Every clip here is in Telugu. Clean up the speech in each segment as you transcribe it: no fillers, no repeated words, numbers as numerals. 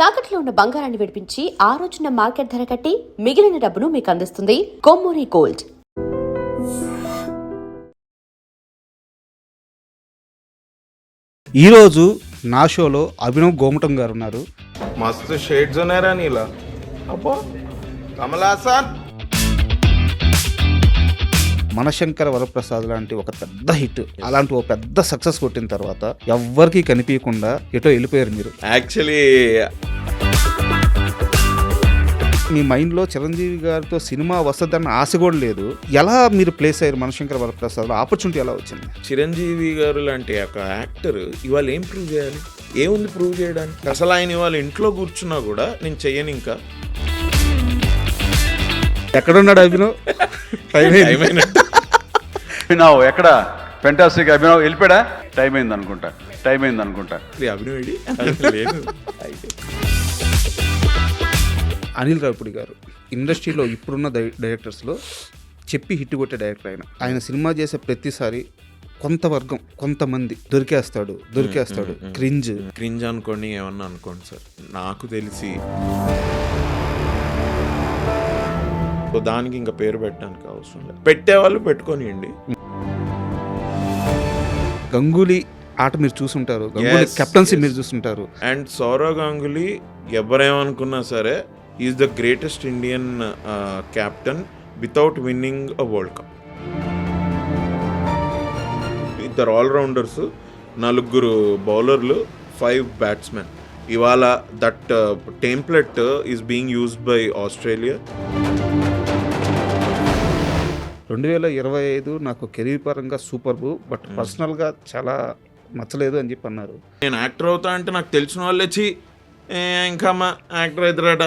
తాకట్లో ఉన్న బంగారాన్ని విడిపించి ఆ రోజున మార్కెట్ ధర కట్టి మిగిలిన డబ్బును మీకు అందిస్తుంది కొమ్మూరి గోల్డ్. ఈరోజు నా షోలో అభినవ్ గోమటం గారు ఉన్నారు. మస్తు షేడ్స్ ఉన్నారా నీలా అబ్బో కమల్ హాసన్. మనశంకర వరప్రసాద్ లాంటి ఒక పెద్ద హిట్, అలాంటి ఒక పెద్ద సక్సెస్ కొట్టిన తర్వాత ఎవ్వరికి కనిపించకుండా ఎటో వెళ్ళిపోయారు మీరు. యాక్చువల్లీ మీ మైండ్లో చిరంజీవి గారితో సినిమా వస్తుందన్న ఆశ కూడా లేదు. ఎలా మీరు ప్లేస్ అయ్యారు మనశంకర వరప్రసాద్లో? ఆపర్చునిటీ ఎలా వచ్చింది? చిరంజీవి గారు లాంటి ఒక యాక్టర్ ఇవాళ ఏం ప్రూవ్ చేయాలి? ఏముంది ప్రూవ్ చేయడానికి? అసలు ఆయన ఇవాళ ఇంట్లో కూర్చున్నా కూడా నేను చెయ్యను. ఇంకా ఎక్కడున్నాడు అభినవ్? అభినవ్ ఎక్కడ? ఫెంటాస్టిక్ అభినవ్ వెళ్ళిపోయాడా? టైం అయింది అనుకుంటా. అభినవ్ లేదు. అనిల్ రావిపూడి గారు ఇండస్ట్రీలో ఇప్పుడున్న డైరెక్టర్స్లో చెప్పి హిట్ కొట్టే డైరెక్టర్. ఆయన సినిమా చేసే ప్రతిసారి కొంతమంది దొరికేస్తాడు. క్రింజ్ అనుకోండి, ఏమన్నా అనుకోండి సార్. నాకు తెలిసి దానికి ఇంకా పేరు పెట్టడానికి అవసరం లేదు. పెట్టేవాళ్ళు పెట్టుకోనియండి. గంగూలీ ఆట మీరు చూసుంటారు, గంగూలీ కెప్టెన్సీ మీరు చూసుంటారు. అండ్ సౌరవ్ గంగూలీ ఎవరేమనుకున్నా సరే is the greatest Indian captain without winning a world cup. ఇద్దరు ఆల్రౌండర్స్, 4 బౌలర్లు, 5 బ్యాట్స్మెన్. ఇవాళ that template is being used by Australia. 2025 నాకు కెరీర్ పరంగా సూపర్, బట్ పర్సనల్గా చాలా నచ్చలేదు అని చెప్పి అన్నారు. నేను యాక్టర్ అవుతా అంటే నాకు తెలిసిన వాళ్ళే వచ్చి ఇంకా మా యాక్టర్ అవుతారట.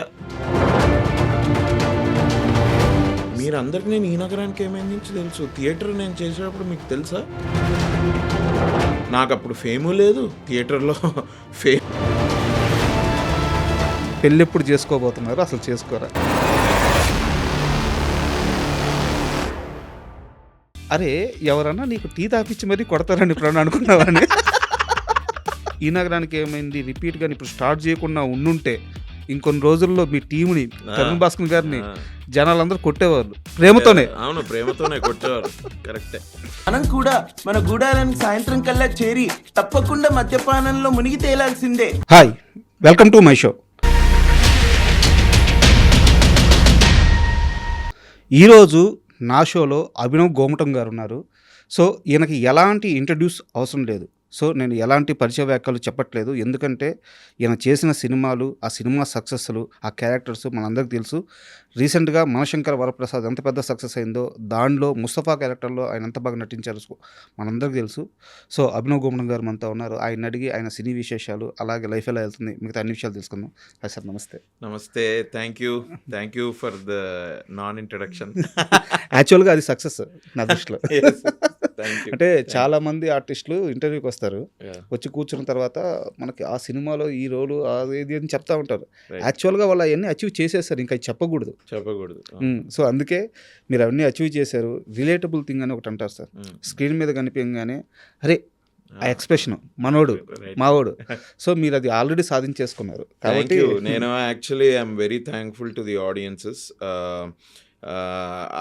మీరందరికీ నేను ఈ నగరానికి ఏమైంది నుంచి తెలుసు. థియేటర్ నేను చేసేటప్పుడు మీకు తెలుసా? నాకు అప్పుడు ఫేము లేదు థియేటర్లో. పెళ్ళి ఎప్పుడు చేసుకోబోతున్నారు? అసలు చేసుకోరా? అరే ఎవరన్నా నీకు టీ తాపించి మరీ కొడతారని ఇప్పుడు అనుకున్నావని. ఈ నగరానికి ఏమైంది రిపీట్గా ఇప్పుడు స్టార్ట్ చేయకుండా ఉండుంటే ఇంకొన్ని రోజుల్లో మీ టీంని, తరుణ్ భాస్కర్ గారిని జనాలందరూ కొట్టేవాళ్ళు ప్రేమతోనే. అవును, ప్రేమతోనే కొట్టేవారు. కరెక్టే. మనం కూడా మన గూడాలను సాయంత్రం కల్లా చేరి తప్పకుండా మద్యపానంలో మునిగి తేలాల్సిందే. Hi, welcome to my show. ఈరోజు నా షోలో అభినవ్ గోమటం గారు ఉన్నారు. సో ఈయనకి ఎలాంటి ఇంట్రడ్యూస్ అవసరం లేదు. సో నేను ఎలాంటి పరిచయ వ్యాఖ్యలు చెప్పట్లేదు, ఎందుకంటే ఈయన చేసిన సినిమాలు, ఆ సినిమా సక్సెస్లు, ఆ క్యారెక్టర్స్ మనందరికీ తెలుసు. రీసెంట్గా మనశంకర వరప్రసాద్ ఎంత పెద్ద సక్సెస్ అయిందో, దానిలో ముస్తఫా క్యారెక్టర్లో ఆయన ఎంత బాగా నటించారు మనందరికీ తెలుసు. సో అభినవ్ గోమటం గారు మనతో ఉన్నారు. ఆయన అడిగి ఆయన సినీ విశేషాలు, అలాగే లైఫ్ ఎలా వెళ్తుంది, మిగతా అన్ని విషయాలు తెలుసుకుందాం. హాయ్ సార్, నమస్తే. నమస్తే. Thank you for the non introduction. యాక్చువల్గా అది సక్సెస్ నా దృష్టిలో. అంటే చాలా మంది ఆర్టిస్టులు ఇంటర్వ్యూకి వస్తారు, వచ్చి కూర్చున్న తర్వాత మనకి ఆ సినిమాలో ఈ రోలు అది అని చెప్తా ఉంటారు. యాక్చువల్గా వాళ్ళు అవన్నీ అచీవ్ చేసేస్తారు, ఇంకా చెప్పకూడదు. సో అందుకే మీరు అవన్నీ అచీవ్ చేశారు. రిలేటబుల్ థింగ్ అని ఒకటి అంటారు సార్, స్క్రీన్ మీద కనిపించగానే అరే ఆ ఎక్స్ప్రెషన్ మనోడు మావోడు. సో మీరు అది ఆల్రెడీ సాధించేసుకున్నారు కాబట్టి నేను actually I'm very thankful to the audiences.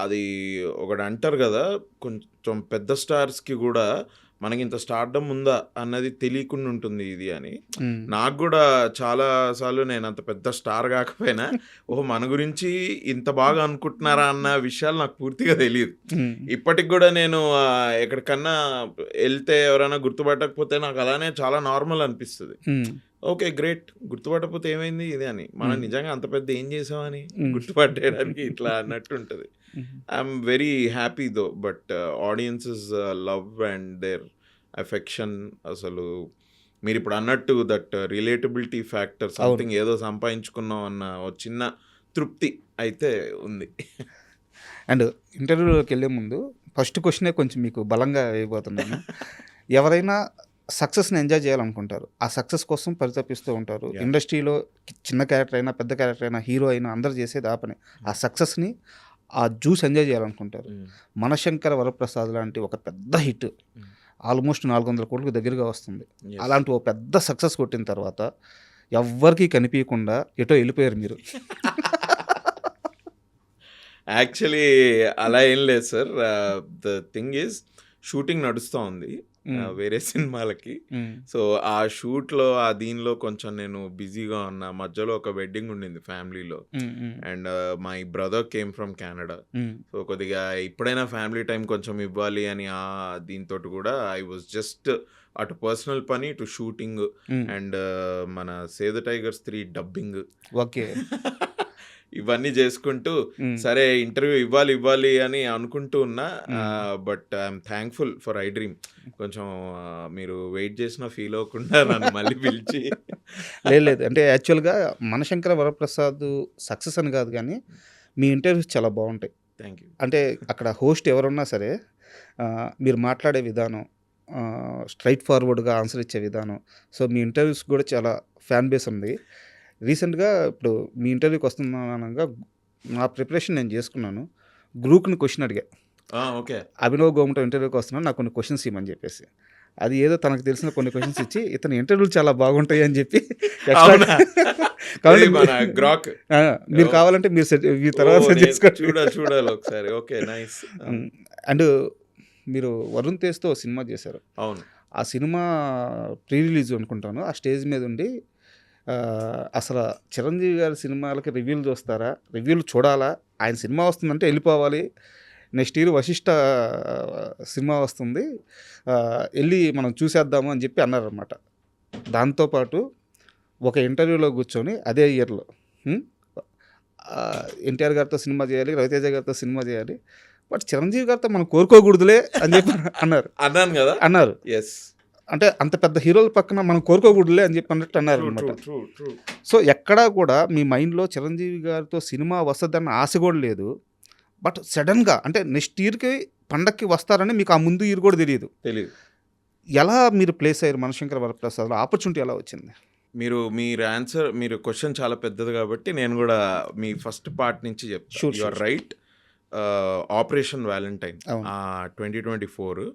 అది ఒకటి అంటారు కదా, కొంచెం పెద్ద స్టార్స్కి కూడా మనకి ఇంత స్టార్డమ్ ఉందా అన్నది తెలియకుండా ఉంటుంది ఇది అని. నాకు కూడా చాలా సార్లు నేను అంత పెద్ద స్టార్ కాకపోయినా మన గురించి ఇంత బాగా అనుకుంటున్నారా అన్న విషయాలు నాకు పూర్తిగా తెలియదు. ఇప్పటికి కూడా నేను ఎక్కడికన్నా వెళ్తే ఎవరైనా గుర్తుపట్టకపోతే నాకు అలానే చాలా నార్మల్ అనిపిస్తుంది. ఓకే గ్రేట్, గుర్తుపట్టకపోతే ఏమైంది ఇది అని. మనం నిజంగా అంత పెద్ద ఏం చేసామని గుర్తుపట్టేయడానికి ఇట్లా అన్నట్టు ఉంటుంది. I'm very happy though, but audiences love and their affection. అసలు మీరు ఇప్పుడు అన్నట్టు దట్ రిలేటబిలిటీ ఫ్యాక్టర్, సంథింగ్ ఏదో సంపాదించుకున్నాం అన్న ఒక చిన్న తృప్తి అయితే ఉంది. అండ్ ఇంటర్వ్యూలోకి వెళ్ళే ముందు ఫస్ట్ క్వశ్చనే కొంచెం మీకు బలంగా వేయబోతున్నాను. ఎవరైనా సక్సెస్ని ఎంజాయ్ చేయాలనుకుంటారు, ఆ సక్సెస్ కోసం పరితపిస్తూ ఉంటారు. ఇండస్ట్రీలో చిన్న క్యారెక్టర్ అయినా పెద్ద క్యారెక్టర్ అయినా హీరో అయినా అందరు చేసేది ఆ పని. ఆ సక్సెస్ని, ఆ జ్యూస్ ఎంజాయ్ చేయాలనుకుంటారు. మనశంకర వరప్రసాద్ లాంటి ఒక పెద్ద హిట్, ఆల్మోస్ట్ 400 కోట్లకు దగ్గరగా వస్తుంది. అలాంటి ఒక పెద్ద సక్సెస్ కొట్టిన తర్వాత ఎవ్వరికీ కనిపించకుండా ఎటో వెళ్ళిపోయారు మీరు. యాక్చువల్లీ అలా ఏం లేదు sir. The thing is shooting నడుస్తూ ఉంది వేరే సినిమాలకి. సో ఆ షూట్లో ఆ దీనిలో కొంచెం నేను బిజీగా ఉన్నా. మధ్యలో ఒక వెడ్డింగ్ ఉండింది ఫ్యామిలీలో. And my brother came from Canada. So కొద్దిగా ఎప్పుడైనా ఫ్యామిలీ టైం కొంచెం ఇవ్వాలి అని ఆ దీంతో కూడా ఐ వాజ్ జస్ట్ అటు పర్సనల్ పని, ఇటు షూటింగ్ అండ్ మన save the tigers 3 dubbing okay. ఇవన్నీ చేసుకుంటూ సరే ఇంటర్వ్యూ ఇవ్వాలి అని అనుకుంటూ ఉన్నా. But I'm thankful for I dream. కొంచెం మీరు వెయిట్ చేసిన ఫీల్ అవ్వకుండా నన్ను మళ్ళీ పిలిచి. లేదు అంటే యాక్చువల్గా మనశంకర వరప్రసాద్ సక్సెస్ అని కాదు, కానీ మీ ఇంటర్వ్యూస్ చాలా బాగుంటాయి. Thank you. అంటే అక్కడ హోస్ట్ ఎవరున్నా సరే మీరు మాట్లాడే విధానం, స్ట్రైట్ ఫార్వర్డ్గా ఆన్సర్ ఇచ్చే విధానం, సో మీ ఇంటర్వ్యూస్ కూడా చాలా ఫ్యాన్ బేస్ ఉంది. రీసెంట్గా ఇప్పుడు మీ ఇంటర్వ్యూకి వస్తున్నానగా నా ప్రిపరేషన్ నేను చేసుకున్నాను. గ్రూప్ని క్వశ్చన్ అడిగా, ఓకే అభినవ్ గోమటం ఇంటర్వ్యూకి వస్తున్నాను, నాకు కొన్ని క్వశ్చన్స్ ఇవ్వమని చెప్పేసి. అది ఏదో తనకు తెలిసిన కొన్ని క్వశ్చన్స్ ఇచ్చి ఇతని ఇంటర్వ్యూలు చాలా బాగుంటాయి అని చెప్పి గ్రాక్ మీరు కావాలంటే మీరు తర్వాత చూడాలి ఒకసారి. Okay nice. అండ్ మీరు వరుణ్ తేజ్తో సినిమా చేశారు. అవును. ఆ సినిమా ప్రీ రిలీజ్ అనుకుంటాను. ఆ స్టేజ్ మీద ఉండి అసలు చిరంజీవి గారి సినిమాలకి రివ్యూలు చూస్తారా, రివ్యూలు చూడాలా, ఆయన సినిమా వస్తుందంటే వెళ్ళిపోవాలి, నెక్స్ట్ ఇయర్ వశిష్ఠ సినిమా వస్తుంది, వెళ్ళి మనం చూసేద్దాము అని చెప్పి అన్నారనమాట. దాంతోపాటు ఒక ఇంటర్వ్యూలో కూర్చొని అదే ఇయర్లో ఎన్టీఆర్ గారితో సినిమా చేయాలి, రవితేజ గారితో సినిమా చేయాలి, బట్ చిరంజీవి గారితో మనం కోరుకోకూడదులే అని చెప్పి అన్నాను కదా. అన్నారు. ఎస్, అంటే అంత పెద్ద హీరోల పక్కన మనం కోరుకోకూడదులే అని చెప్పి అన్నట్టు అన్నారు అనమాట. సో ఎక్కడా కూడా మీ మైండ్లో చిరంజీవి గారితో సినిమా వస్తుందన్న ఆశ కూడా లేదు. బట్ సడన్గా అంటే నెక్స్ట్ ఇయర్కి పండక్కి వస్తారని మీకు ఆ ముందు ఇయర్ కూడా తెలియదు. ఎలా మీరు ప్లేస్ అయ్యారు మనశంకర వరప్రసాద్లో? ఆపర్చునిటీ ఎలా వచ్చింది? మీరు క్వశ్చన్ చాలా పెద్దది కాబట్టి నేను కూడా మీ ఫస్ట్ పార్ట్ నుంచి చెప్తాను. You are right. Operation Valentine 2024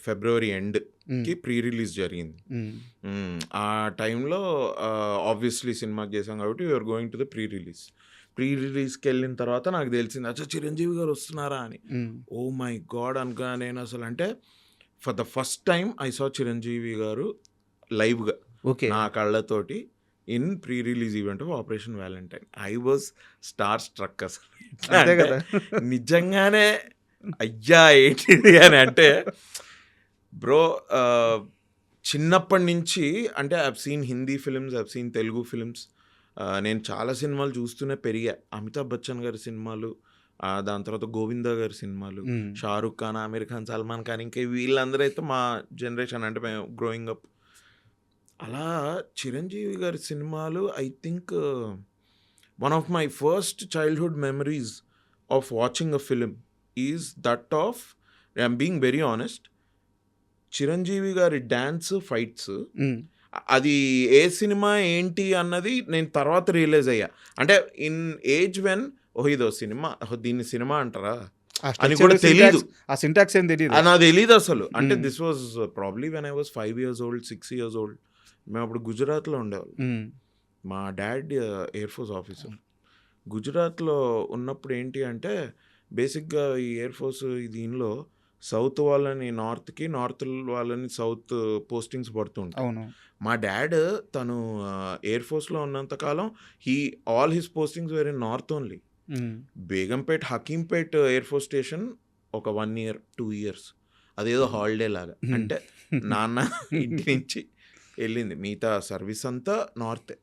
ఫిబ్రవరి ఎండ్కి ప్రీ రిలీజ్ జరిగింది. ఆ టైంలో ఆబ్వియస్లీ సినిమాకి చేసాం కాబట్టి you're going to the pre రిలీజ్కి వెళ్ళిన తర్వాత నాకు తెలిసింది అచ్చా చిరంజీవి గారు వస్తున్నారా అని. ఓ మై గాడ్ అనుకున్నా నేను అసలు. అంటే for the first time I saw Chiranjeevi garu లైవ్గా నా కళ్ళతోటి in pre release event of Operation Valentine. I was star struck అసలు. నిజంగానే అయ్యా ఏంటిది అని. అంటే బ్రో చిన్నప్పటి నుంచి అంటే I have scene Hindi films, I have scene Telugu films. నేను చాలా సినిమాలు చూస్తూనే పెరిగా. అమితాబ్ బచ్చన్ గారి సినిమాలు, దాని తర్వాత గోవిందా గారి సినిమాలు, షారుఖ్ ఖాన్, ఆమిర్ ఖాన్, సల్మాన్ ఖాన్, ఇంకా వీళ్ళందరూ అయితే మా జనరేషన్ అంటే మేము గ్రోయింగ్ అప్. అలా చిరంజీవి గారి సినిమాలు I think one of my first childhood memories of watching a film is that of, I'm being very honest, Chiranjeevi గారి డ్యాన్స్ ఫైట్స్. అది ఏ సినిమా ఏంటి అన్నది నేను తర్వాత రియలైజ్ అయ్యా. అంటే ఇన్ ఏజ్ వెన్ ఇదో సినిమా, దీన్ని సినిమా అంటారా అని కూడా తెలియదు. ఆ సింటాక్స్ ఏం తెలియదు, నాకు తెలియదు అసలు. అంటే this was probably when I was 5 years old, 6 years old. మేము అప్పుడు గుజరాత్లో ఉండేవాళ్ళం. మా డాడ్ ఎయిర్ ఫోర్స్ ఆఫీసర్. గుజరాత్లో ఉన్నప్పుడు ఏంటి అంటే బేసిక్గా ఈ ఎయిర్ ఫోర్స్ దీనిలో సౌత్ వాళ్ళని నార్త్కి, నార్త్ వాళ్ళని సౌత్ పోస్టింగ్స్ పడుతుంటాయి. మా డాడ్ తను ఎయిర్ ఫోర్స్లో ఉన్నంతకాలం all his postings were in north only. Begumpet, Hakimpet air force station ఒక 1 year, 2 years అదేదో హాలిడే లాగా. అంటే నాన్న ఇంటి నుంచి వెళ్ళింది, మిగతా సర్వీస్ అంతా నార్తే.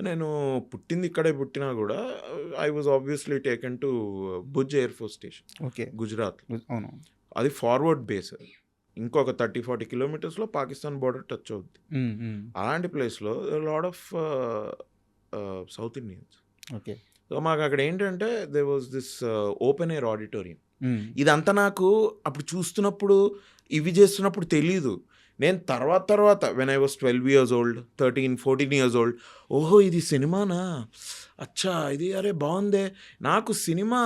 నేను పుట్టింది ఇక్కడే పుట్టినా కూడా I was obviously taken to Bhuj air force station Gujarat. అది ఫార్వర్డ్ బేస్. ఇంకొక 30-40 kilometers పాకిస్తాన్ బోర్డర్ టచ్ అవుద్ది. అలాంటి ప్లేస్లో lot of south Indians. So మాకు అక్కడ ఏంటంటే they was this open air auditorium. ఇదంతా నాకు అప్పుడు చూస్తున్నప్పుడు, ఇవి చేస్తున్నప్పుడు తెలీదు. నేను తర్వాత when I was 12 years old, 13, 14 years old, ఓహో ఇది సినిమానా, అచ్చా ఇది అరే బాగుందే. నాకు సినిమా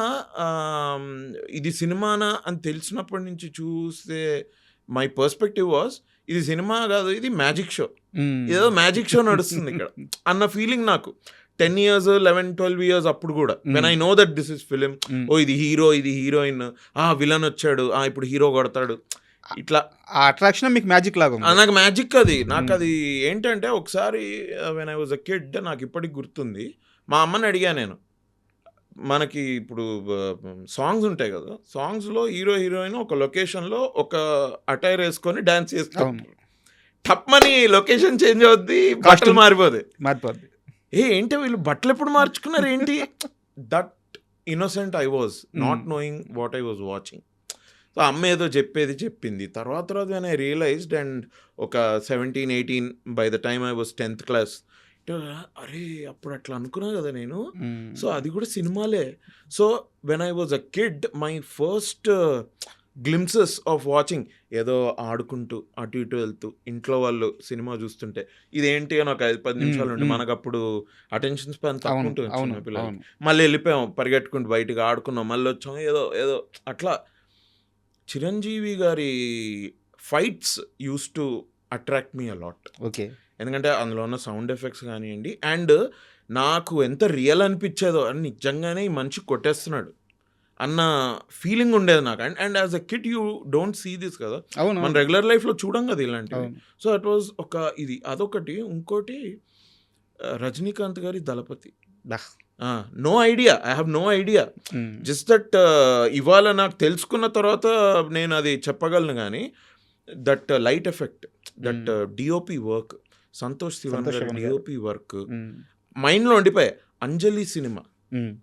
ఇది సినిమానా అని తెలిసినప్పటి నుంచి చూస్తే మై పర్స్పెక్టివ్ వాజ్ ఇది సినిమా కాదు, ఇది మ్యాజిక్ షో. ఏదో మ్యాజిక్ షో నడుస్తుంది ఇక్కడ అన్న ఫీలింగ్ నాకు 10 years 11-12 years అప్పుడు కూడా when I know that this is film, ఓ ఇది హీరో ఇది హీరోయిన్, విలన్ వచ్చాడు, ఇప్పుడు హీరో కొడతాడు, ఇట్లా ఆ అట్రాక్షన్ మీకు మ్యాజిక్ లాగా ఉంది. నాకు మ్యాజిక్ అది. నాకు అది ఏంటంటే ఒకసారి when I was a kid నాకు ఇప్పటికి గుర్తుంది, మా అమ్మని అడిగా నేను, మనకి ఇప్పుడు సాంగ్స్ ఉంటాయి కదా, సాంగ్స్లో హీరో హీరోయిన్ ఒక లొకేషన్లో ఒక అటైర్ వేసుకొని డాన్స్ చేస్తాం, టప్మని లొకేషన్ చేంజ్ అవుద్ది, బట్టలు మారిపోతాయి. ఏంటి వీళ్ళు బట్టలు ఎప్పుడు మార్చుకున్నారు ఏంటి? That innocent I was, not knowing what I was watching. So అమ్మ ఏదో చెప్పింది. తర్వాత వెన్ ఐ రియలైజ్డ్, అండ్ ఒక 17-18 by the time I was 10th class, అరే అప్పుడు అట్లా అనుకున్నా కదా నేను. సో అది కూడా సినిమాలే. So when I was a kid, my first glimpses of watching, ఏదో ఆడుకుంటూ అటు ఇటు వెళ్తూ ఇంట్లో వాళ్ళు సినిమా చూస్తుంటే ఇదేంటి అని ఒక 5-10 నిమిషాలు ఉంటే, మనకు అప్పుడు అటెన్షన్ స్పాన్ తక్కువ ఉంటుంది చిన్న పిల్లలకి. మళ్ళీ వెళ్ళిపోయాం పరిగెట్టుకుంటూ బయటకు ఆడుకున్నాం, మళ్ళీ వచ్చాం, ఏదో అట్లా. చిరంజీవి గారి fights use to attract me a lot. Okay, ఎందుకంటే అందులో ఉన్న సౌండ్ ఎఫెక్ట్స్ కానివ్వండి, అండ్ నాకు ఎంత రియల్ అనిపించేదో, అని నిజంగానే ఈ మనిషి కొట్టేస్తున్నాడు అన్న ఫీలింగ్ ఉండేది నాకు. And as a kid you don't see this కదా, మన రెగ్యులర్ లైఫ్లో చూడం కదా ఇలాంటివి. సో ఇట్ వాజ్ అదొకటి. ఇంకోటి రజనీకాంత్ గారి Dalapathi, no idea, I have no idea, just that ఇవాళ నాకు తెలుసుకున్న తర్వాత నేను అది చెప్పగలను. కానీ that light effect, that DOP work, Santosh Sivan గారి డిఓపి వర్క్ మైండ్లో ఉండిపోయాయి. అంజలి సినిమా,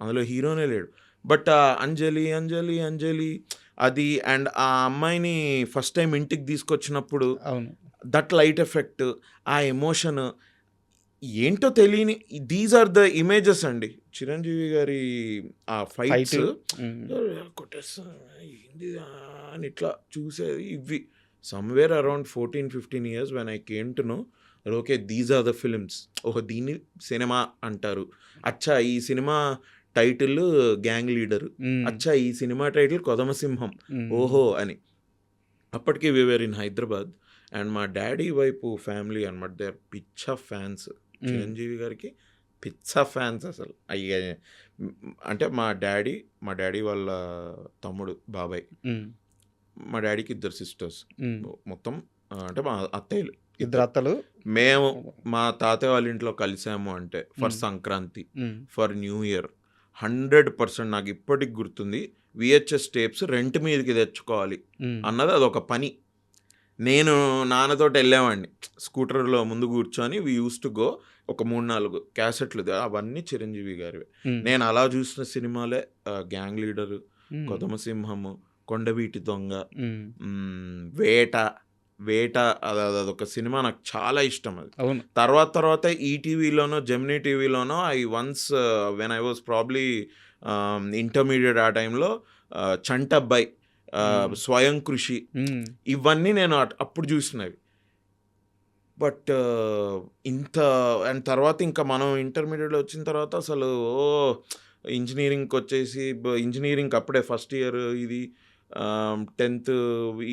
అందులో హీరోనే లేడు, బట్ అంజలి అంజలి అంజలి అది, అండ్ ఆ అమ్మాయిని ఫస్ట్ టైం ఇంటికి తీసుకొచ్చినప్పుడు దట్ లైట్ ఎఫెక్ట్, ఆ ఎమోషన్ ఏంటో తెలియని, దీస్ ఆర్ ద ఇమేజెస్ అండి చిరంజీవి గారి ఆ ఫైట్స్. కొట్టేస్తా ఏంది అని ఇట్లా చూసేది. ఇవి somewhere around 14-15 years when I came to know, okay these are the films. దీన్ని సినిమా అంటారు. అచ్చా ఈ సినిమా టైటిల్ గ్యాంగ్ లీడరు, అచ్చా ఈ సినిమా టైటిల్ కొదమసింహం, ఓహో అని. అప్పటికి వి వేర్ ఇన్ హైదరాబాద్, అండ్ మా డాడీ వైపు ఫ్యామిలీ అనమాట, దే ఆర్ పిచ్చ ఫ్యాన్స్ చిరంజీవి గారికి, పిచ్చ ఫ్యాన్స్ అసలు. అంటే మా డాడీ వాళ్ళ తమ్ముడు బాబాయ్, మా డాడీకి 2 sisters, మొత్తం అంటే మా అత్తయ్యలు 2 అత్తలు. మేము మా తాతయ్య వాళ్ళ ఇంట్లో కలిసాము అంటే for Sankranti, for new year, 100% నాకు ఇప్పటికి గుర్తుంది. VHS టేప్స్ రెంట్ మీదకి తెచ్చుకోవాలి అన్నది అదొక పని. నేను నాన్నతోటి వెళ్ళామండి, స్కూటర్లో ముందు కూర్చొని వి యూస్ టు గో, ఒక 3-4 క్యాసెట్లు, అవన్నీ చిరంజీవి గారివే. నేను అలా చూసిన సినిమాలే గ్యాంగ్ లీడరు, కొదమసింహము, కొండవీటి దొంగ, వేట అదొక సినిమా నాకు చాలా ఇష్టం. అది తర్వాత ఈటీవీలోనో జెమినీ టీవీలోనో I once when I was probably intermediate ఆ టైంలో చంటబ్బాయి, స్వయం కృషి, ఇవన్నీ నేను అప్పుడు చూసినవి. బట్ అండ్ తర్వాత ఇంకా మనం ఇంటర్మీడియట్లో వచ్చిన తర్వాత అసలు ఇంజనీరింగ్కి వచ్చేసి, ఇంజనీరింగ్ అప్పుడే ఫస్ట్ ఇయర్, ఇది 10th,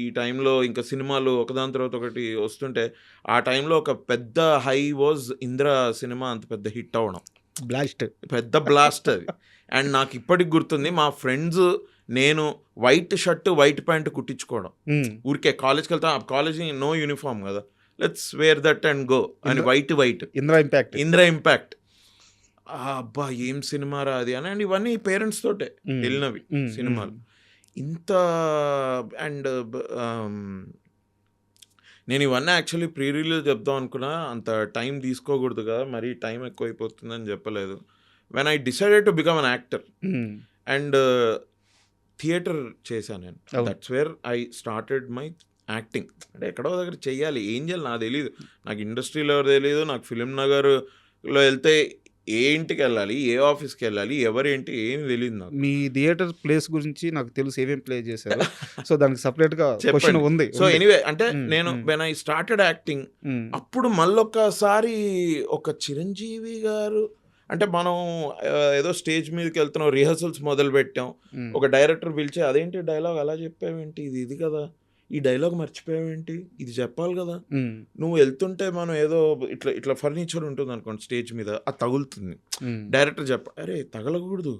ఈ టైంలో ఇంకా సినిమాలు ఒకదాని తర్వాత ఒకటి వస్తుంటే, ఆ టైంలో ఒక పెద్ద హై వాజ్ ఇంద్ర సినిమా, అంత పెద్ద హిట్ అవ్వడం, పెద్ద బ్లాస్ట్ అది. అండ్ నాకు ఇప్పటికి గుర్తుంది, మా ఫ్రెండ్స్ నేను వైట్ షర్ట్ వైట్ ప్యాంట్ కుట్టించుకోవడం, ఊరికే కాలేజ్కి వెళ్తాం, కాలేజ్ నో యూనిఫామ్ కదా, let's wear that and go అని, వైట్ ఇంద్ర ఇంపాక్ట్. అబ్బా ఏం సినిమారా అది అని. అండ్ ఇవన్నీ పేరెంట్స్ తోటే వెళ్ళినవి సినిమాలు. ఇంత అండ్ నేను ఇవన్నీ యాక్చువల్లీ ప్రీ రిలీజ్ చెప్దాం అనుకున్నా, అంత టైం తీసుకోకూడదు కదా, మరీ టైం ఎక్కువైపోతుందని చెప్పలేదు. When I decided to become an actor and theatre చేశాను నేను, that's where I started my acting. అంటే ఎక్కడో దగ్గర చెయ్యాలి, ఏం చేయాలి నాకు తెలియదు, నాకు ఇండస్ట్రీలో ఎవరు తెలియదు, నాకు ఫిలిం నగర్లో వెళ్తే ఏ ఇంటికి వెళ్ళాలి, ఏ ఆఫీస్కి వెళ్ళాలి, ఎవరేంటి ఏమి తెలియదు నాకు. మీ థియేటర్ ప్లేస్ గురించి నాకు తెలుసు, ఏమేమి ప్లే చేశారు, సో దానికి సపరేట్గా క్వశ్చన్ ఉంది. సో ఎనీవే, అంటే నేను వెన్ ఐ స్టార్టెడ్ యాక్టింగ్, అప్పుడు మళ్ళొక్కసారి ఒక చిరంజీవి గారు, అంటే మనం ఏదో స్టేజ్ మీదకి వెళ్తున్నాం, రిహర్సల్స్ మొదలు పెట్టాం, ఒక డైరెక్టర్ పిలిచి అదేంటి డైలాగ్ అలా చెప్పావేంటి, ఇది కదా, ఈ డైలాగ్ మర్చిపోయావేంటి, ఇది చెప్పాలి కదా. ఉమ్, నువ్వు వెళ్తుంటే మనం ఏదో ఇట్లా ఇట్లా ఫర్నిచర్ ఉంటుంది అనుకోండి స్టేజ్ మీద, అది తగులుతుంది. ఉమ్, డైరెక్టర్ అరే తగలకూడదు,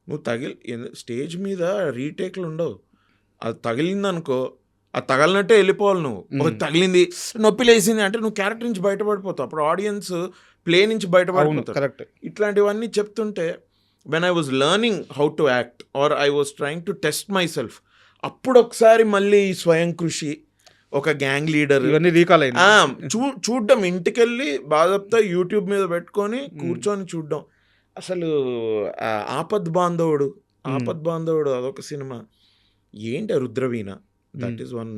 నువ్వు స్టేజ్ మీద రీటేక్లు ఉండవు, అది తగిలిందనుకో అది తగలినట్టే వెళ్ళిపోవాలి. నువ్వు ఒక తగిలింది నొప్పి లేసింది అంటే నువ్వు క్యారెక్టర్ నుంచి బయటపడిపోతావు, అప్పుడు ఆడియన్స్ ప్లే నుంచి బయటపడిపోతారు. కరెక్ట్. ఇట్లాంటివన్నీ చెప్తుంటే when I was learning how to act or I was trying to test myself, అప్పుడు ఒకసారి మళ్ళీ స్వయం కృషి, ఒక గ్యాంగ్ లీడర్ ఇవన్నీ రీకాల్ అయింది. చూడ్డం, ఇంటికెళ్ళి బాధప్తా యూట్యూబ్ మీద పెట్టుకొని కూర్చొని చూడ్డం. అసలు ఆపద్ బాంధవుడు అదొక సినిమా. ఏంటి Rudraveena, that is one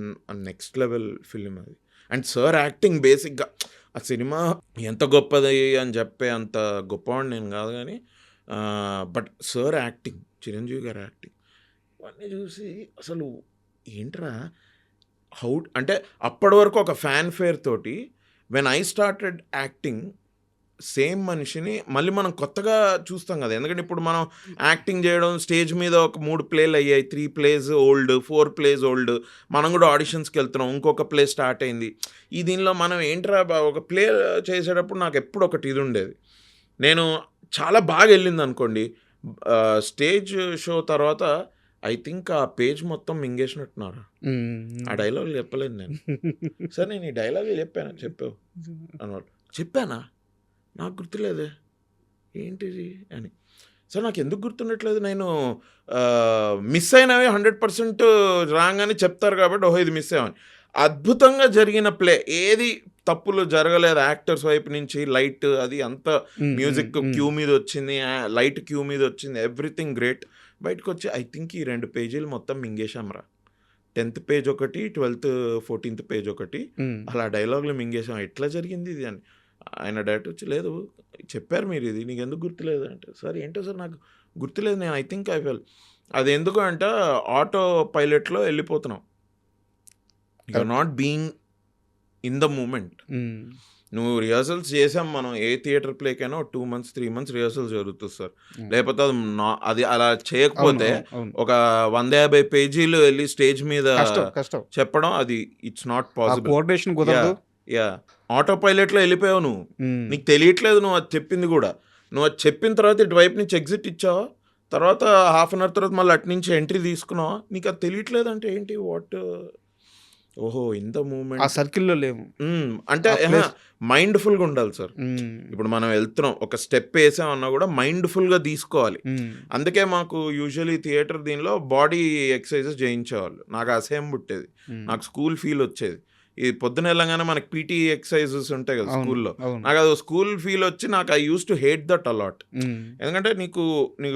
next level film అది. అండ్ సార్ యాక్టింగ్ బేసిక్గా ఆ సినిమా ఎంత గొప్పది అని చెప్పే అంత గొప్పవాడిని నేను కాదు కానీ, బట్ సార్ యాక్టింగ్, చిరంజీవి గారి యాక్టింగ్ ఇవన్నీ చూసి అసలు ఏంట్రా అంటే అప్పటి వరకు ఒక ఫ్యాన్ ఫేర్ తోటి when I started acting same మనిషిని మళ్ళీ మనం కొత్తగా చూస్తాం కదా. ఎందుకంటే ఇప్పుడు మనం యాక్టింగ్ చేయడం స్టేజ్ మీద ఒక 3 ప్లేలు అయ్యాయి, 3 ప్లేస్ ఓల్డ్, 4 ప్లేస్ ఓల్డ్, మనం కూడా ఆడిషన్స్కి వెళ్తున్నాం, ఇంకొక ప్లే స్టార్ట్ అయింది. ఈ దీనిలో మనం ఏంట్రా ఒక ప్లే చేసేటప్పుడు నాకు ఎప్పుడు ఒకటి ఇది ఉండేది, నేను చాలా బాగా వెళ్ళింది అనుకోండి స్టేజ్ షో తర్వాత ఐ థింక్ ఆ పేజ్ మొత్తం మింగేసినట్టున్నారా, ఆ డైలాగులు చెప్పలేదు నేను. సార్ నేను ఈ డైలాగులు చెప్పావు అన్నవాళ్ళు, చెప్పానా నాకు గుర్తులేదే ఏంటిది అని. సార్ నాకు ఎందుకు గుర్తుండట్లేదు, నేను మిస్ అయినవి 100% రాంగ్ అని చెప్తారు కాబట్టి ఓహో ఇది మిస్ అయ్యామని. అద్భుతంగా జరిగిన ప్లే, ఏది తప్పులు జరగలేదు యాక్టర్స్ వైపు నుంచి. లైట్ అది అంత మ్యూజిక్ క్యూ మీద వచ్చింది, లైట్ క్యూ మీద వచ్చింది, ఎవ్రీథింగ్ గ్రేట్. బయటకు వచ్చి ఐ థింక్ ఈ 2 పేజీలు మొత్తం మింగేశాంరా, 10th పేజ్ ఒకటి, 12th 14th పేజ్ ఒకటి, అలా డైలాగులు మింగేశాం. ఎట్లా జరిగింది ఇది అని. ఆయన డైరెక్టర్ వచ్చి లేదు చెప్పారు మీరు ఇది, నీకు ఎందుకు గుర్తులేదు అంటే, సార్ ఏంటో సార్ నాకు గుర్తులేదు, నేను ఐ థింక్ ఐ ఫెల్. అది ఎందుకు అంటే ఆటో పైలట్లో వెళ్ళిపోతున్నాం, you are not being in the moment. నువ్వు రిహర్సల్స్ చేసాం మనం, ఏ థియేటర్ ప్లేకైనా 2 months 3 months రిహర్సల్స్ జరుగుతుంది సార్. లేకపోతే అది అలా చేయకపోతే ఒక 150 పేజీలు వెళ్ళి స్టేజ్ మీద చెప్పడం, అది ఇట్స్ నాట్ పాసిబుల్. కోఆర్డినేషన్ కుదరదు. యా ఆటో పైలట్లో వెళ్ళిపోయావు నువ్వు, నీకు తెలియట్లేదు నువ్వు అది చెప్పింది కూడా. నువ్వు అది చెప్పిన తర్వాత ఇటువైపు నుంచి ఎగ్జిట్ ఇచ్చావా, తర్వాత హాఫ్ అన్ అవర్ తర్వాత మళ్ళీ అటు నుంచి ఎంట్రీ తీసుకున్నావా, నీకు అది తెలియట్లేదు అంటే ఏంటి, వాట్, ఓహో ఇంత మూమెంట్ ఆ సర్కిల్లో లేము అంటే మైండ్ఫుల్గా ఉండాలి సార్. ఇప్పుడు మనం వెళ్తున్నాం, ఒక స్టెప్ వేసామన్నా కూడా మైండ్ఫుల్గా తీసుకోవాలి. అందుకే మాకు యూజువలీ థియేటర్ దీనిలో బాడీ ఎక్సర్సైజెస్ చేయించేవాళ్ళు, నాకు అసహ్యం పుట్టేది, నాకు స్కూల్ ఫీల్ వచ్చేది. ఈ పొద్దున వెళ్ళగానే మనకి పీటీ ఎక్సర్సైజెస్ ఉంటాయి కదా స్కూల్లో, నాకు అది స్కూల్ ఫీల్ వచ్చి నాకు I used to hate that a lot. ఎందుకంటే నీకు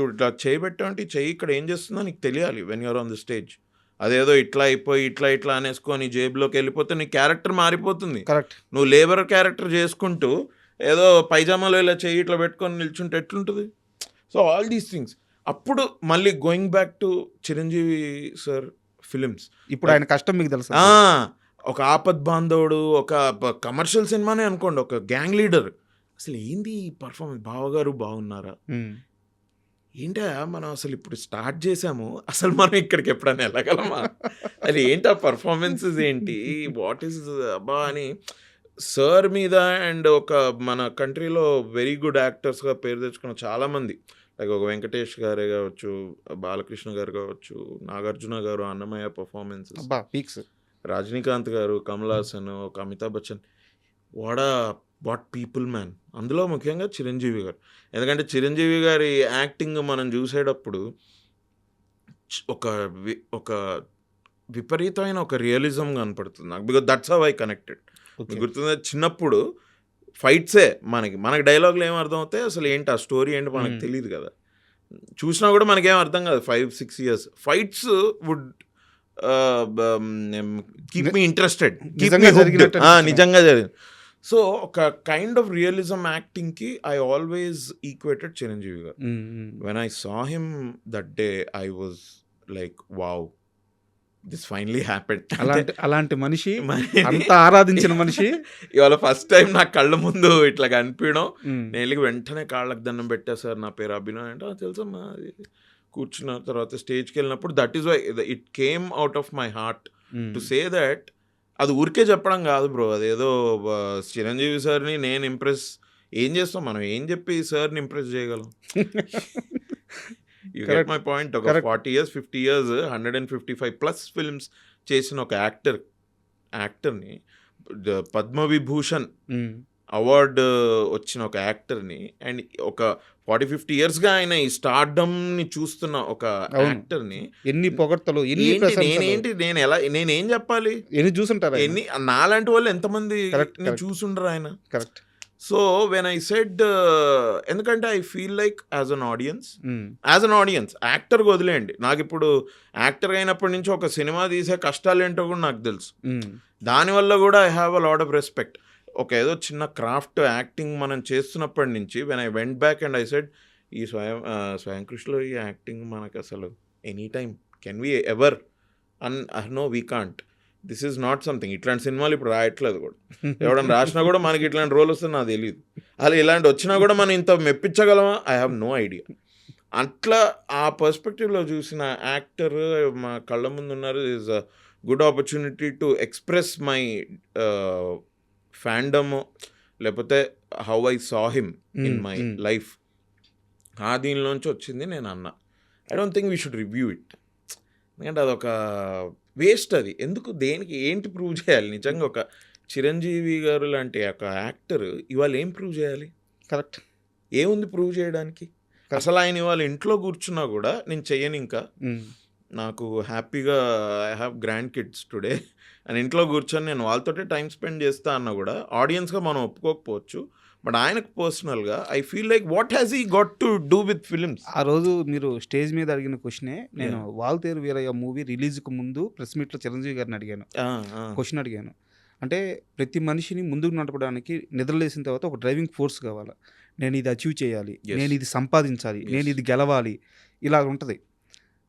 ఇట్లా చేయబెట్టామంటే చెయ్యి ఇక్కడ ఏం చేస్తుందో నీకు తెలియాలి when you're on the stage. అదేదో ఇట్లా అయిపోయి ఇట్లా అనేసుకొని జేబులోకి వెళ్ళిపోతే నీ క్యారెక్టర్ మారిపోతుంది. కరెక్ట్. నువ్వు లేబర్ క్యారెక్టర్ చేసుకుంటూ ఏదో పైజామాలో ఇలా చెయ్యి ఇట్లా పెట్టుకొని నిల్చుంటే ఎట్లుంటుంది. So all these things. అప్పుడు మళ్ళీ going back to Chiranjeevi sir films, ఇప్పుడు ఆయన కష్టం మీకు తెలుసు. ఒక ఆపద్ బాంధవుడు, ఒక కమర్షియల్ సినిమానే అనుకోండి, ఒక గ్యాంగ్ లీడర్, అసలు ఏంది పర్ఫార్మెన్స్, బావగారు బాగున్నారా, ఏంటా మనం అసలు ఇప్పుడు స్టార్ట్ చేసాము, అసలు మనం ఇక్కడికి ఎప్పుడైనా వెళ్ళగలమా, అది ఏంటి ఆ పర్ఫార్మెన్సెస్ ఏంటి, వాట్ ఈస్ అబ్బా అని సార్ మీద. అండ్ ఒక మన కంట్రీలో వెరీ గుడ్ యాక్టర్స్గా పేరు తెచ్చుకున్న చాలామంది, లైక్ ఒక వెంకటేష్ గారే కావచ్చు, బాలకృష్ణ గారు కావచ్చు, నాగార్జున గారు, అన్నమయ్య పర్ఫార్మెన్సెస్, పీక్స్, రజనీకాంత్ గారు, కమల్ హాసన్, ఒక Amitabh Bachchan, what people man. అందులో ముఖ్యంగా చిరంజీవి గారు, ఎందుకంటే చిరంజీవి గారి యాక్టింగ్ మనం చూసేటప్పుడు ఒక విపరీతమైన ఒక రియలిజం కనపడుతుంది నాకు, because that's how I connected. గుర్తుందా చిన్నప్పుడు ఫైట్సే మనకి డైలాగులు ఏం అర్థం అవుతాయి, అసలు ఏంటి ఆ స్టోరీ ఏంటి మనకు తెలియదు కదా, చూసినా కూడా మనకేం అర్థం కాదు. 5-6 years fights would keep me interested, నిజంగా జరిగింది. సో ఒక కైండ్ ఆఫ్ రియలిజం యాక్టింగ్కి I always equated Chiranjeevi garu. When I saw him that day I was like wow, this finally happened. అలాంటి మనిషి, అంత ఆరాధించిన మనిషి ఇవాళ ఫస్ట్ టైం నా కళ్ళ ముందు ఇట్లా కనిపించడం, నేను వెంటనే కాళ్ళకి దండం పెట్టా, సార్ నా పేరు అభినవ్ అంటే తెలుసమ్మా. కూర్చున్న తర్వాత స్టేజ్కి వెళ్ళినప్పుడు that is why it came out of my heart. To say that అది ఊరికే చెప్పడం కాదు బ్రో, అదేదో చిరంజీవి సార్ని నేను ఇంప్రెస్ ఏం చేస్తాం, మనం ఏం చెప్పి సార్ని ఇంప్రెస్ చేయగలం? You get my point. ఒక 40 years 50 years 155+ ఫిల్మ్స్ చేసిన ఒక యాక్టర్ని పద్మవిభూషణ్ అవార్డు వచ్చిన ఒక యాక్టర్ని అండ్ ఒక 40-50 yearsగా ఆయన ఈ స్టార్డమ్ని చూస్తున్న ఒక యాక్టర్ని ఎన్ని పొగడ్తలు, ఎన్ని నేనేం చెప్పాలి? ఎన్ని చూసుంటారు, ఎన్ని నాలాంటి వాళ్ళు ఎంతమంది Correct. చూసుండరు ఆయన. Correct. So when I said, ఎందుకంటే I feel like as an audience యాక్టర్కి వదిలేయండి, నాకు ఇప్పుడు యాక్టర్ అయినప్పటి నుంచి ఒక సినిమా తీసే కష్టాలు ఏంటో కూడా నాకు తెలుసు. దానివల్ల కూడా I have a lot of respect. ఒక ఏదో చిన్న క్రాఫ్ట్ యాక్టింగ్ మనం చేస్తున్నప్పటి నుంచి when I went back and I said, ఈ స్వయం కృషిలో ఈ యాక్టింగ్ మనకు అసలు any time can we ever know we can't, this is not something. ఇట్లాంటి సినిమాలు ఇప్పుడు రాయట్లేదు కూడా, ఎవడన్నా రాసినా కూడా మనకి ఇట్లాంటి రోల్ వస్తుంది నాకు తెలియదు. అలా ఇలాంటి వచ్చినా కూడా మనం ఇంత మెప్పించగలమా? I have no idea. అట్లా ఆ పర్స్పెక్టివ్లో చూసిన యాక్టర్ మా కళ్ళ ముందు ఉన్నారు. Is a good opportunity to express my fandom, లేకపోతే how I saw him in my life. ఆ దీనిలోంచి వచ్చింది. నేను అన్నా I don't think we should review it, ఎందుకంటే అదొక వేస్ట్. అది ఎందుకు, దేనికి, ఏంటి ప్రూవ్ చేయాలి? నిజంగా ఒక చిరంజీవి గారు లాంటి ఒక యాక్టర్ ఇవాళ ఏం ప్రూవ్ చేయాలి? కరెక్ట్. ఏముంది ప్రూవ్ చేయడానికి? అసలు ఆయన ఇవాళ ఇంట్లో కూర్చున్నా కూడా నేను చెయ్యను, ఇంకా నాకు హ్యాపీగా I have grand kids today అని ఇంట్లో కూర్చొని నేను వాళ్ళతోటే టైం స్పెండ్ చేస్తా అన్నా కూడా ఆడియన్స్గా మనం ఒప్పుకోకపోవచ్చు, బట్ ఆయనకు పర్సనల్గా I feel like what has he got to do with films? ఆ రోజు మీరు స్టేజ్ మీద అడిగిన క్వశ్చనే నేను వాల్తేరు వీరయ్య మూవీ రిలీజ్కి ముందు ప్రెస్ మీట్లో చిరంజీవి గారిని అడిగాను, క్వశ్చన్ అడిగాను. అంటే ప్రతి మనిషిని ముందుకు నడపడానికి నిద్రలేసిన తర్వాత ఒక డ్రైవింగ్ ఫోర్స్ కావాలి, నేను ఇది అచీవ్ చేయాలి, నేను ఇది సంపాదించాలి, నేను ఇది గెలవాలి, ఇలా ఉంటుంది.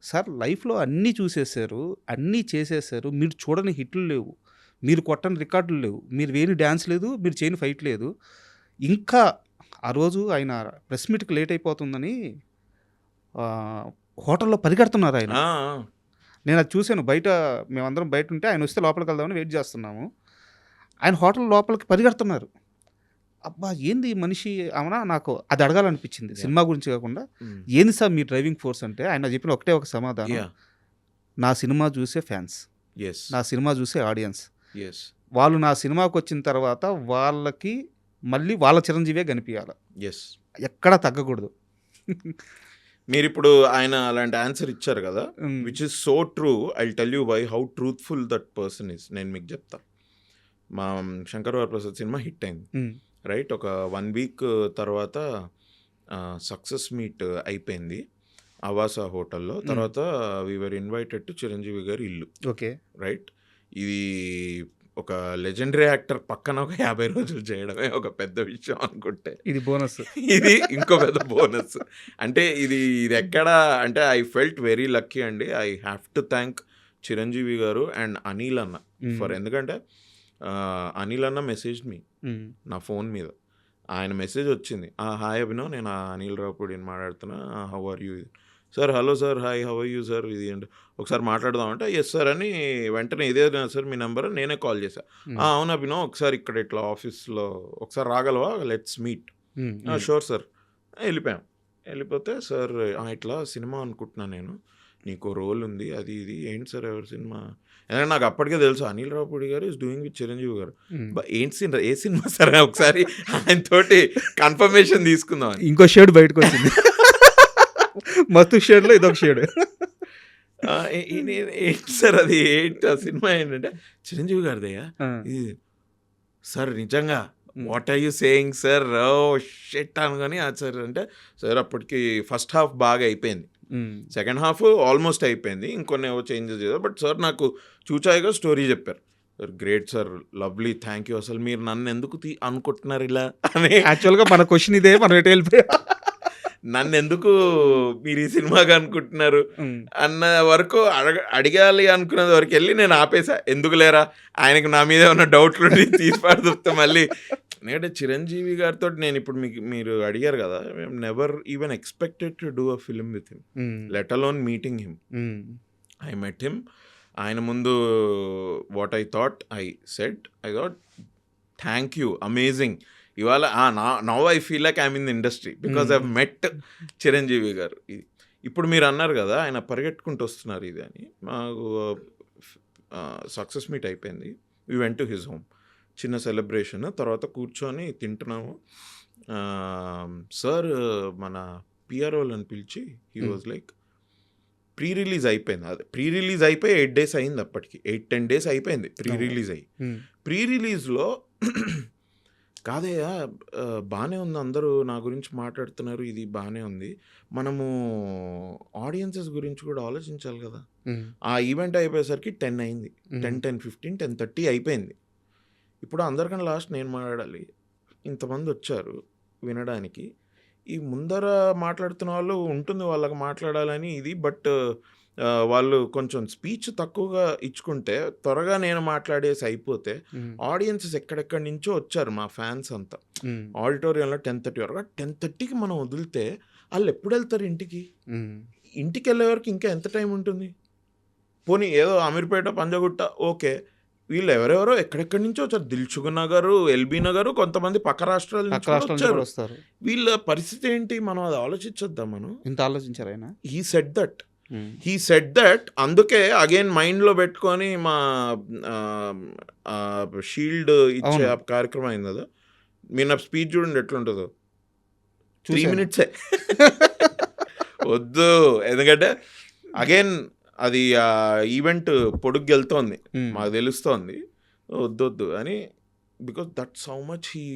సార్ లైఫ్లో అన్నీ చూసేశారు, అన్నీ చేసేసారు, మీరు చూడని హిట్లు లేవు, మీరు కొట్టని రికార్డులు లేవు, మీరు వేని డ్యాన్స్ లేదు, మీరు చేయని ఫైట్ లేదు. ఇంకా ఆ రోజు ఆయన ప్రెస్ మీట్కి లేట్ అయిపోతుందని హోటల్లో పరిగెడుతున్నారు ఆయన. నేను అది చూశాను, బయట మేమందరం బయట ఉంటే ఆయన వస్తే లోపలికి వెళ్దామని వెయిట్ చేస్తున్నాము. ఆయన హోటల్ లోపలికి పరిగెడుతున్నారు. అబ్బా ఏంది ఈ మనిషి అవునా, నాకు అది అడగాలనిపించింది సినిమా గురించి కాకుండా. ఏంది సార్ మీ డ్రైవింగ్ ఫోర్స్ అంటే ఆయన చెప్పిన ఒకటే ఒక సమాధానం, నా సినిమా చూసే ఫ్యాన్స్, నా సినిమా చూసే ఆడియన్స్, వాళ్ళు నా సినిమాకి వచ్చిన తర్వాత వాళ్ళకి మళ్ళీ వాళ్ళ చిరంజీవే కనిపించాలి, ఎక్కడా తగ్గకూడదు. మీరు ఇప్పుడు ఆయన అలాంటి ఆన్సర్ ఇచ్చారు కదా, which is so true. I tell you why how truthful that person is. నేను మీకు చెప్తా. మా శంకర్ వరప్రసాద్ సినిమా హిట్ అయింది, రైట్? ఒక 1 week తర్వాత సక్సెస్ మీట్ అయిపోయింది ఆవాస హోటల్లో. తర్వాత వీఆర్ ఇన్వైటెడ్ టు చిరంజీవి గారి ఇల్లు, ఓకే రైట్? ఇది ఒక లెజెండరీ యాక్టర్ పక్కన ఒక 50 రోజులు చేయడమే ఒక పెద్ద విషయం అనుకుంటే, ఇది బోనస్, ఇది ఇంకో పెద్ద బోనస్. అంటే ఇది ఎక్కడ అంటే ఐ ఫెల్ట్ వెరీ లక్కీ అండి. I have to thank Chiranjeevi garu and Anil అన్న ఫర్, ఎందుకంటే అనిల్ అన్న మెసేజ్ మీ నా ఫోన్ మీద. ఆయన మెసేజ్ వచ్చింది, హాయ్ అభినవ్, నేను అనిల్ రావుపూడిని మాట్లాడుతున్నా, how are you? Sir hello sir, hi how are you sir, ఇది అంటే ఒకసారి మాట్లాడదామంటే ఎస్ సార్ అని వెంటనే, ఇదే సార్ మీ నెంబర్, నేనే కాల్ చేశాను. అవును అభినవ్, ఒకసారి ఇక్కడ ఇట్లా ఆఫీస్లో ఒకసారి రాగలవా, లెట్స్ మీట్. Sure sir. వెళ్ళిపోతే సార్ ఇట్లా సినిమా అనుకుంటున్నాను నేను, నీకు రోల్ ఉంది, అది ఇది. ఏంటి సార్ ఎవరి సినిమా? ఎందుకంటే నాకు అప్పటికే తెలుసు అనిల్ రావుపూడి గారు ఈజ్ డూయింగ్ విత్ చిరంజీవి గారు. ఏంటి ఏ సినిమా సార్? ఒకసారి ఆయన తోటి కన్ఫర్మేషన్ తీసుకుందాం. ఇంకో షేడ్ బయటకు వచ్చింది, మస్తు షేడ్లో ఇదొక షేడ్. ఏంటి సార్ అది, ఏంటి ఆ సినిమా ఏంటంటే చిరంజీవి గారిదయ్యా ఇది సార్. నిజంగా what are you saying sir? Oh shit అనుకొని సార్ అంటే, సార్ అప్పటికి ఫస్ట్ హాఫ్ బాగా అయిపోయింది, సెకండ్ హాఫ్ ఆల్మోస్ట్ అయిపోయింది, ఇంకొన్ని ఏవో చేంజెస్ చేశారు, బట్ సార్ నాకు చూచాయిగా స్టోరీ చెప్పారు. Sir great sir, lovely, thank you. అసలు మీరు నన్ను ఎందుకు అనుకుంటున్నారు ఇలా అని? యాక్చువల్గా మన క్వశ్చన్ ఇదే, మనం ఎటు వెళ్ళిపోయా, నన్ను ఎందుకు మీరు ఈ సినిమాగా అనుకుంటున్నారు అన్న వరకు అడగాలి అనుకున్నది వరకు వెళ్ళి నేను ఆపేసా. ఎందుకు లేరా, ఆయనకు నా మీద ఏమన్నా డౌట్లు తీసి పడుతుంటే మళ్ళీ. ఎందుకంటే చిరంజీవి గారితో నేను ఇప్పుడు మీరు అడిగారు కదా, never even expected to do a film with him, let alone meeting him. I met him ఆయన ముందు what I thought thank you, amazing. ఇవాళ now I feel like I'm in the industry because I met Chiranjeevi garu. ఇప్పుడు మీరు అన్నారు కదా ఆయన పరిగెట్టుకుంటూ వస్తున్నారు ఇది అని. మాకు సక్సెస్ మీట్ అయిపోయింది. We went to his home, చిన్న సెలబ్రేషన్. తర్వాత కూర్చొని తింటున్నాము. సార్ మన పిఆర్ఓలను పిలిచి he was like, pre release అయిపోయింది. అదే ప్రీ రిలీజ్ అయిపోయి 8 days అయింది, అప్పటికి 8-10 days అయిపోయింది ప్రీ రిలీజ్ అయ్యి. ప్రీ రిలీజ్లో కాదయ్యా బాగానే ఉంది, అందరూ నా గురించి మాట్లాడుతున్నారు, ఇది బాగానే ఉంది, మనము ఆడియన్సెస్ గురించి కూడా ఆలోచించాలి కదా. ఆ ఈవెంట్ అయిపోయేసరికి 10 అయింది, 10:15, 10:30 అయిపోయింది. ఇప్పుడు అందరికన్నా లాస్ట్ నేను మాట్లాడాలి. ఇంతమంది వచ్చారు వినడానికి. ఈ ముందర మాట్లాడుతున్న వాళ్ళు ఉంటుంది వాళ్ళకి మాట్లాడాలని ఇది, బట్ వాళ్ళు కొంచెం స్పీచ్ తక్కువగా ఇచ్చుకుంటే త్వరగా నేను మాట్లాడేసి అయిపోతే ఆడియన్సెస్ ఎక్కడెక్కడి నుంచో వచ్చారు మా ఫ్యాన్స్ అంతా ఆడిటోరియంలో 10:30 వరకు. 10:30కి మనం వదిలితే వాళ్ళు ఎప్పుడు వెళ్తారు ఇంటికి? ఇంటికి వెళ్ళే వరకు ఇంకా ఎంత టైం ఉంటుంది? పోనీ ఏదో అమీర్పేట, పంజగుట్ట ఓకే, వీళ్ళు ఎవరెవరో ఎక్కడెక్కడి నుంచో వచ్చారు. దిల్సుఖ్ నగర్, ఎల్బీ నగర్, కొంతమంది పక్క రాష్ట్రాల నుంచి వచ్చారు. వీళ్ళ పరిస్థితి ఏంటి? మనం అది ఆలోచించొద్దాం. మనం ఇంత ఆలోచించారు ఆయన. హీ సెడ్ దట్ అందుకే అగైన్ మైండ్లో పెట్టుకొని మా షీల్డ్ ఇచ్చే కార్యక్రమం అయింది కదా. మీరు నా స్పీచ్ చూడండి ఎట్లుంటుందో, 3 minutes వద్దు. ఎందుకంటే అగైన్ అది ఈవెంట్ పొడుగు వెళ్తోంది, మాకు తెలుస్తోంది, వద్దొద్దు అని. Because that's how much he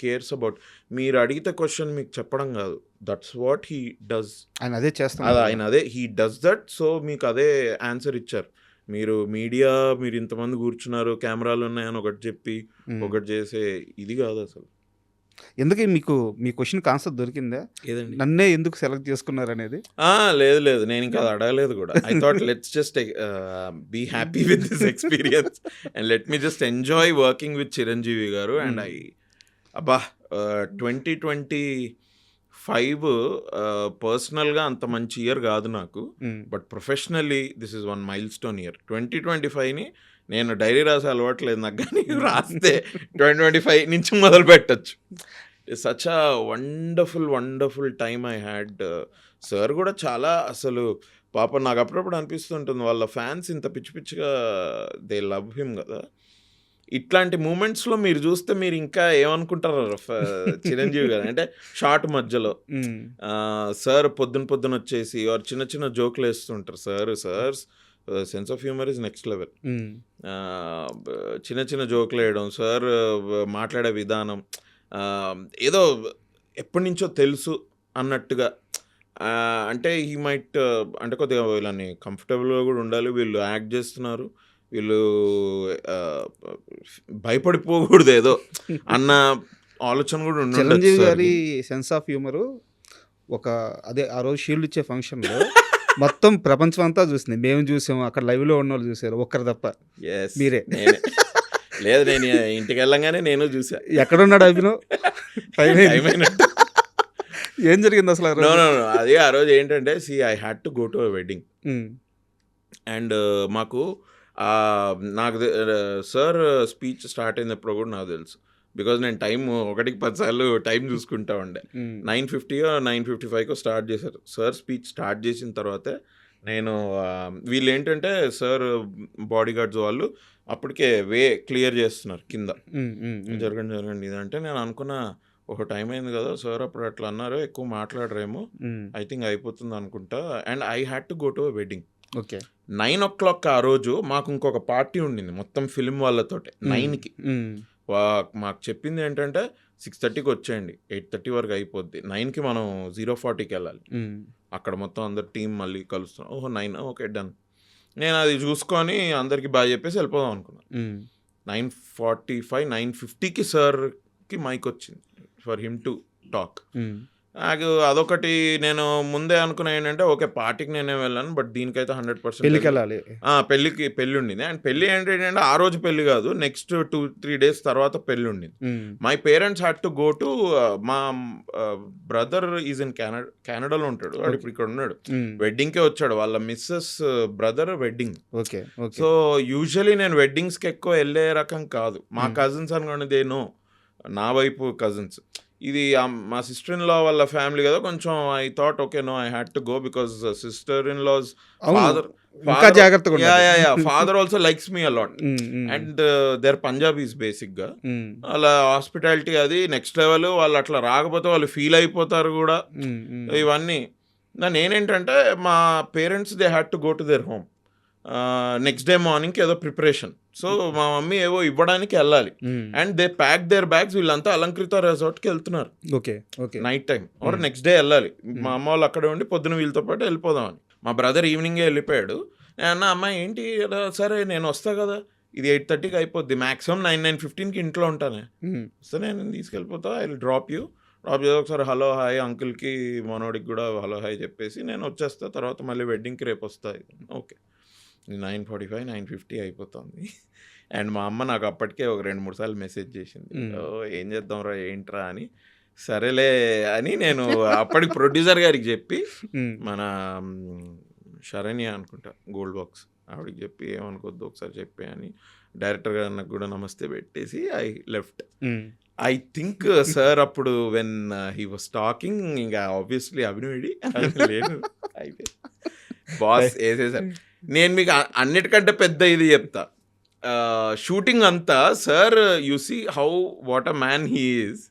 cares about. మీరు అడిగితే క్వశ్చన్ మీకు చెప్పడం కాదు, దట్స్ వాట్ హీ డస్. ఆయన అదే చేస్తారు, ఆయన అదే హీ డస్ దట్. సో మీకు అదే ఆన్సర్ ఇచ్చారు. మీరు మీడియా, మీరు ఇంతమంది కూర్చున్నారు, కెమెరాలు ఉన్నాయని ఒకటి చెప్పి ఒకటి చేసే ఇది కాదు అసలు. ఎందుకే మీకు మీ క్వశ్చన్కి ఆన్సర్ దొరికిందా? ఏదండి, నన్నే ఎందుకు సెలెక్ట్ చేసుకున్నారు అనేది? లేదు, నేను ఇంకా అది అడగలేదు కూడా. I thought let's just be happy with this experience and let me just enjoy working with Chiranjeevi garu. And 2025 పర్సనల్గా అంత మంచి ఇయర్ కాదు నాకు, but professionally this is 1 milestone year. 2025ని నేను డైరీ రాసే అలవాట్లేదు నాకు, కానీ రాస్తే 2025 నుంచి మొదలు పెట్టచ్చు. Such a wonderful time I had. Sir కూడా చాలా అసలు పాప నాకు అప్పుడప్పుడు అనిపిస్తుంటుంది, వాళ్ళ ఫ్యాన్స్ ఇంత పిచ్చి పిచ్చిగా దే లవ్ హిమ్ కదా. ఇట్లాంటి మూమెంట్స్లో మీరు చూస్తే మీరు ఇంకా ఏమనుకుంటారు చిరంజీవి గారు అంటే, షార్ట్ మధ్యలో సార్ పొద్దున వచ్చేసి చిన్న చిన్న జోకులు వేస్తుంటారు. Sir sense of humour is next level. చిన్న జోకులు వేయడం, సార్ మాట్లాడే విధానం ఏదో ఎప్పటి నుంచో తెలుసు అన్నట్టుగా. అంటే ఈ మైట్ అంటే కొద్దిగా వీళ్ళని కంఫర్టబుల్గా కూడా ఉండాలి, వీళ్ళు యాక్ట్ చేస్తున్నారు, వీళ్ళు భయపడిపోకూడదు ఏదో అన్న ఆలోచన కూడా ఉండాలి. చిరంజీవి గారి సెన్స్ ఆఫ్ హ్యూమరు అదే ఆ రోజు షీల్డ్ ఇచ్చే ఫంక్షన్లో మొత్తం ప్రపంచం అంతా చూసింది. మేము చూసాము, అక్కడ లైవ్లో ఉన్న వాళ్ళు చూసారు, ఒక్కరు తప్ప. మీరే లేదు, నేను ఇంటికి వెళ్ళంగానే నేను చూసా. ఎక్కడున్నాడు అభినవ్? ఏం జరిగింది అసలు? అదే ఆ రోజు ఏంటంటే, I had to go to a wedding. And మాకు నాకు సార్ స్పీచ్ స్టార్ట్ అయినప్పుడు కూడా నాకు తెలుసు, బికాజ్ నేను టైం 1-10 సార్లు టైం చూసుకుంటా ఉండే. 9:50 9:55 స్టార్ట్ చేశారు. సార్ స్పీచ్ స్టార్ట్ చేసిన తర్వాతే నేను వీళ్ళు ఏంటంటే సార్ బాడీ గార్డ్స్ వాళ్ళు అప్పటికే క్లియర్ చేస్తున్నారు కింద, జరగండి ఇదంటే నేను అనుకున్నా, ఒక టైం అయింది కదా సార్ అప్పుడు అట్లా అన్నారు, ఎక్కువ మాట్లాడరేమో, ఐ థింక్ అయిపోతుంది అనుకుంటా. And I had to go to a wedding. 9 o'clock ఆ రోజు మాకు ఇంకొక పార్టీ ఉండింది మొత్తం ఫిల్మ్ వాళ్ళతోటి. 9కి మాకు చెప్పింది ఏంటంటే 6:30కి వచ్చేయండి, 8:30 వరకు అయిపోద్ది, 9కి మనం 0:40కి వెళ్ళాలి. అక్కడ మొత్తం అందరు టీం మళ్ళీ కలుస్తున్నాం. 9 ఓకే డన్. నేను అది చూసుకొని అందరికి బాగా చెప్పేసి వెళ్ళిపోదాం అనుకున్నాను. 9:45 9:50కి సార్కి మైక్ వచ్చింది ఫర్ హిమ్ టు టాక్. నాకు అదొకటి నేను ముందే అనుకున్నా ఏంటంటే ఓకే పార్టీకి నేనే వెళ్ళాను బట్ దీనికైతే 100% పెళ్ళికి వెళ్ళాలి. పెళ్ళి ఉండింది. అండ్ పెళ్ళి ఏంటంటే ఆ రోజు పెళ్ళి కాదు, నెక్స్ట్ 2-3 డేస్ తర్వాత పెళ్ళి ఉండింది. My parents had to go to మా బ్రదర్ ఈజ్ ఇన్ కెనడాలో ఉంటాడు, వాడు ఇప్పుడు ఇక్కడ ఉన్నాడు, వెడ్డింగ్కే వచ్చాడు, వాళ్ళ Mrs brother wedding. Okay okay. So usually నేను వెడ్డింగ్స్కి ఎక్కువ వెళ్ళే రకం కాదు. మా కజిన్స్ అనుకోండి దే నో, నా వైపు కజిన్స్. ఇది మా సిస్టర్ ఇన్ లా వాళ్ళ ఫ్యామిలీ కదా, కొంచెం I thought okay no I had to go because sister in law's father also likes me a lot and their Punjabis basic గా. అలా హాస్పిటాలిటీ అది నెక్స్ట్ లెవెల్. వాళ్ళు అట్లా రాకపోతే వాళ్ళు ఫీల్ అయిపోతారు కూడా. ఇవన్నీ నేనేంటంటే మా parents they had to go to their home next day మార్నింగ్కి ఏదో ప్రిపరేషన్. సో మా మమ్మీ ఏవో ఇవ్వడానికి వెళ్ళాలి and they pack their bags. వీళ్ళంతా అలంకృత రిసార్ట్కి వెళ్తున్నారు okay okay night time or next day వెళ్ళాలి. మా అమ్మ వాళ్ళు అక్కడే ఉండి పొద్దున వీళ్ళతో పాటు వెళ్ళిపోదామని. మా బ్రదర్ ఈవినింగే వెళ్ళిపోయాడు. నేను అన్న అమ్మాయి ఏంటి సరే నేను వస్తా కదా, ఇది 8:30కి అయిపోద్ది, మ్యాక్సిమం 9-9:15కి ఇంట్లో ఉంటానే, సరే నేను తీసుకెళ్ళిపోతా, ఐ విల్ డ్రాప్ యూ చేసి ఒకసారి హలో హాయ్ అంకుల్కి మనోడికి కూడా హలో హాయ్ చెప్పేసి నేను వచ్చేస్తా, తర్వాత మళ్ళీ వెడ్డింగ్కి రేపు వస్తాయి. ఓకే 9:45-9:50 అయిపోతుంది. అండ్ మా అమ్మ నాకు అప్పటికే ఒక 2-3 సార్లు మెసేజ్ చేసింది, ఏం చేద్దాంరా ఏంట్రా అని. సరేలే అని నేను అప్పటికి ప్రొడ్యూసర్ గారికి చెప్పి, మన శరణ్య అనుకుంటా గోల్డ్ బాక్స్, ఆవిడకి చెప్పి ఏమనుకోద్దు ఒకసారి చెప్పి అని డైరెక్టర్ గారు నాకు కూడా నమస్తే పెట్టేసి I left. I think sir అప్పుడు వెన్ హీ వాస్ టాకింగ్ ఇంకా ఆబ్వియస్లీ అభినయుడి లేదు అయిపోయింది, బాస్ వేసేసారు. నేను మీకు అన్నిటికంటే పెద్ద ఇది చెప్తా, షూటింగ్ అంతా sir you see how what a man he is.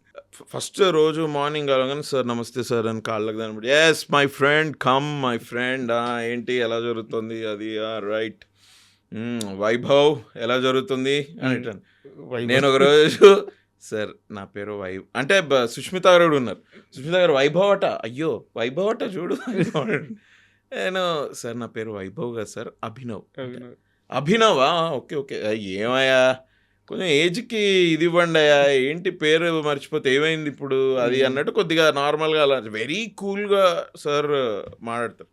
First రోజు మార్నింగ్ అలాగని సార్ నమస్తే సార్ అని కాళ్ళకి దాని yes my friend come my friend, ఏంటి ఎలా జరుగుతుంది అది రైట్, వైభవ్ ఎలా జరుగుతుంది అని. నేను ఒక రోజు సార్ నా పేరు వైభవ్ అంటే సుష్మిత గారు కూడా ఉన్నారు, సుష్మిత గారు వైభవ్ అట, అయ్యో వైభవ్ అట చూడు. నేను సార్ నా పేరు వైభవ్ కదా సార్, అభినవా ఓకే ఓకే ఏమయ్యా కొంచెం ఏజ్కి ఇది ఇవ్వండి అయ్యా, ఏంటి పేరు మర్చిపోతే ఏమైంది ఇప్పుడు అది అన్నట్టు కొద్దిగా నార్మల్గా అలా వెరీ కూల్గా సార్ మాట్లాడతారు.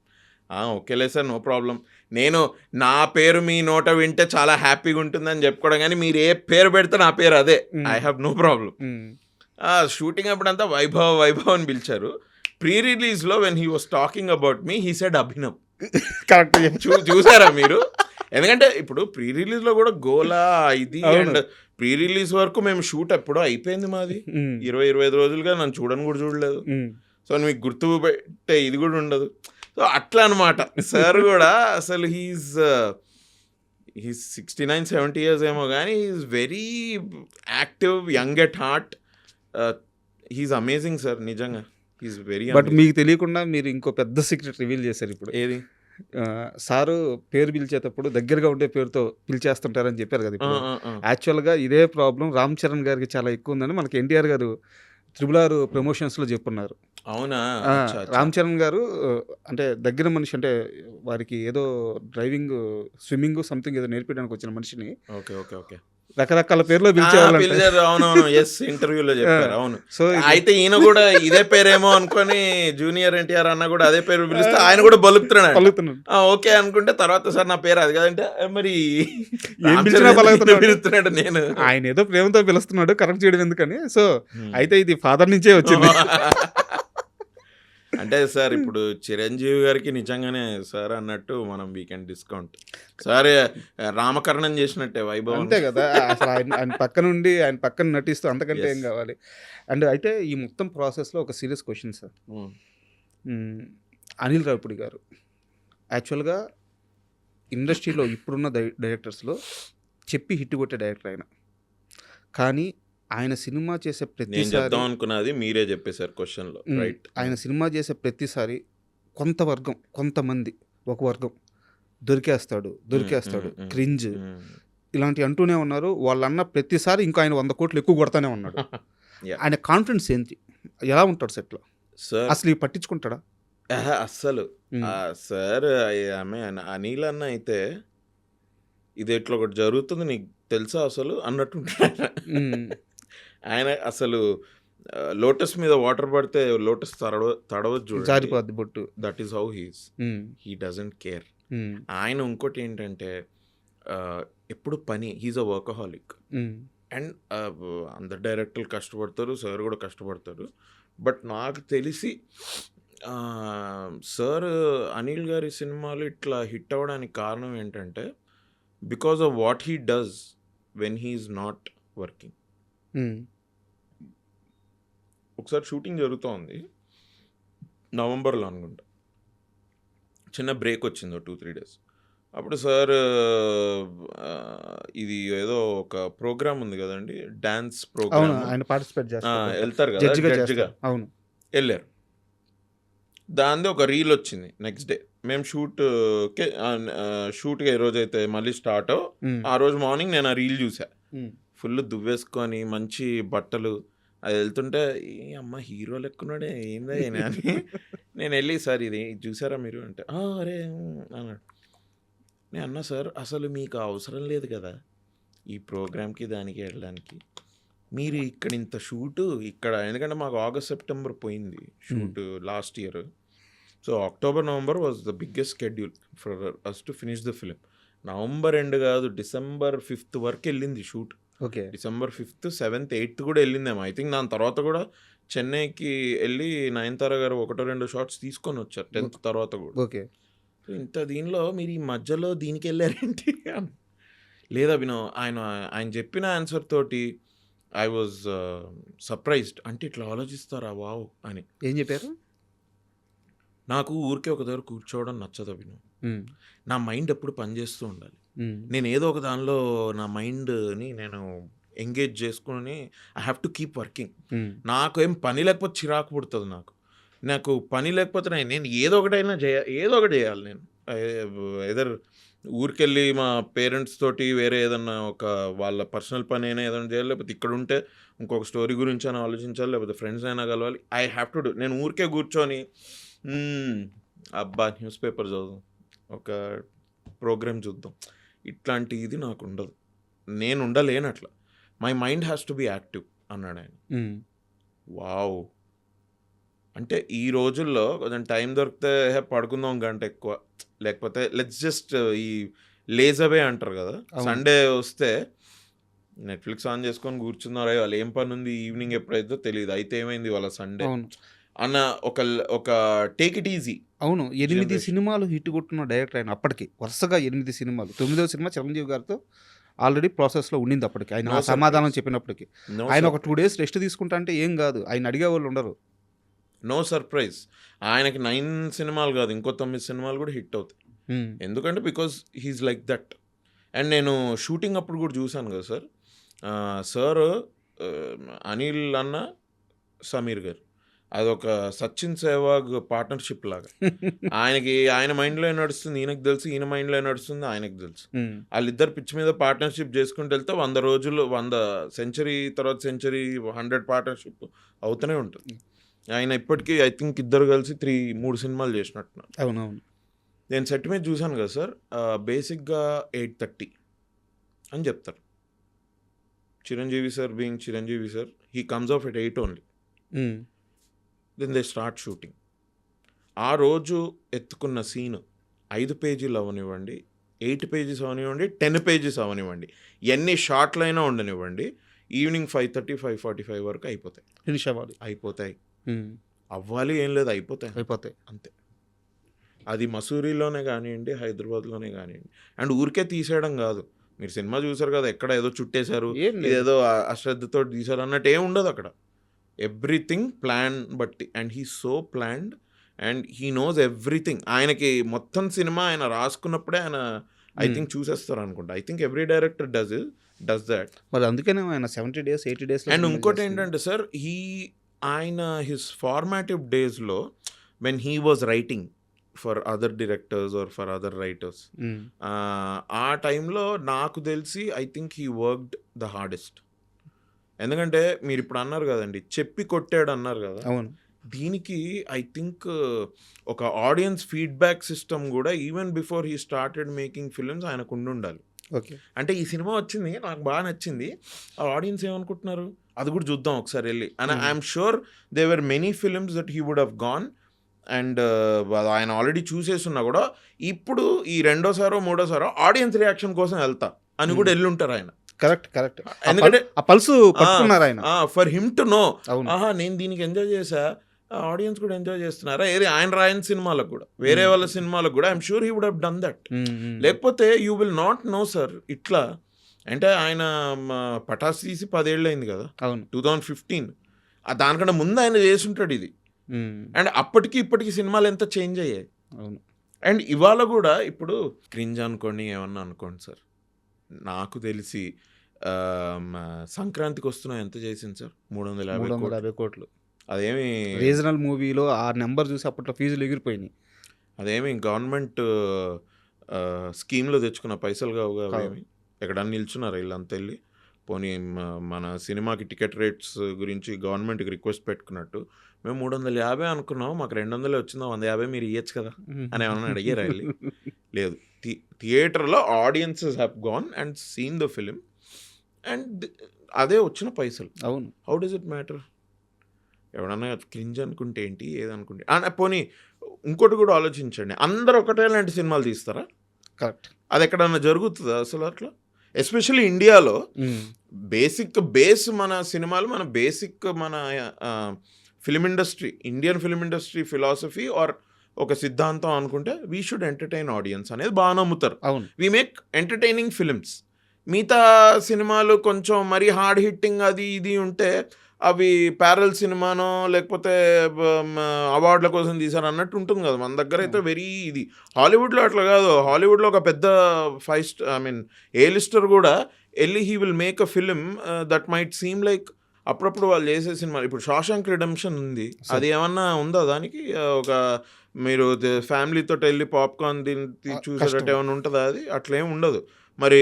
ఓకేలే సార్ నో ప్రాబ్లం, నేను నా పేరు మీ నోట వింటే చాలా హ్యాపీగా ఉంటుందని చెప్పుకోవడం, కానీ మీరు ఏ పేరు పెడితే నా పేరు అదే, I have no problem. Shooting అప్పుడంతా వైభవ్ వైభవ్ అని పిలిచారు. ప్రీ రిలీజ్లో when he was talking about me he said Abhinav. Correct చూసారా మీరు? ఎందుకంటే ఇప్పుడు ప్రీ రిలీజ్లో కూడా గోలా ఇది అండ్ ప్రీ రిలీజ్ వరకు మేము షూట్ ఎప్పుడో అయిపోయింది మాది, 20-25 రోజులుగా నన్ను చూడని కూడా చూడలేదు. సో మీకు గుర్తు పెట్టే ఇది కూడా ఉండదు. సో అట్లా అనమాట. సార్ కూడా అసలు హీస్ 69-70 years ఏమో కానీ he's very active, young at heart, he's amazing sir నిజంగా. He's very. బట్ మీకు తెలియకుండా మీరు ఇంకో పెద్ద సీక్రెట్ రివీల్ చేశారు ఇప్పుడు. ఏది? సారు పేరు పిలిచేటప్పుడు దగ్గరగా ఉండే పేరుతో పిలిచేస్తుంటారని చెప్పారు కదా. ఇప్పుడు యాక్చువల్గా ఇదే ప్రాబ్లం రామ్ చరణ్ గారికి చాలా ఎక్కువ ఉందని మనకి ఎన్టీఆర్ గారు RRR ప్రమోషన్స్లో చెప్పున్నారు. అవునా? రామ్ చరణ్ గారు అంటే దగ్గర మనిషి, అంటే వారికి ఏదో డ్రైవింగ్ స్విమ్మింగ్ సంథింగ్ ఏదో నేర్పించడానికి వచ్చిన మనిషిని ఓకే ఓకే ఓకే రకరకాల పేర్లో పిలిచేవాళ్ళు. అవునవును, ఎస్ ఇంటర్వ్యూలో చెప్పారు. అవును. సో అయితే ఈయన కూడా ఇదే పేరేమో అనుకొని జూనియర్ ఎన్టీఆర్ అన్న కూడా అదే పేరు పిలిస్తే ఆయన కూడా బలుపుతున్నాడు. ఓకే అనుకుంటే తర్వాత సార్ నా పేరు అది కదంటే మరి పిలుస్తున్నాడు. నేను ఆయన ఏదో ప్రేమతో పిలుస్తున్నాడు, కరెక్ట్ చేయడం ఎందుకని. సో అయితే ఇది ఫాదర్ నుంచే వచ్చింది. అంటే సార్ ఇప్పుడు చిరంజీవి గారికి నిజంగానే సార్ అన్నట్టు మనం వీకెండ్ డిస్కౌంట్ సార్ రామకరణం చేసినట్టే వైభవ్. అంతే కదా, అసలు ఆయన పక్కనుండి ఆయన పక్కన నటిస్తూ అంతకంటే ఏం కావాలి. అండ్ అయితే ఈ మొత్తం ప్రాసెస్లో ఒక serious question sir. Anil Ravipudi గారు యాక్చువల్గా ఇండస్ట్రీలో ఇప్పుడున్న డైరెక్టర్స్లో చెప్పి హిట్ కొట్టే డైరెక్టర్ ఆయన. కానీ ఆయన సినిమా చేసే ప్రతిసారి అనుకున్నది మీరే చెప్పేశారు క్వశ్చన్లో, రైట్? ఆయన సినిమా చేసే ప్రతిసారి కొంతమంది ఒక వర్గం దొరికేస్తాడు క్రింజ్ ఇలాంటి అంటూనే ఉన్నారు. వాళ్ళన్న ప్రతిసారి ఇంకా ఆయన 100 కోట్లు ఎక్కువ కొడతానే ఉన్నాడు. ఆయన కాన్ఫిడెన్స్ ఏంటి, ఎలా ఉంటాడు సెట్లో, అసలు ఇవి పట్టించుకుంటాడా? అస్సలు సార్ ఆమె అనిల్ అన్న అయితే ఇది ఇట్లా ఒకటి జరుగుతుంది నీకు తెలుసా అసలు అన్నట్టుంటాడు ఆయన. అసలు లోటస్ మీద వాటర్ పడితే లోటస్ తడవద్దు చూడండి. జారిపోద్ది బొట్టు. That is how he doesn't care. ఆయన ఇంకోటి ఏంటంటే ఎప్పుడు పని, హీజ్ అ వర్కహాలిక్. అండ్ అందరు డైరెక్టర్లు కష్టపడతారు, సార్ కూడా కష్టపడతారు. బట్ నాకు తెలిసి సార్ అనిల్ గారి సినిమాలు ఇట్లా హిట్ అవ్వడానికి కారణం ఏంటంటే because of what he does when he's not working. ఒకసారి షూటింగ్ జరుగుతోంది నవంబర్లో అనుకుంటా, చిన్న బ్రేక్ వచ్చింది 2-3 days. అప్పుడు సార్ ఇది ఏదో ఒక ప్రోగ్రామ్ ఉంది కదండి, డాన్స్ అవును, ప్రోగ్రామ్, ఆయన పార్టిసిపేట్ చేస్తారు, వెళ్తారు కదా జడ్జిగా జడ్జిగా, చేస్తారు. అవును. వెళ్ళారు. దాంతో ఒక రీల్ వచ్చింది నెక్స్ట్ డే. మేము షూట్కి ఏ రోజు అయితే మళ్ళీ స్టార్ట్ ఆ రోజు మార్నింగ్ నేను ఆ రీల్ చూసా. ఫుల్ దువ్వేసుకొని మంచి బట్టలు అది వెళ్తుంటే, ఏ అమ్మ హీరో లెక్కున్నాడే ఏందా అని నేను వెళ్ళి, సార్ ఇది చూసారా మీరు అంటే, అరే అన్నాడు. నేను అన్నా, సార్ అసలు మీకు అవసరం లేదు కదా ఈ ప్రోగ్రామ్కి దానికి వెళ్ళడానికి, మీరు ఇక్కడ ఇంత షూటు ఇక్కడ, ఎందుకంటే మాకు August, September పోయింది shoot last year. So October, November was the biggest schedule for us to finish the film. November end కాదు, December 5th వరకు వెళ్ళింది shoot. Okay. December 5th, 7th, 8th కూడా వెళ్ళిందేమో ఐ థింక్. దాని తర్వాత కూడా చెన్నైకి వెళ్ళి నయనతార గారు 1-2 షాట్స్ తీసుకొని వచ్చారు 10th తర్వాత కూడా. ఓకే. ఇంత దీనిలో మీరు ఈ మధ్యలో దీనికి వెళ్ళారేంటి లేదా వినో ఆయన చెప్పిన ఆన్సర్ తోటి ఐ వాజ్ సర్ప్రైజ్డ్. అంటే ఇట్లా ఆలోచిస్తారా వావ్ అని. ఏం చెప్పారు? నాకు ఊరికే ఒక దగ్గర కూర్చోవడం నచ్చదు అభినవ్. నా మైండ్ ఎప్పుడు పనిచేస్తూ ఉండాలి. నేను ఏదో ఒక దానిలో నా మైండ్ని నేను ఎంగేజ్ చేసుకుని I have to keep working. నాకు ఏం పని లేకపోతే చిరాకు పుడుతుంది. నాకు పని లేకపోతే నేను ఏదో ఒకటి చేయాలి. నేను ఎదర్ ఊరికెళ్ళి మా పేరెంట్స్ తోటి వేరే ఏదన్నా ఒక వాళ్ళ పర్సనల్ పని అయినా ఏదైనా చేయాలి, లేకపోతే ఇక్కడ ఉంటే ఇంకొక స్టోరీ గురించి అయినా ఆలోచించాలి, లేకపోతే ఫ్రెండ్స్ అయినా కలవాలి. I have to do. నేను ఊరికే కూర్చొని అబ్బా న్యూస్ పేపర్ చదువు, ఒక ప్రోగ్రామ్ చూద్దాం, ఇట్లాంటి ఇది నాకు ఉండదు. నేను ఉండలేను అట్లా. My mind has to be active అన్నాడు ఆయన. వావ్. అంటే ఈ రోజుల్లో కొంచెం టైం దొరికితే పడుకుందాం గంట ఎక్కువ, లేకపోతే లెట్స్ జస్ట్ ఈ లేజవే అంటారు కదా, సండే వస్తే నెట్ఫ్లిక్స్ ఆన్ చేసుకొని కూర్చున్నారా, వాళ్ళు ఏం పని ఉంది ఈవినింగ్ ఎప్పుడైతే తెలియదు, అయితే ఏమైంది వాళ్ళ సండే అన్న ఒక టేక్ ఇట్ ఈజీ. అవును, 8 సినిమాలు హిట్ కొట్టున్న డైరెక్టర్ ఆయన. అప్పటికి వరుసగా 8 సినిమాలు. 9వ సినిమా చిరంజీవి గారితో ఆల్రెడీ ప్రాసెస్లో ఉండింది అప్పటికి. ఆయన సమాధానం చెప్పినప్పటికీ ఆయన ఒక 2 days రెస్ట్ తీసుకుంటా అంటే ఏం కాదు, ఆయన అడిగే వాళ్ళు ఉండరు. No surprise. ఆయనకి 9 సినిమాలు కాదు, ఇంకో 9 సినిమాలు కూడా హిట్ అవుతాయి. ఎందుకంటే because he's like that. And నేను షూటింగ్ అప్పుడు కూడా చూశాను కదా సార్ అనిల్ అన్న సమీర్ గారు, అదొక సచిన్ సెహ్వాగ్ పార్ట్నర్షిప్ లాగా. ఆయన మైండ్లో ఏం నడుస్తుంది ఈయనకు తెలుసు, ఈయన మైండ్లో ఏం నడుస్తుంది ఆయనకు తెలుసు. వాళ్ళిద్దరు పిచ్ మీద పార్ట్నర్షిప్ చేసుకుంటూ వెళ్తే 100 రోజులు 100 సెంచరీ తర్వాత సెంచరీ 100 పార్ట్నర్షిప్ అవుతూనే ఉంటుంది. ఆయన ఇప్పటికీ ఐ థింక్ ఇద్దరు కలిసి 3 సినిమాలు చేసినట్టున్నారు. అవునవును. నేను సెట్ మీద చూశాను కదా సార్, బేసిక్గా 8:30 అని చెప్తారు. Chiranjeevi sir being Chiranjeevi sir, he comes off at 8 only. Then they start shooting. ఆ రోజు ఎత్తుకున్న సీను 5 పేజీలు అవనివ్వండి, 8 pages అవనివ్వండి, 10 pages అవనివ్వండి, ఎన్ని షార్ట్లైనా ఉండనివ్వండి, ఈవినింగ్ 5:30, 5:45 వరకు అయిపోతాయి. ఫినిష్ అవ్వాలి. అయిపోతాయి. అవ్వాలి ఏం లేదు, అయిపోతాయి అంతే. అది మసూరిలోనే కానివ్వండి, హైదరాబాద్లోనే కానివ్వండి. అండ్ ఊరికే తీసేయడం కాదు. మీరు సినిమా చూసారు కదా, ఎక్కడ ఏదో చుట్టేశారు, ఏదో అశ్రద్ధతో తీశారు అన్నట్టు ఏం ఉండదు అక్కడ. ఎవ్రీథింగ్ ప్లాన్ బట్టి. And he so planned and he knows everything. ఆయనకి మొత్తం సినిమా ఆయన రాసుకున్నప్పుడే ఆయన ఐ థింక్ చూసేస్తారు అనుకుంటా. I think every director does that. మరి అందుకనే ఆయన 70 days 80 days. అండ్ ఇంకోటి ఏంటంటే సార్, ఆయన హిస్ ఫార్మాటివ్ డేస్లో when he was writing for other directors or for other writers, ఆ టైంలో నాకు తెలిసి I think he worked the hardest. ఎందుకంటే మీరు ఇప్పుడు అన్నారు కదండి, చెప్పి కొట్టాడు అన్నారు కదా. అవును. దీనికి ఐ థింక్ ఒక ఆడియన్స్ ఫీడ్బ్యాక్ సిస్టమ్ కూడా even before he started making films ఆయనకు ఉండాలి. ఓకే. అంటే ఈ సినిమా వచ్చింది, నాకు బాగా నచ్చింది, ఆ ఆడియన్స్ ఏమనుకుంటున్నారు, అది కూడా చూద్దాం ఒకసారి వెళ్ళి. And I'm sure they were many films that he would have gone and ఆయన ఆల్రెడీ చూసేస్తున్నా కూడా ఇప్పుడు ఈ రెండోసారో మూడోసారో ఆడియన్స్ రియాక్షన్ కోసం వెళ్తా అని కూడా వెళ్ళుంటారు ఆయన. కరెక్ట్ ఎందుకంటే ఆ పల్సు పట్టుకున్నారు ఆయన. ఫర్ హిమ్ టు నో, అవును. ఆహా నేను దీనికి ఎంజాయ్ చేసా, ఆడియన్స్ కూడా ఎంజాయ్ చేస్తున్నారా, ఏది ఆయన రాయని సినిమాలకు కూడా వేరే వాళ్ళ సినిమాలకు కూడా I'm sure he would have done that. లేకపోతే you will not know sir. ఇట్లా అంటే ఆయన పటాస్ తీసి 10 ఏళ్ళు అయింది కదా, అవును 2015. దానికన్నా ముందు ఆయన చేసుంటాడు ఇది. అండ్ అప్పటికి ఇప్పటికి సినిమాలు ఎంత చేంజ్ అయ్యాయి. అవును. అండ్ ఇవాళ కూడా ఇప్పుడు క్రింజ్ అనుకోండి ఏమన్నా అనుకోండి సార్, నాకు తెలిసి సంక్రాంతికి వస్తున్నా ఎంత చేసింది సార్? 350 కోట్లు. అదేమి రీజనల్ మూవీలో ఆ నెంబర్ చూసి అప్పట్లో ఫీజులు ఎగిరిపోయినాయి. అదేమి గవర్నమెంట్ స్కీమ్లో తెచ్చుకున్న పైసలు కావు అవేమి. ఎక్కడన్నా నిల్చున్నారు వీళ్ళంతా వెళ్ళి. పోనీ మన సినిమాకి టికెట్ రేట్స్ గురించి గవర్నమెంట్కి రిక్వెస్ట్ పెట్టుకున్నట్టు మేము 350 అనుకున్నాం, మాకు 200 వచ్చిందా, 150 మీరు ఇవ్వచ్చు కదా అని ఏమన్నా అడిగారు వెళ్ళి? లేదు. థియేటర్లో audiences have gone and seen the film and అదే వచ్చిన పైసలు. అవును. How does it matter? ఎవడన్నా క్రింజ్ అనుకుంటే ఏంటి, ఏదనుకుంటే. పోనీ ఇంకోటి కూడా ఆలోచించండి, అందరూ ఒకటే లాంటి సినిమాలు తీస్తారా? కరెక్ట్. అది ఎక్కడన్నా జరుగుతుందా అసలు అట్లా? ఎస్పెషల్లీ ఇండియాలో బేస్ మన సినిమాలు, మన బేసిక్ మన film industry, Indian film industry philosophy or ఒక సిద్ధాంతం అనుకుంటే వీ షుడ్ ఎంటర్టైన్ ఆడియన్స్ అనేది బాగా నమ్ముతారు. అవును. We make entertaining films. మిగతా సినిమాలు కొంచెం మరీ హార్డ్ హిట్టింగ్ అది ఇది ఉంటే అవి ప్యారల్ సినిమానో లేకపోతే అవార్డుల కోసం తీసారు అన్నట్టు ఉంటుంది కదా. మన దగ్గర అయితే వెరీ ఇది. హాలీవుడ్లో అట్లా కాదు. హాలీవుడ్లో ఒక పెద్ద ఏ లిస్టర్ కూడా వెళ్ళి he will make a film that might seem like అప్పుడప్పుడు వాళ్ళు చేసే సినిమాలు. ఇప్పుడు షాషాంక్ రిడెంప్షన్ ఉంది, అది ఏమన్నా ఉందా దానికి? ఒక మీరు ఫ్యామిలీతో వెళ్ళి పాప్కార్న్ చూసేటట్టు ఏమైనా ఉంటుందా? అది అట్లేం ఉండదు. మరి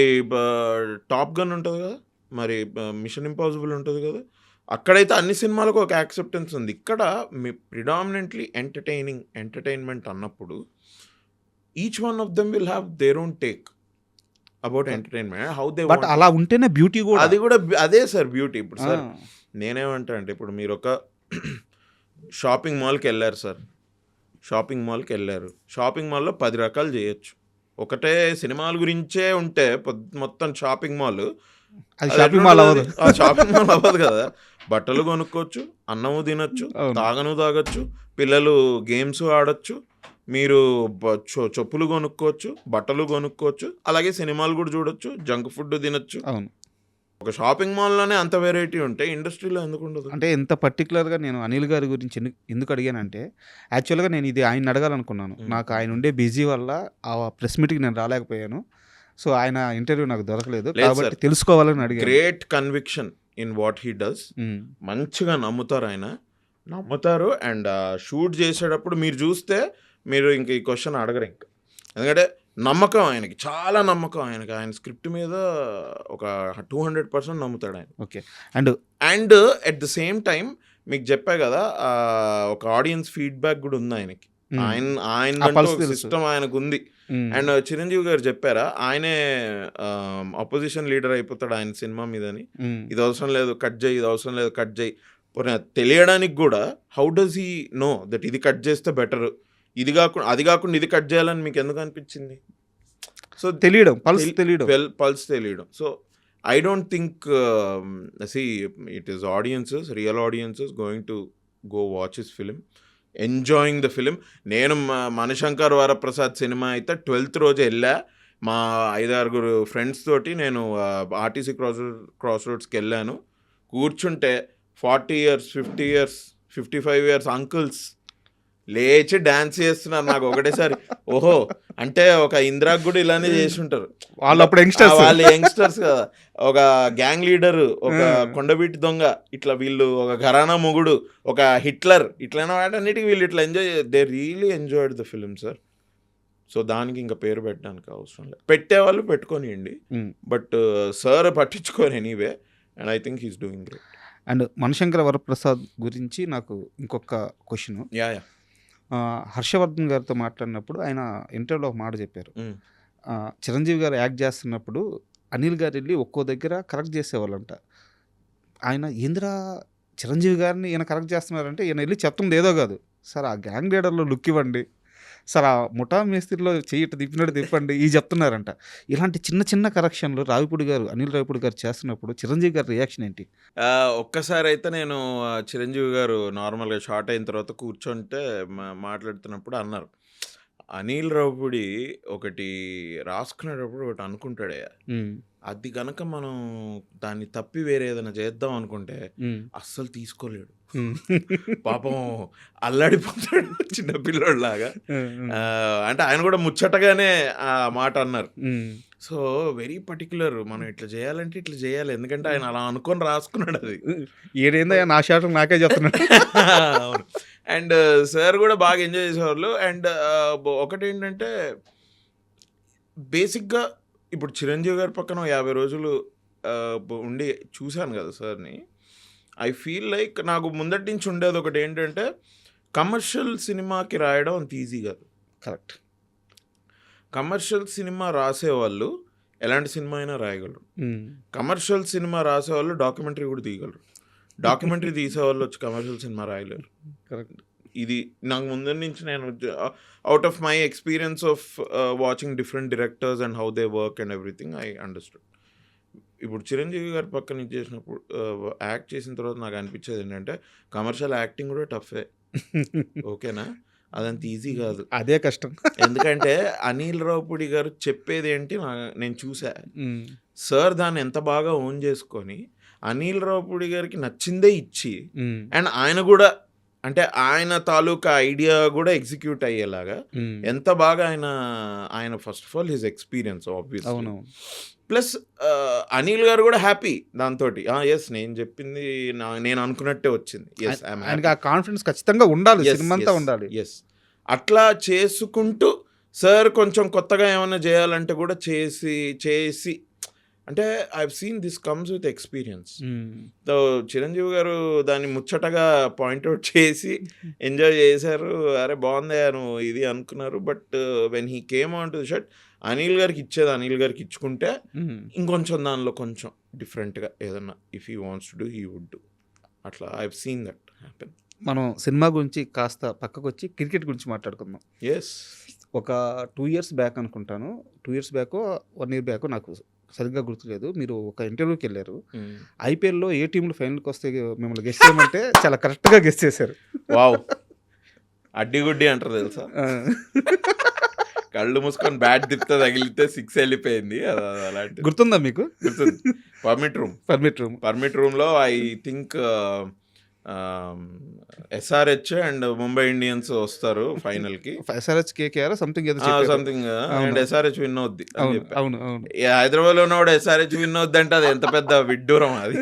టాప్ గన్ ఉంటుంది కదా, మరి మిషన్ ఇంపాసిబుల్ ఉంటుంది కదా. అక్కడైతే అన్ని సినిమాలకు ఒక యాక్సెప్టెన్స్ ఉంది. ఇక్కడ ప్రిడామినెంట్లీ ఎంటర్టైన్మెంట్ అన్నప్పుడు each one of them will have their own take about entertainment, how they but అలా ఉంటేనే బ్యూటీ కూడా. అది కూడా అదే సార్ బ్యూటీ. ఇప్పుడు సార్ నేనేమంటా అంటే, ఇప్పుడు మీరు ఒక షాపింగ్ మాల్కి వెళ్ళారు సార్, షాపింగ్ మాల్లో 10 రకాలు చేయొచ్చు. ఒకటే సినిమాల గురించే ఉంటే మొత్తం షాపింగ్ మాల్ షాపింగ్ మాల్ అవ్వదు కదా. బట్టలు కొనుక్కోవచ్చు, అన్నము తినొచ్చు, తాగొచ్చు, పిల్లలు గేమ్స్ ఆడొచ్చు, మీరు చెప్పులు కొనుక్కోవచ్చు, బట్టలు కొనుక్కోవచ్చు, అలాగే సినిమాలు కూడా చూడొచ్చు, జంక్ ఫుడ్ తినొచ్చు. అవును. ఒక షాపింగ్ మాల్లోనే అంత వెరైటీ ఉంటే ఇండస్ట్రీలో ఎందుకు ఉండదు? అంటే ఎంత పర్టికులర్గా నేను అనిల్ గారి గురించి ఎందుకు అడిగానంటే, యాక్చువల్గా నేను ఇది ఆయన అడగాలనుకున్నాను. నాకు ఆయన ఉండే బిజీ వల్ల ఆ ప్రెస్ మీట్కి నేను రాలేకపోయాను. సో ఆయన ఇంటర్వ్యూ నాకు దొరకలేదు కాబట్టి తెలుసుకోవాలని అడిగాను. Great conviction in what he does. మంచిగా నమ్ముతారు ఆయన, నమ్ముతారు. అండ్ షూట్ చేసేటప్పుడు మీరు చూస్తే మీరు ఇంక ఈ క్వశ్చన్ అడగరు ఇంకా. ఎందుకంటే నమ్మకం ఆయనకి, చాలా నమ్మకం ఆయనకి. ఆయన స్క్రిప్ట్ మీద ఒక 200% నమ్ముతాడు ఆయన. Okay. And at the same time మీకు చెప్పా కదా, ఒక ఆడియన్స్ ఫీడ్బ్యాక్ కూడా ఉంది ఆయనకి. ఆయన సిస్టమ్ ఆయనకు ఉంది. అండ్ చిరంజీవి గారు చెప్పారా, ఆయనే అపోజిషన్ లీడర్ అయిపోతాడు ఆయన సినిమా మీదని. ఇది అవసరం లేదు కట్ చేయి, ఇది అవసరం లేదు కట్ చేయి. తెలియడానికి కూడా how does he know that ఇది కట్ చేస్తే బెటర్, ఇది కాకుండా అది కాకుండా ఇది కట్ చేయాలని మీకు ఎందుకు అనిపించింది? సో పల్స్ తెలియడం. So I don't think it is audiences, real audiences going to go watch his film, enjoying the film. నేను మణిశంకర్ వరప్రసాద్ సినిమా అయితే 12th రోజు వెళ్ళా. మా 5-6 ఫ్రెండ్స్ తోటి నేను ఆర్టీసీ క్రాస్ రోడ్స్కి వెళ్ళాను. కూర్చుంటే 40 years, 50 years, 55 years అంకుల్స్ లేచి డాన్స్ చేస్తున్నారు. నాకు ఒకటేసారి ఓహో, అంటే ఒక ఇందిరాకు కూడా ఇలానే చేసి ఉంటారు. వాళ్ళు యంగ్స్టర్స్ కదా, ఒక గ్యాంగ్ లీడర్, ఒక కొండబీటి దొంగ, ఇట్లా వీళ్ళు ఒక ఘరానా మొగుడు, ఒక హిట్లర్, ఇట్లైనా వాటన్నిటికీ వీళ్ళు ఇట్లా they really enjoyed the film sir. So దానికి ఇంకా పేరు పెట్టడానికి అవసరం లేదు. పెట్టేవాళ్ళు పెట్టుకోనియండి, బట్ సార్ పట్టించుకోని anyway. And I think he's doing great. And Manishankar Varaprasad గురించి నాకు ఇంకొక క్వశ్చన్. హర్షవర్ధన్ గారితో మాట్లాడినప్పుడు ఆయన ఇంటర్వ్యూలో ఒక మాట చెప్పారు. చిరంజీవి గారు యాక్ట్ చేస్తున్నప్పుడు అనిల్ గారు వెళ్ళి ఒక్కో దగ్గర కరెక్ట్ చేసేవాళ్ళంట. ఆయన ఏందిరా చిరంజీవి గారిని ఈయన కరెక్ట్ చేస్తున్నారంటే ఈయన వెళ్ళి చెప్తుంది ఏదో కాదు, సార్ ఆ గ్యాంగ్ లీడర్లో లుక్ ఇవ్వండి, సార్ ఆ ముఠా మేస్త్రిలో చెయ్యి తిప్పినట్టు తిప్పండి, ఇవి చెప్తున్నారంట. ఇలాంటి చిన్న చిన్న కరెక్షన్లు అనిల్ రావిపూడి గారు చేస్తున్నప్పుడు చిరంజీవి గారి రియాక్షన్ ఏంటి? ఒక్కసారి అయితే నేను చిరంజీవి గారు నార్మల్గా షార్ట్ అయిన తర్వాత కూర్చుంటే మాట్లాడుతున్నప్పుడు అన్నారు, అనిల్ రావిపూడి ఒకటి రాసుకునేటప్పుడు ఒకటి అనుకుంటాడయ్యా, అది గనక మనం దాన్ని తప్పి వేరే ఏదైనా చేద్దాం అనుకుంటే అస్సలు తీసుకోలేడు, పాపం అల్లాడిపోతాడు చిన్నపిల్లోడిలాగా. అంటే ఆయన కూడా ముచ్చటగానే ఆ మాట అన్నారు. సో వెరీ పర్టికులర్, మనం ఇట్లా చేయాలంటే ఇట్లా చేయాలి, ఎందుకంటే ఆయన అలా అనుకొని రాసుకున్నాడు. అది ఏడైందా నా శాతం నాకే చెప్తున్నాడు. అవును. అండ్ సార్ కూడా బాగా ఎంజాయ్ చేసేవాళ్ళు. అండ్ ఒకటి ఏంటంటే బేసిక్గా ఇప్పుడు చిరంజీవి గారి పక్కన 50 రోజులు ఉండి చూశాను కదా సార్ని. ఐ ఫీల్ లైక్ నాకు ముందటి నుంచి ఉండేది ఒకటి ఏంటంటే, కమర్షియల్ సినిమాకి రాయడం అంత ఈజీ కాదు. కరెక్ట్. కమర్షియల్ సినిమా రాసేవాళ్ళు ఎలాంటి సినిమా అయినా రాయగలరు. కమర్షియల్ సినిమా రాసేవాళ్ళు డాక్యుమెంటరీ కూడా తీయగలరు. డాక్యుమెంటరీ తీసేవాళ్ళు వచ్చి కమర్షియల్ సినిమా రాయలేరు. కరెక్ట్. ఇది నాకు ముందు నుంచి నేను out of my experience of watching different directors and how they work and everything I understood. ఇప్పుడు చిరంజీవి గారి పక్కన ఇది చేసినప్పుడు యాక్ట్ చేసిన తర్వాత నాకు అనిపించేది ఏంటంటే, కమర్షియల్ యాక్టింగ్ కూడా టఫే. ఓకేనా, అదంత ఈజీ కాదు, అదే కష్టం. ఎందుకంటే అనిల్ రావిపూడి గారు చెప్పేది ఏంటి నేను చూసా. సార్ దాన్ని ఎంత బాగా ఓన్ చేసుకొని అనిల్ రావిపూడి గారికి నచ్చిందే ఇచ్చి, అండ్ ఆయన కూడా అంటే ఆయన తాలూకా ఐడియా కూడా ఎగ్జిక్యూట్ అయ్యేలాగా ఎంత బాగా ఆయన first of all his experience obviously, plus Anil గారు కూడా హ్యాపీ దాంతో. ఎస్, నేను చెప్పింది నేను అనుకున్నట్టే వచ్చింది. ఎస్, ఆయనకి ఆ కాన్ఫిడెన్స్ ఖచ్చితంగా ఉండాలి, సినిమా అంతా ఉండాలి. ఎస్, అట్లా చేసుకుంటూ సార్ కొంచెం కొత్తగా ఏమైనా చేయాలంటే కూడా చేసి అంటే I seen this comes with experience. So Chiranjeevi గారు దాన్ని ముచ్చటగా పాయింట్అవుట్ చేసి ఎంజాయ్ చేశారు. అరే బాగుంది నువ్వు ఇది అనుకున్నారు. But when he came on to the shirt, Anil గారికి ఇచ్చేది అనిల్ గారికి ఇచ్చుకుంటే ఇంకొంచెం దానిలో కొంచెం డిఫరెంట్గా ఏదన్నా if he wants to do he would do. అట్లా ఐ సీన్ దట్ హ్యాపెన్. మనం సినిమా గురించి కాస్త పక్కకు వచ్చి క్రికెట్ గురించి మాట్లాడుకుందాం. ఎస్, ఒక 2 years బ్యాక్ అనుకుంటాను, 2 years బ్యాక్ 1 year బ్యాక్, నాకు సరిగ్గా గుర్తులేదు, మీరు ఒక ఇంటర్వ్యూకి వెళ్ళారు. ఐపీఎల్లో ఏ టీంలు ఫైనల్కి వస్తే మిమ్మల్ని గెస్ట్ చేయమంటే చాలా కరెక్ట్గా గెస్ట్ చేశారు. వావ్, అడ్డిగుడ్డి అంటారు తెలుసా, కళ్ళు మూసుకొని బ్యాట్ తిప్పితే తగిలితే 6 వెళ్ళిపోయింది. అలాంటి గుర్తుందా మీకు? గుర్తుంది. పర్మిట్ రూమ్లో I think SRH and Mumbai Indians వస్తారు ఫైనల్ కి. SRH KKR something and SRH win అవుద్ది అని చెప్పి. అవును. హైదరాబాద్ లో ఉన్నవాడు SRH విన్ అవుద్ది అంటే అది ఎంత పెద్ద విడ్డూరం అది.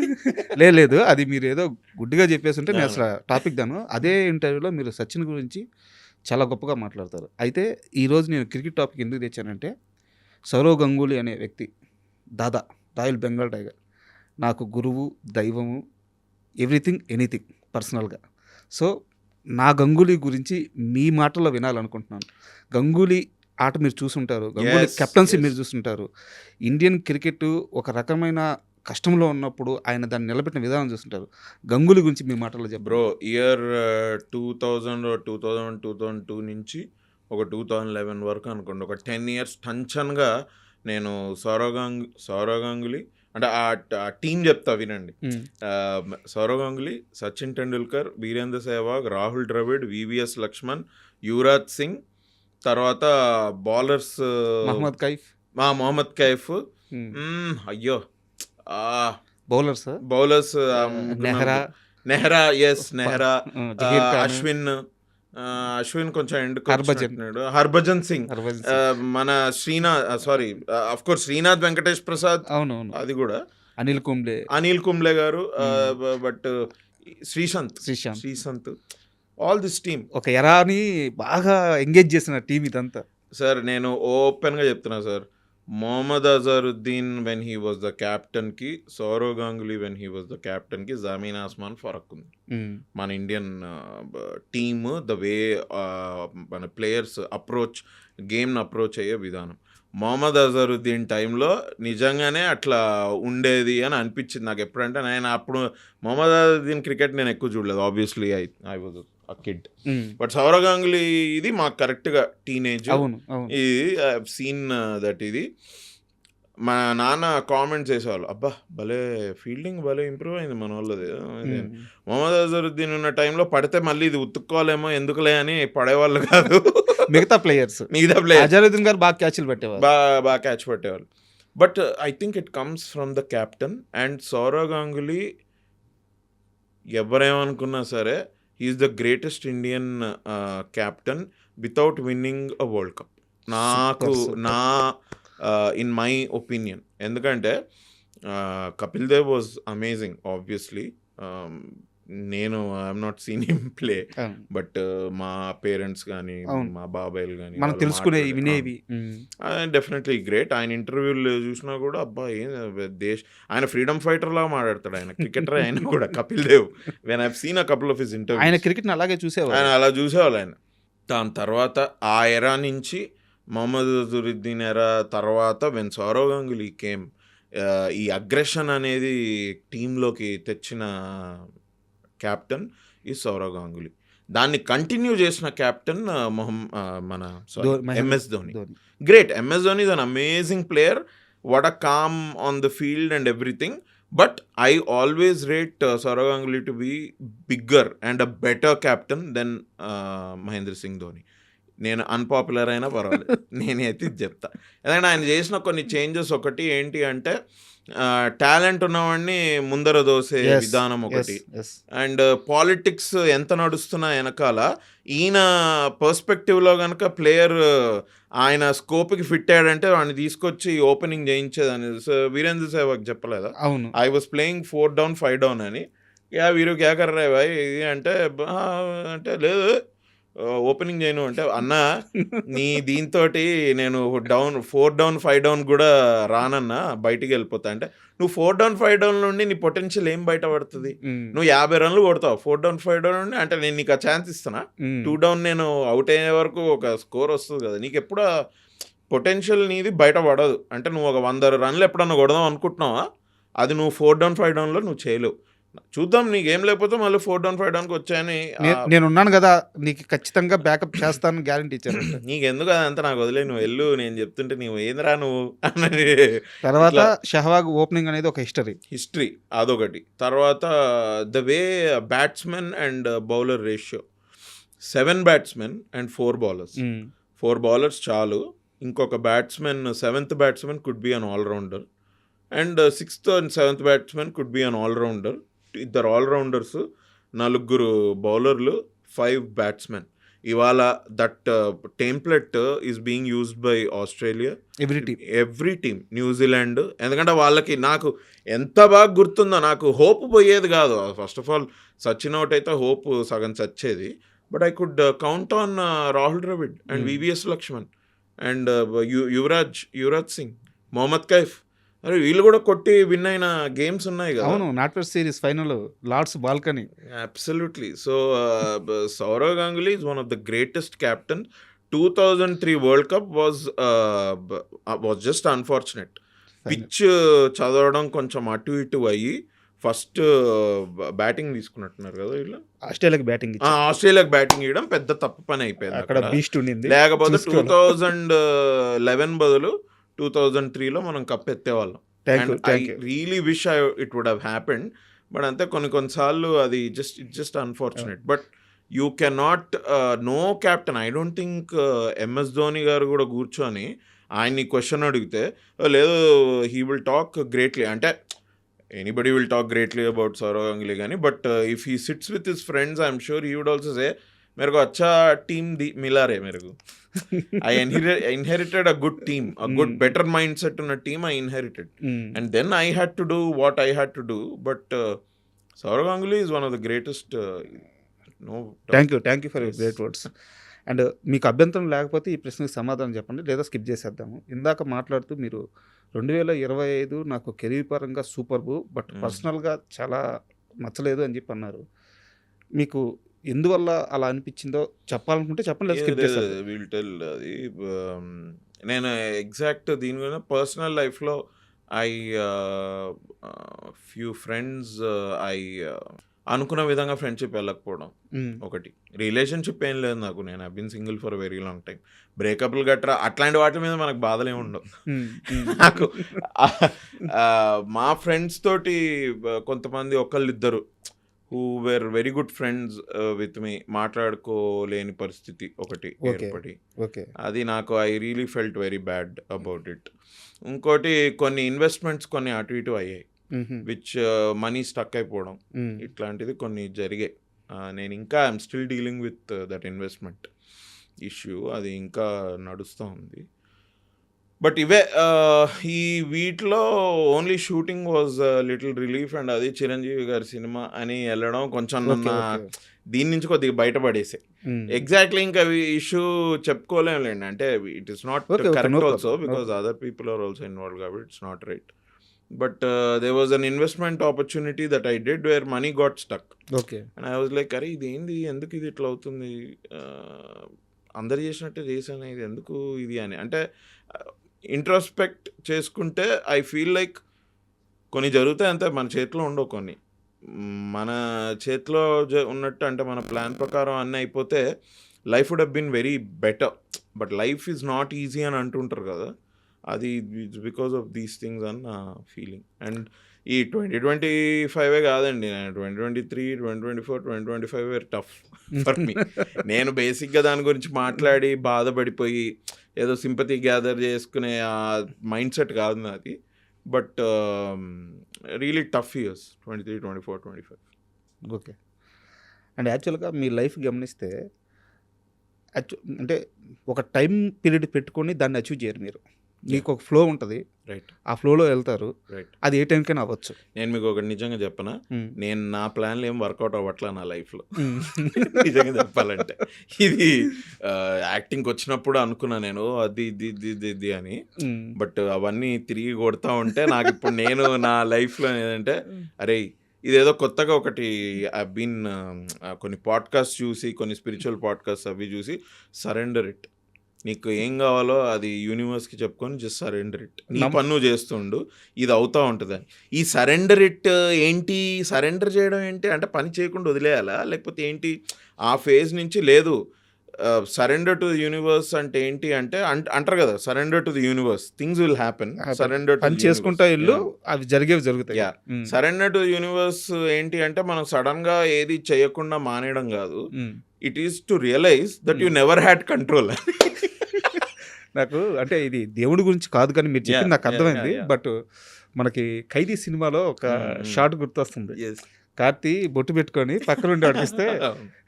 లేదు, అది మీరు ఏదో గుడ్డిగా చెప్పేసి ఉంటే నేను అసలు టాపిక్ దాను. అదే ఇంటర్వ్యూలో మీరు సచిన్ గురించి చాలా గొప్పగా మాట్లాడతారు. అయితే ఈరోజు నేను క్రికెట్ టాపిక్ ఎందుకు తెచ్చానంటే, సౌరవ్ గంగూలీ అనే వ్యక్తి, దాదా రాయల్ బెంగాల్ టైగర్, నాకు గురువు, దైవము, ఎవ్రీథింగ్ ఎనీథింగ్ పర్సనల్గా. సో నా గంగూలీ గురించి మీ మాటల్లో వినాలనుకుంటున్నాను. గంగూలీ ఆట మీరు చూసుంటారు, గంగూలీ కెప్టెన్సీ మీరు చూసుంటారు. ఇండియన్ క్రికెట్ ఒక రకమైన కష్టంలో ఉన్నప్పుడు ఆయన దాన్ని నిలబెట్టిన విధానం చూస్తుంటారు. గంగూలీ గురించి మీ మాటల్లో చెప్పు. బ్రో, ఇయర్ 2002 నుంచి ఒక 2011 వరకు అనుకోండి, ఒక 10 years టంచన్గా నేను సౌరవ్ గంగూలీ అంటే ఆ టీం చెప్తా వినండి. సౌరవ్ గంగూలీ, సచిన్ టెండూల్కర్, వీరేంద్ర సెహ్వాగ్, రాహుల్ ద్రవిడ్, VVS లక్ష్మణ్, యువరాజ్ సింగ్, తర్వాత బౌలర్స్ మొహమ్మద్ కైఫ్, అయ్యో బౌలర్స్ నెహ్రా, అశ్విన్ కొంచెం ఎండ్, హర్భజన్ సింగ్, మన శ్రీనాథ్ వెంకటేష్ ప్రసాద్, అది కూడా అనిల్ కుంబ్లే గారు, but Sreesanth, all this team ఒక ఎరాని బాగా ఎంగేజ్ చేసిన టీం ఇదంతా. సార్ నేను ఓపెన్గా చెప్తున్నా sir, Mohammad Azharuddin when he was the captain కి, Sourav Ganguly when he was the captain కి జమీన్ ఆస్మాన్ ఫరక్ ఉంది. మన ఇండియన్ టీమ్ ద వే మన ప్లేయర్స్ గేమ్ని అప్రోచ్ అయ్యే విధానం. మొహమ్మద్ అజరుద్దీన్ టైంలో నిజంగానే అట్లా ఉండేది అని అనిపించింది నాకు. ఎప్పుడంటే నేను అప్పుడు మొహమ్మద్ అజరుద్దీన్ క్రికెట్ నేను ఎక్కువ చూడలేదు, obviously I was a kid. But Sourav Ganguly ఇది మాకు కరెక్ట్గా టీనేజ్. అవును అవును ఇది ఐ హావ్ సీన్ దట్. ఇది మా నాన్న కామెంట్స్ చేసేవాళ్ళు, అబ్బా భలే ఫీల్డింగ్ భలే ఇంప్రూవ్ అయింది మన వాళ్ళది. మొహమ్మద్ అజరుద్దీన్ ఉన్న టైంలో పడితే మళ్ళీ ఇది ఉతుక్కోవాలేమో ఎందుకులే అని పడేవాళ్ళు కాదు. మిగతా ప్లేయర్స్ మిగతా ప్లేయర్ అజరుద్దీన్ గారు బాగా క్యాచ్లు పెట్టేవారు. బాగా క్యాచ్ పట్టేవాళ్ళు. But I think it comes from the captain. And Sourav Ganguly ఎవరేమనుకున్నా సరే he's the greatest Indian captain without winning a world cup. నాకు నా ఇన్ మై ఒపీనియన్. ఎందుకంటే Kapil Dev was amazing obviously. నేను I'm not seen him play, but మా పేరెంట్స్ కానీ మా బాబాయ్లు కానీ మనం తెలుసుకునే వినేవి డెఫినెట్లీ గ్రేట్. ఆయన ఇంటర్వ్యూలు చూసినా కూడా అబ్బా ఏం ఆయన ఫ్రీడమ్ ఫైటర్ లాగా మాట్లాడతాడు. ఆయన క్రికెటర్ ఆయన కూడా Kapil Dev. When I seen a couple of his interview ఆయన క్రికెట్ని అలాగే చూసేవారు. ఆయన అలా చూసేవాళ్ళు ఆయన. దాని తర్వాత ఆ ఎరా నుంచి మొహమ్మద్ అజరుద్దీన్ ఎరా తర్వాత వెన్ సౌరవ్ గంగూలీ కేమ్, ఈ అగ్రెషన్ అనేది టీంలోకి తెచ్చిన క్యాప్టెన్ ఈ సౌరవ్ గంగూలీ. దాన్ని కంటిన్యూ చేసిన క్యాప్టెన్ మన MS Dhoni. Great. MS Dhoni is an amazing player. What a calm on the field and everything. But I always rate Sourav Ganguly to be bigger and a better captain then Mahendra Singh Dhoni. నేను అన్పాపులర్ అయినా పర్వాలేదు, నేనైతే ఇది చెప్తా. ఎందుకంటే ఆయన చేసిన కొన్ని చేంజెస్ ఒకటి ఏంటి అంటే టాలెంట్ ఉన్నవాడిని ముందర దోసే విధానం ఒకటి. అండ్ పాలిటిక్స్ ఎంత నడుస్తున్నా వెనకాల ఈయన పర్స్పెక్టివ్లో కనుక ప్లేయర్ ఆయన స్కోప్కి ఫిట్ అయ్యాడంటే వాడిని తీసుకొచ్చి ఓపెనింగ్ చేయించేదని. వీరేంద్ర సెహ్వాగ్ చెప్పలేదా, అవును, I was playing 4 down 5 down అని. యా వీరు క్యా కర్ రే భాయ్ ఇది అంటే లేదు ఓపెనింగ్ చేయను అంటే, అన్నా నీ దీంతో నేను 4 down 5 down కూడా రానన్నా, బయటికి వెళ్ళిపోతా అంటే, నువ్వు 4 down 5 down నుండి నీ పొటెన్షియల్ ఏం బయటపడుతుంది? నువ్వు 50 runs కొడతావు 4 down 5 down నుండి అంటే నేను నీకు ఆ ఛాన్స్ ఇస్తానా? 2 down నేను అవుట్ అయ్యే వరకు ఒక స్కోర్ వస్తుంది కదా, నీకు ఎప్పుడు పొటెన్షియల్ నీది బయటపడదు. అంటే నువ్వు ఒక 100 runs ఎప్పుడన్నా కొడదాం అనుకుంటున్నావా, అది నువ్వు 4 down 5 downలో నువ్వు చేయలేవు. చూద్దాం, నీకేం లేకపోతే మళ్ళీ 4 down 5 downకి వచ్చాయని నేను ఉన్నాను కదా, నీకు ఖచ్చితంగా బ్యాకప్ చేస్తాను గ్యారంటీ ఇచ్చాను. నీకెందుకు అదంతా నాకు వదిలే, నువ్వు వెళ్ళు, నేను చెప్తుంటే నువ్వు ఏందిరా నువ్వు అని. తర్వాత షహవాగ్ ఓపెనింగ్ అనేది ఒక హిస్టరీ అదొకటి. తర్వాత the way batsmen and bowler ratio, 7 batsmen and 4 bowlers. 4 bowlers చాలు. ఇంకొక batsmen 7th batsman could be an allrounder and 6th and 7th batsman could be an allrounder. 2 all-rounders, 4 బౌలర్లు, 5 batsmen. ఇవాళ that template is being used by Australia, every team, New Zealand. ఎందుకంటే వాళ్ళకి నాకు ఎంత బాగా గుర్తుందో, నాకు హోప్ పోయేది కాదు. First of all Sachin out అయితే హోప్ సగం చచ్చేది. But I could count on Rahul Dravid and VVS Laxman and Yuvraj Singh, Mohammad Kaif. అరే వీళ్ళు కూడా కొట్టి విన్ అయిన గేమ్స్ ఉన్నాయి కదా. అవును, NatWest series final, Lord's balcony. Absolutely. So Sourav Ganguly is one of the greatest captain. 2003 world cup was just unfortunate. Pitch చదవడం కొంచెం అటు ఇటు అయ్యి ఫస్ట్ బ్యాటింగ్ తీసుకున్నట్టున్నారు కదా వీళ్ళు. ఆస్ట్రేలియాకి బ్యాటింగ్ ఇవ్వడం పెద్ద తప్పు పని అయిపోయింది అక్కడ. బీస్ట్ ఉండింది. లేకపోతే 2011 బదులు 2003లో మనం కప్ ఎత్తేవాళ్ళం. I really wish it would have happened. But అంతే కొన్నిసార్లు అది just unfortunate. But you can not know captain. I don't think MS Dhoni garu కూడా కూర్చొని ఆయన్ని క్వశ్చన్ అడిగితే లేదు హీ విల్ టాక్ గ్రేట్లీ అంటే, anybody will talk greatly about Sourav Ganguly కానీ, but if he sits with his friends I'm sure he would also say मेरे को अच्छा टीम मिला रे मेरे को. I inherited a good team, a good better mindset in a team I inherited. And then I had to do what I had to do. But Saurav Ganguly is one of the greatest. No. Thank you for your great words. And మీకు అభ్యంతరం లేకపోతే ఈ ప్రశ్నకి సమాధానం చెప్పండి, లేదా స్కిప్ చేసేద్దాము. ఇందాక మాట్లాడుతూ మీరు 2025 నాకు కెరీర్ పరంగా సూపర్బు, బట్ పర్సనల్గా చాలా నచ్చలేదు అని చెప్పి అన్నారు. మీకు ఎందువల్ల అలా అనిపించిందో చెప్పాలనుకుంటే చెప్పండి, లేదా స్కిప్ చేస్తారు. విల్ టెల్ అది. నేను ఎగ్జాక్ట్ దీని మీద పర్సనల్ లైఫ్లో ఐ ఫ్యూ ఫ్రెండ్స్ ఐ అనుకున్న విధంగా ఫ్రెండ్షిప్ వెళ్ళకపోవడం ఒకటి. రిలేషన్షిప్ ఏం లేదు నాకు, నేను I been single for very long time. బ్రేకప్లు గట్రా అట్లాంటి వాటి మీద మనకు బాధలు ఏమి ఉండవు. నాకు మా ఫ్రెండ్స్ తోటి కొంతమంది ఒకళ్ళిద్దరు who were very good friends with me మాట్లాడుకోలేని పరిస్థితి ఒకటి ఏర్పడి, ఓకే, అది నాకు I really felt very bad about it. ఇంకోటి కొన్ని ఇన్వెస్ట్మెంట్స్ కొన్ని అటు ఇటు అయ్యాయి, విచ్ మనీ స్టక్ అయిపోవడం, ఇట్లాంటిది కొన్ని జరిగాయి. నేను ఇంకా I'm still dealing with that investment issue, అది ఇంకా నడుస్తూ ఉంది. బట్ ఇవే ఈ వీటిలో only shooting was little relief. And అది చిరంజీవి గారి సినిమా అని వెళ్ళడం కొంచెం నన్ను దీని నుంచి కొద్దిగా బయటపడేసే. ఎగ్జాక్ట్లీ ఇంకా ఇష్యూ చెప్పుకోలేండి, అంటే it is not correct also because other people are also involve కాబట్టి it's not right. But there was an investment opportunity that I did where money got stuck. Okay. And I was like, అరే ఇది ఏంది, ఎందుకు ఇది ఇట్లా అవుతుంది, అందరు చేసినట్టే చేశాను, ఇది ఎందుకు ఇది అని. అంటే ఇంట్రోస్పెక్ట్ చేసుకుంటే ఐ ఫీల్ లైక్ కొన్ని జరుగుతాయి అంతే, మన చేతిలో ఉండవు కొన్ని. మన చేతిలో ఉన్నట్టు అంటే మన ప్లాన్ ప్రకారం అన్నీ అయిపోతే life would have been very better. But life is not easy అని అంటుంటారు కదా, అది it's because of these things అన్న ఫీలింగ్. అండ్ ఈ 2025 కాదండి, 2023, 2024, 2025 వేర్ టఫ్ ఫర్ మీ. నేను బేసిక్గా దాని గురించి మాట్లాడి బాధపడిపోయి ఏదో సింపతి గ్యాదర్ చేసుకునే ఆ మైండ్ సెట్ కాదు నాది. But really tough years 23, 24, 25. Okay. And యాక్చువల్గా మీ లైఫ్ గమనిస్తే అంటే ఒక టైం పీరియడ్ పెట్టుకొని దాన్ని అచీవ్ చేయరు మీరు. మీకు ఒక ఫ్లో ఉంటుంది, రైట్, ఆ ఫ్లోలో వెళ్తారు, రైట్. అది ఏ టైంకైనా అవ్వచ్చు. నేను మీకు ఒకటి నిజంగా చెప్పనా, నేను నా ప్లాన్లు ఏం వర్కౌట్ అవ్వట్లా నా లైఫ్లో నిజంగా చెప్పాలంటే. ఇది యాక్టింగ్కి వచ్చినప్పుడు అనుకున్నా నేను అది ఇది అని, బట్ అవన్నీ తిరిగి కొడతా ఉంటే నాకు ఇప్పుడు నేను నా లైఫ్లో ఏంటంటే అరే ఇదేదో కొత్తగా ఒకటి ఐ బీన్ కొన్ని పాడ్కాస్ట్ చూసి, కొన్ని స్పిరిచువల్ పాడ్కాస్ట్ అవి చూసి, సరెండర్ ఇట్, నీకు ఏం కావాలో అది యూనివర్స్కి చెప్పుకొని జస్ట్ సరెండర్ ఇట్, నీ పన్ను చేస్తుండు, ఇది అవుతూ ఉంటుంది. ఈ సరెండర్ ఇట్ ఏంటి, సరెండర్ చేయడం ఏంటి అంటే పని చేయకుండా వదిలేయాలా లేకపోతే ఏంటి, ఆ ఫేజ్ నుంచి లేదు. సరెండర్ టు ది యూనివర్స్ అంటే ఏంటి అంటే అంటారు కదా, surrender to the universe, things will happen. Surrender పని చేసుకుంటా ఇల్లు అవి జరిగేవి జరుగుతాయి. సరెండర్ టు యూనివర్స్ ఏంటి అంటే మనం సడన్ గా ఏది చేయకుండా మానేయడం కాదు, it is to realise that you never had control. నాకు అంటే ఇది దేవుడి గురించి కాదు కానీ మీరు చెప్పింది నాకు అర్థమైంది. బట్ మనకి ఖైదీ సినిమాలో ఒక షార్ట్ గుర్తొస్తుంది, కార్తీ బొట్టు పెట్టుకొని పక్కన ఉండి అడిగిస్తే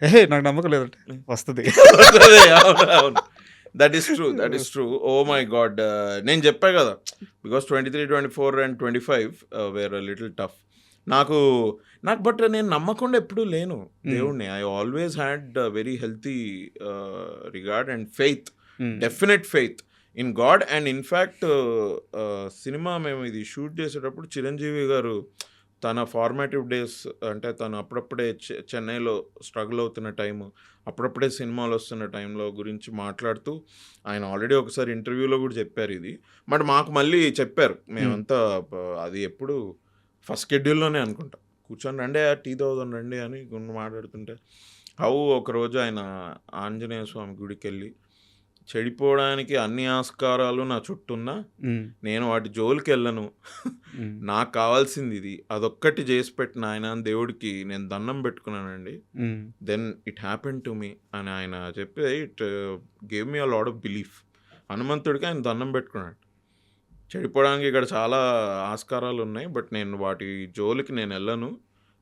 ఏ నాకు నమ్మకం లేదంటే వస్తుంది. That is true. Oh my God, నేను చెప్పా కదా, because 23, 24 and 25 were little tough. నాకు బట్ నేను నమ్మకుండా ఎప్పుడూ లేను దేవుడిని. I always had very healthy regard and faith, definite faith in God. And in fact సినిమా మేము ఇది షూట్ చేసేటప్పుడు చిరంజీవి గారు తన ఫార్మాటివ్ డేస్, అంటే తను అప్పుడప్పుడే చెన్నైలో స్ట్రగుల్ అవుతున్న టైము, అప్పుడప్పుడే సినిమాలు వస్తున్న టైంలో గురించి మాట్లాడుతూ ఆయన ఆల్రెడీ ఒకసారి ఇంటర్వ్యూలో కూడా చెప్పారు ఇది. బట్ మాకు మళ్ళీ చెప్పారు, మేమంతా అది ఎప్పుడు ఫస్ట్ షెడ్యూల్లోనే అనుకుంటా, కూర్చొని రండి టీ తాగుదాం రండి అని మాట్లాడుతుంటే, ఒకరోజు ఆయన ఆంజనేయ స్వామి గుడికి వెళ్ళి, చెడిపోవడానికి అన్ని ఆస్కారాలు నా చుట్టూన్నా నేను వాటి జోలికి వెళ్ళను, నాకు కావాల్సింది ఇది, అదొక్కటి చేసి పెట్టిన ఆయన దేవుడికి నేను దండం పెట్టుకున్నానండి, then it happen to me అని ఆయన చెప్పి it gave me a lot of belief. హనుమంతుడికి ఆయన దండం పెట్టుకున్నాడు, చెడిపోవడానికి ఇక్కడ చాలా ఆస్కారాలు ఉన్నాయి, బట్ నేను వాటి జోలికి నేను వెళ్ళను,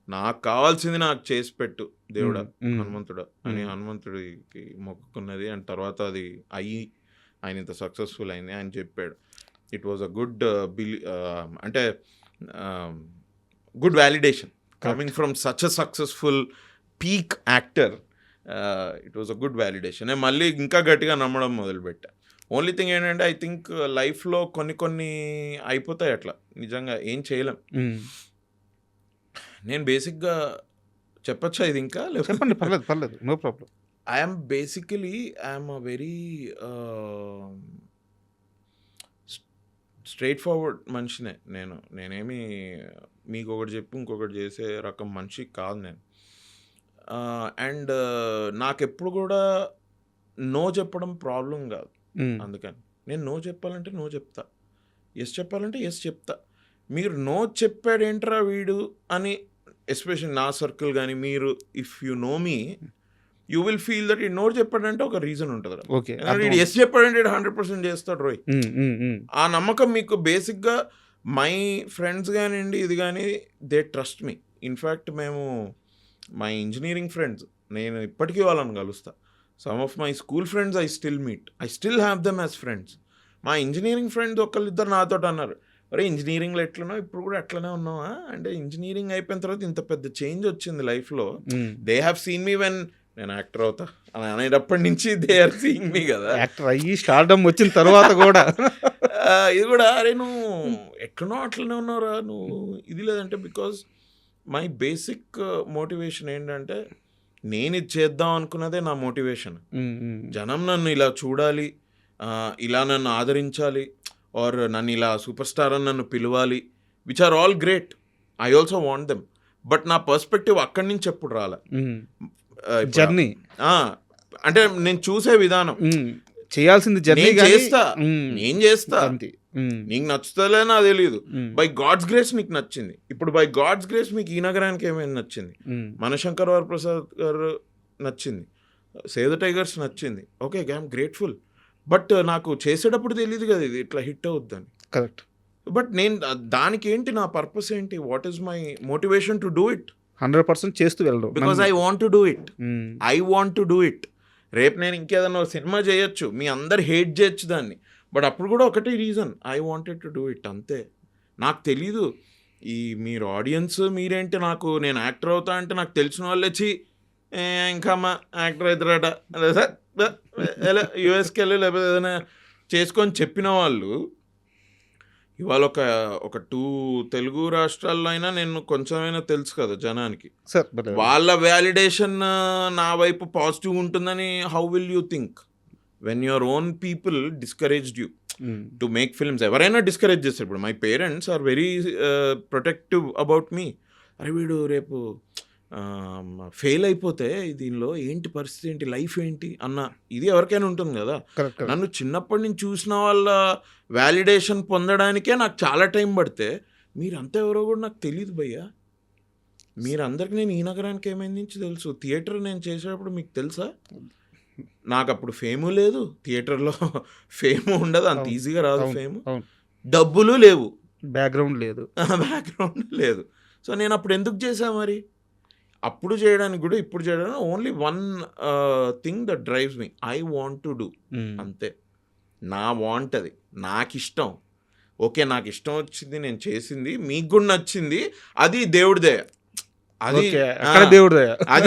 నాకు కావాల్సింది నాకు చేసి పెట్టు దేవుడా హనుమంతుడా అని హనుమంతుడికి మొక్కుకున్నది. అండ్ తర్వాత అది ఆయన ఇంత సక్సెస్ఫుల్ అయింది ఆయన చెప్పాడు. ఇట్ వాజ్ అ గుడ్ అంటే good validation coming from such a successful peak actor. It was a good validation. నేను మళ్ళీ ఇంకా గట్టిగా నమ్మడం మొదలుపెట్టా. ఓన్లీ థింగ్ ఏంటంటే ఐ థింక్ లైఫ్లో కొన్ని అయిపోతాయి అట్లా, నిజంగా ఏం చేయలేం. నేను బేసిక్గా చెప్పచ్చా ఇది ఇంకా? చెప్పండి, పర్లేదు పర్లేదు, no problem. I'm basically I'm a very straightforward మనిషినే నేనేమి మీకు ఒకటి చెప్పి ఇంకొకటి చేసే రకం మనిషి కాదు నేను. అండ్ నాకెప్పుడు కూడా నో చెప్పడం ప్రాబ్లం కాదు. అందుకని నేను నో చెప్పాలంటే నో చెప్తా, ఎస్ చెప్పాలంటే ఎస్ చెప్తా. మీరు నో చెప్పాడేంట్రా వీడు అని, ఎస్పెషల్లీ నా సర్కిల్ కానీ మీరు, if you know me, you will feel that ఈ నో చెప్పాడంటే ఒక రీజన్ ఉంటుంది. ఓకే, వీడు ఎస్ చెప్పాడంటే 100% చేస్తాడు రోయ్. ఆ నమ్మకం మీకు బేసిక్గా మై ఫ్రెండ్స్ కానివ్వండి, ఇది కానీ దే ట్రస్ట్ మీ. ఇన్ఫ్యాక్ట్ మేము మై ఇంజనీరింగ్ ఫ్రెండ్స్, నేను ఇప్పటికీ వాళ్ళని కలుస్తా. Some of my school friends I still meet, I still have them as friends. మా ఇంజనీరింగ్ ఫ్రెండ్స్ ఒకళ్ళిద్దరు నాతో అన్నారు, అరే ఇంజనీరింగ్లో ఎట్లనో ఇప్పుడు కూడా అట్లనే ఉన్నావా అంటే, ఇంజనీరింగ్ అయిపోయిన తర్వాత ఇంత పెద్ద చేంజ్ వచ్చింది లైఫ్లో. They have seen me when నేను యాక్టర్ అవుతా అని అనేటప్పటి నుంచి దే ఆర్ సీయింగ్ మీ కదా. యాక్టర్ అయ్యి స్టార్డమ్ వచ్చిన తర్వాత కూడా ఇది కూడా, అరే నువ్వు ఎట్లనో అట్లనే ఉన్నావురా నువ్వు, ఇది లేదంటే బికాజ్ మై బేసిక్ మోటివేషన్ ఏంటంటే, నేను ఇది చేద్దాం అనుకున్నదే నా మోటివేషన్. జనం నన్ను ఇలా చూడాలి, ఇలా నన్ను ఆదరించాలి, ఆర్ నన్ను ఇలా సూపర్ స్టార్ అని నన్ను పిలవాలి, which are all great. I also want them. But నా పర్స్పెక్టివ్ అక్కడి నుంచి ఎప్పుడు రాలే. జర్నీ అంటే నేను చూసే విధానం, చేయాల్సింది జర్నీ నేను చేస్తా, నీకు నచ్చుతలే నాకు తెలియదు. బై గాడ్స్ గ్రేస్ నీకు నచ్చింది. ఇప్పుడు బై గాడ్స్ గ్రేస్ మీకు ఈ నగరానికి ఏమైనా నచ్చింది, మనశంకర్ వరప్రసాద్ గారు నచ్చింది, సేవ్ ద టైగర్స్ నచ్చింది, ఓకే ఐఎమ్ గ్రేట్ఫుల్. బట్ నాకు చేసేటప్పుడు తెలియదు కదా ఇది ఇట్లా హిట్ అవుద్దని. కరెక్ట్. బట్ నేను దానికి ఏంటి నా పర్పస్ ఏంటి, what is my motivation to do it? 100% చేస్తూ వెళ్ళడం, because I want to do it. I want to do it. రేపు నేను ఇంకేదన్నా సినిమా చేయొచ్చు, మీ అందరు హేట్ చేయొచ్చు దాన్ని, బట్ అప్పుడు కూడా ఒకటే reason, I wanted to do it, అంతే. నాకు తెలీదు ఈ మీరు ఆడియన్స్ మీరేంటి, నాకు నేను యాక్టర్ అవుతా అంటే నాకు తెలిసిన వాళ్ళు వచ్చి ఇంకా అమ్మ యాక్టర్ అవుతారట లేదా యూఎస్కి వెళ్ళి లేకపోతే ఏదైనా చేసుకొని చెప్పిన వాళ్ళు ఇవాళ ఒక 2 తెలుగు రాష్ట్రాల్లో అయినా నేను కొంచెమైనా తెలుసు కదా జనానికి, వాళ్ళ వ్యాలిడేషన్ నా వైపు పాజిటివ్ ఉంటుందని how will you think when your own people discouraged you to make films? ఎవరైనా డిస్కరేజ్ చేస్తారు. ఇప్పుడు my parents are very protective about me. అరే వీడు రేపు ఫెయిల్ అయిపోతే దీనిలో ఏంటి పరిస్థితి, ఏంటి లైఫ్ ఏంటి అన్న ఇది ఎవరికైనా ఉంటుంది కదా. నన్ను చిన్నప్పటి నుంచి చూసిన వాళ్ళ వ్యాలిడేషన్ పొందడానికే నాకు చాలా టైం పడితే, మీరంతా ఎవరో కూడా నాకు తెలియదు భయ్యా. మీరందరికీ నేను ఈ నగరానికి ఏమైంది నుంచి తెలుసు. థియేటర్ నేను చేసేటప్పుడు మీకు తెలుసా, నాకు అప్పుడు ఫేము లేదు, థియేటర్లో ఫేము ఉండదు, అంత ఈజీగా రాదు ఫేము, డబ్బులు లేవు, బ్యాక్గ్రౌండ్ లేదు. సో నేను అప్పుడు ఎందుకు చేశా మరి? అప్పుడు చేయడానికి కూడా ఇప్పుడు చేయడానికి only one thing that drives me, I want to do, అంతే. నా వాంట్ అది, నాకు ఇష్టం, ఓకే నాకు ఇష్టం వచ్చింది, నేను చేసింది, మీకు కూడా నచ్చింది, అది దేవుడిదే. అది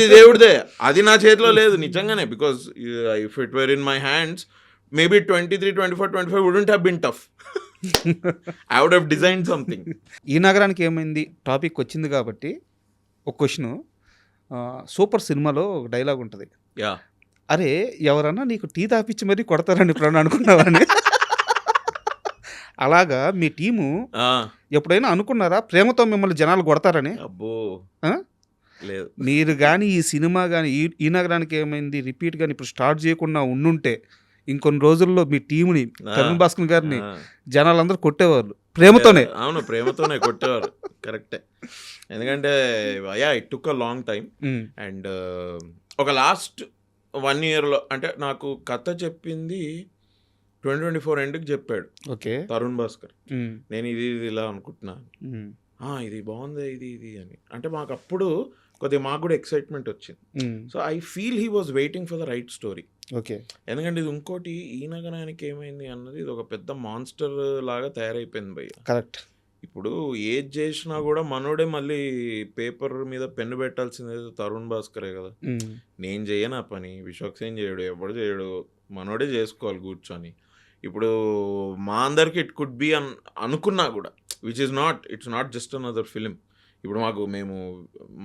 దేవుడిదే, అది నా చేతిలో లేదు నిజంగానే. Because if it were in my hands maybe 23, 24, 25 wouldn't have been tough. I would have designed something. ఈ నగరానికి ఏమైంది టాపిక్ వచ్చింది కాబట్టి ఒక క్వశ్చన్, సూపర్ సినిమాలో ఒక డైలాగ్ ఉంటుంది, అరే ఎవరన్నా నీకు టీ తాపిచ్చి మరీ కొడతారని ఇప్పుడు అనుకున్నావని. అలాగా మీ టీము ఎప్పుడైనా అనుకున్నారా ప్రేమతో మిమ్మల్ని జనాలు కొడతారని? అబ్బో లేదు. మీరు కానీ ఈ సినిమా కానీ ఈ నగరానికి ఏమైంది రిపీట్ కానీ ఇప్పుడు స్టార్ట్ చేయకుండా ఉండుంటే ఇంకొన్ని రోజుల్లో మీ టీముని తరుణ్ భాస్కర్ గారిని జనాలందరూ కొట్టేవాళ్ళు ప్రేమతోనే. అవును, ప్రేమతోనే కొట్టేవారు, కరెక్టే. ఎందుకంటే it took a long time. And ఒక లాస్ట్ 1 yearలో అంటే నాకు కథ చెప్పింది 2024 ఎండ్కి చెప్పాడు తరుణ్ భాస్కర్. నేను ఇది ఇలా అనుకుంటున్నాను, ఇది బాగుంది, ఇది అని అంటే మాకు అప్పుడు కొద్దిగా మాకు కూడా ఎక్సైట్మెంట్ వచ్చింది. So I feel he was waiting for the right story. ఎందుకంటే ఇది ఇంకోటి, ఈ నగరానికి ఏమైంది అన్నది ఇది ఒక పెద్ద మాన్స్టర్ లాగా తయారైపోయింది భయ్య. కరెక్ట్. ఇప్పుడు ఏది చేసినా కూడా మనోడే మళ్ళీ పేపర్ మీద పెన్ను పెట్టాల్సింది తరుణ్ భాస్కరే కదా. నేను చేయను ఆ పని, విశ్వక్సేన్ చేయడు, ఎవడు చేయడు, మనోడే చేసుకోవాలి కూర్చొని. ఇప్పుడు మా అందరికి ఇట్ కుడ్ బి అనుకున్నా కూడా, which is not, it's not just another film. ఇప్పుడు మేము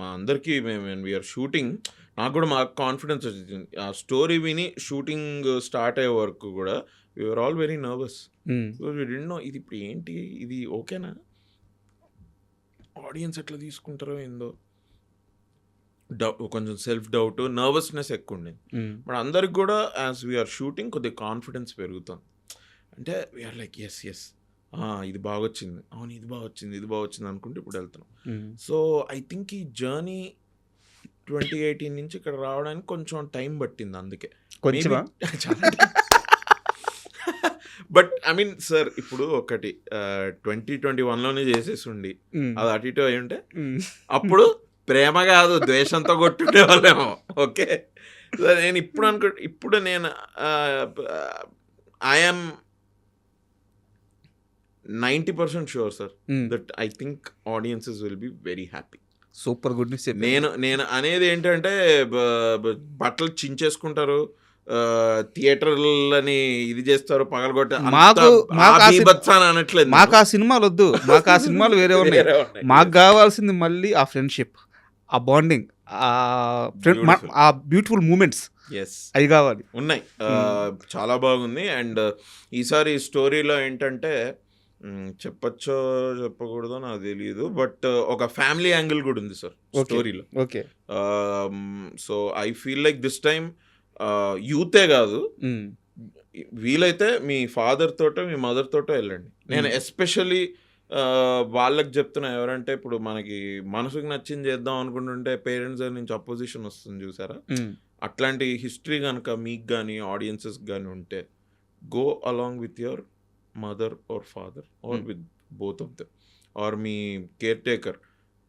మా అందరికీ మేము వీఆర్ షూటింగ్, నాకు కూడా మాకు కాన్ఫిడెన్స్ వచ్చింది. ఆ స్టోరీ విని షూటింగ్ స్టార్ట్ అయ్యే వరకు కూడా we're all very nervous. Because we didn't know ఇది ఇప్పుడు ఏంటి, ఇది ఓకేనా, ఆడియన్స్ ఎట్లా తీసుకుంటారో ఏందో, కొంచెం సెల్ఫ్ డౌట్, నర్వస్నెస్ ఎక్కువ ఉండేది. బట్ అందరికి కూడా యాజ్ వీఆర్ షూటింగ్ కొద్దిగా కాన్ఫిడెన్స్ పెరుగుతుంది. అంటే వీఆర్ లైక్ ఎస్ ఇది బాగా వచ్చింది, అవును ఇది బాగా వచ్చింది అనుకుంటే ఇప్పుడు వెళ్తున్నాం. సో ఐ థింక్ ఈ జర్నీ 2018 నుంచి ఇక్కడ రావడానికి కొంచెం టైం పట్టింది. అందుకే కొంచెమా? బట్ ఐ మీన్ సార్ ఇప్పుడు ఒకటి 2021లోనే చేసేసి ఉండి అది అటు ఇటు అయి ఉంటే అప్పుడు ప్రేమ కాదు ద్వేషంతో కొట్టుండే వాళ్ళేమో. ఓకే, నేను ఇప్పుడు నేను I'm 90% sure sir that I think audiences will be very happy. Super good news. నేను అనేది ఏంటంటే బట్టలు చించేసుకుంటారు, థియేటర్లని ఇది చేస్తారు, పగలగొట్ట అనట్లేదు. మాకు ఆ సినిమాలు వద్దు, మాకు ఆ సినిమాలు వేరే ఉన్నాయి. మాకు కావాల్సింది మళ్ళీ ఆ ఫ్రెండ్షిప్, ఆ బాండింగ్, ఆ బ్యూటిఫుల్ మూమెంట్స్ అవి కావాలి. ఉన్నాయి, చాలా బాగుంది. అండ్ ఈసారి స్టోరీలో ఏంటంటే చెప్పచ్చో చెప్పకూడదో నాకు తెలియదు, బట్ ఒక ఫ్యామిలీ యాంగిల్ కూడా ఉంది సార్ స్టోరీలో. Okay, so I feel like this time యూతే కాదు, వీలైతే మీ ఫాదర్ తోటో మీ మదర్ తోటో వెళ్ళండి. నేను ఎస్పెషల్లీ వాళ్ళకి చెప్తున్నా, ఎవరంటే ఇప్పుడు మనకి మనసుకు నచ్చింది చేద్దాం అనుకుంటుంటే పేరెంట్స్ నుంచి అపోజిషన్ వస్తుంది చూసారా, అట్లాంటి హిస్టరీ కనుక మీకు కానీ ఆడియన్సెస్ కానీ ఉంటే go along with your mother or father or with both of them, or మీ కేర్ టేకర్,